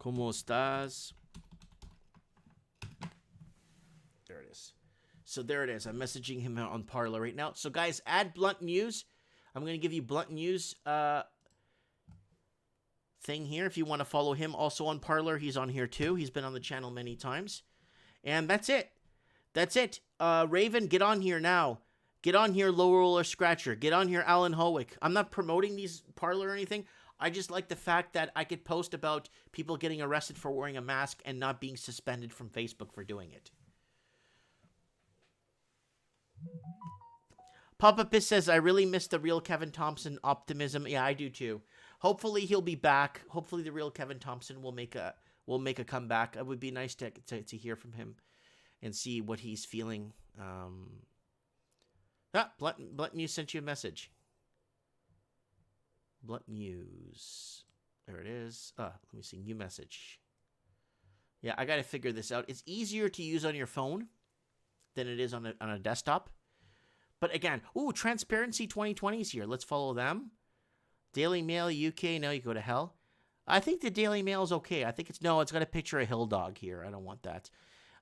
¿Cómo estás? There it is. So there it is. I'm messaging him on Parler right now. So guys, add Blunt News. I'm going to give you Blunt News thing here. If you want to follow him also on Parler, he's on here too. He's been on the channel many times. And that's it. That's it. Raven, get on here now. Get on here, Low Roller Scratcher. Get on here, Alan Howick. I'm not promoting these Parler or anything. I just like the fact that I could post about people getting arrested for wearing a mask and not being suspended from Facebook for doing it. Papa Piss says, I really miss the real Kevin Thompson optimism. Yeah, I do too. Hopefully he'll be back. Hopefully the real Kevin Thompson will make a comeback. It would be nice to hear from him and see what he's feeling. Blunt Muse sent you a message. Blunt Muse. There it is. Let me see. New message. Yeah, I got to figure this out. It's easier to use on your phone than it is on a desktop. But again, Transparency 2020 is here. Let's follow them. Daily Mail UK. No, you go to hell. I think the Daily Mail is okay. I think it's got a picture of Hill Dog here. I don't want that.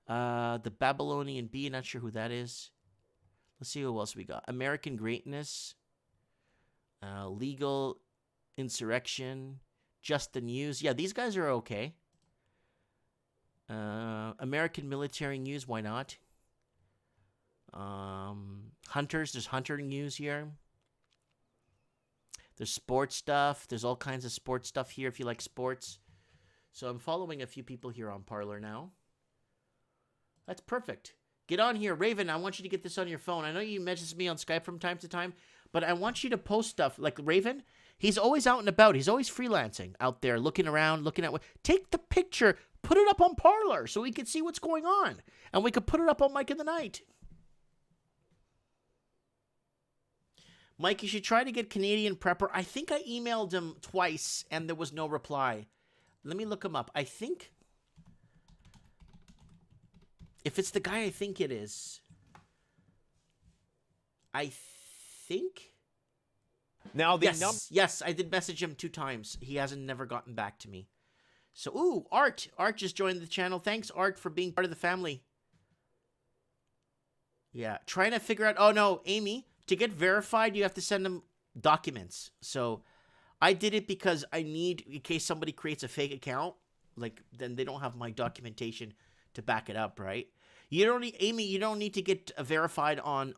The Babylonian Bee. Not sure who that is. Let's see who else we got. American Greatness. Legal Insurrection. Just the News. Yeah, these guys are okay. American Military News. Why not? Hunters. There's Hunter News here. There's sports stuff. There's all kinds of sports stuff here if you like sports. So I'm following a few people here on Parler now. That's perfect. Get on here. Raven, I want you to get this on your phone. I know you message me on Skype from time to time, but I want you to post stuff. Like Raven, he's always out and about. He's always freelancing out there, looking around, looking at what. Take the picture, put it up on Parler so we can see what's going on. And we could put it up on Mike in the Night. Mike, you should try to get Canadian Prepper. I think I emailed him twice and there was no reply. Let me look him up. I think, if it's the guy I think it is, I think. Now the yes, I did message him 2 times. He hasn't never gotten back to me. So, Art. Art just joined the channel. Thanks, Art, for being part of the family. Yeah, trying to figure out. Oh, no, Amy. To get verified, you have to send them documents. So I did it because I need, in case somebody creates a fake account, then they don't have my documentation to back it up, right? You don't need, Amy, you don't need to get verified on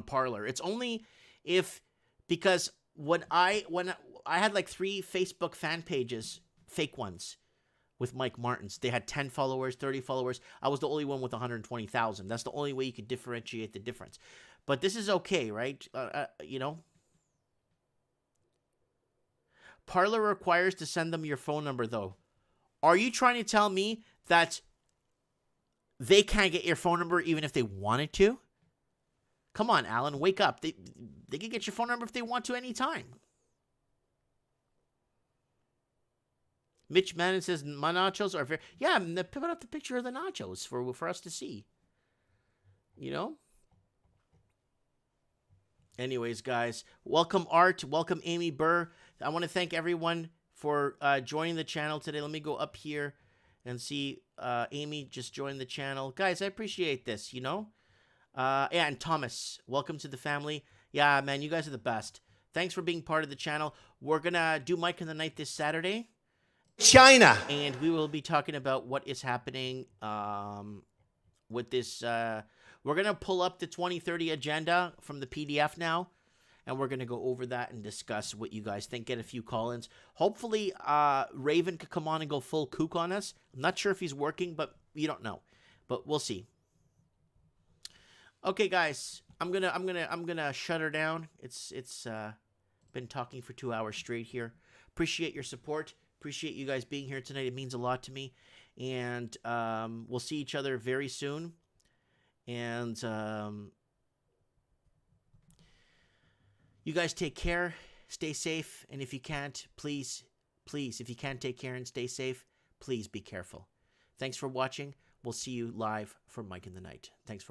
Parler. It's only because when I had 3 Facebook fan pages, fake ones, with Mike Martins. They had 10 followers, 30 followers. I was the only one with 120,000. That's the only way you could differentiate the difference. But this is okay, right? Parler requires to send them your phone number, though. Are you trying to tell me that they can't get your phone number even if they wanted to? Come on, Alan, wake up. They can get your phone number if they want to anytime. Mitch Manning says, my nachos are very... Yeah, put up the picture of the nachos for us to see. Anyways, guys, welcome Art. Welcome Amy Burr. I want to thank everyone for joining the channel today. Let me go up here and see Amy just joined the channel. Guys, I appreciate this, and Thomas, welcome to the family. Yeah, man, you guys are the best. Thanks for being part of the channel. We're going to do Mike in the Night this Saturday. China. And we will be talking about what is happening with this. We're going to pull up the 2030 agenda from the PDF now, and we're going to go over that and discuss what you guys think, get a few call-ins. Hopefully, Raven could come on and go full kook on us. I'm not sure if he's working, but you don't know. But we'll see. Okay, guys, I'm gonna shut her down. It's been talking for 2 hours straight here. Appreciate your support. Appreciate you guys being here tonight. It means a lot to me. And we'll see each other very soon. And you guys take care. Stay safe. And if you can't, please, if you can't take care and stay safe, please be careful. Thanks for watching. We'll see you live from Mike in the Night. Thanks for watching.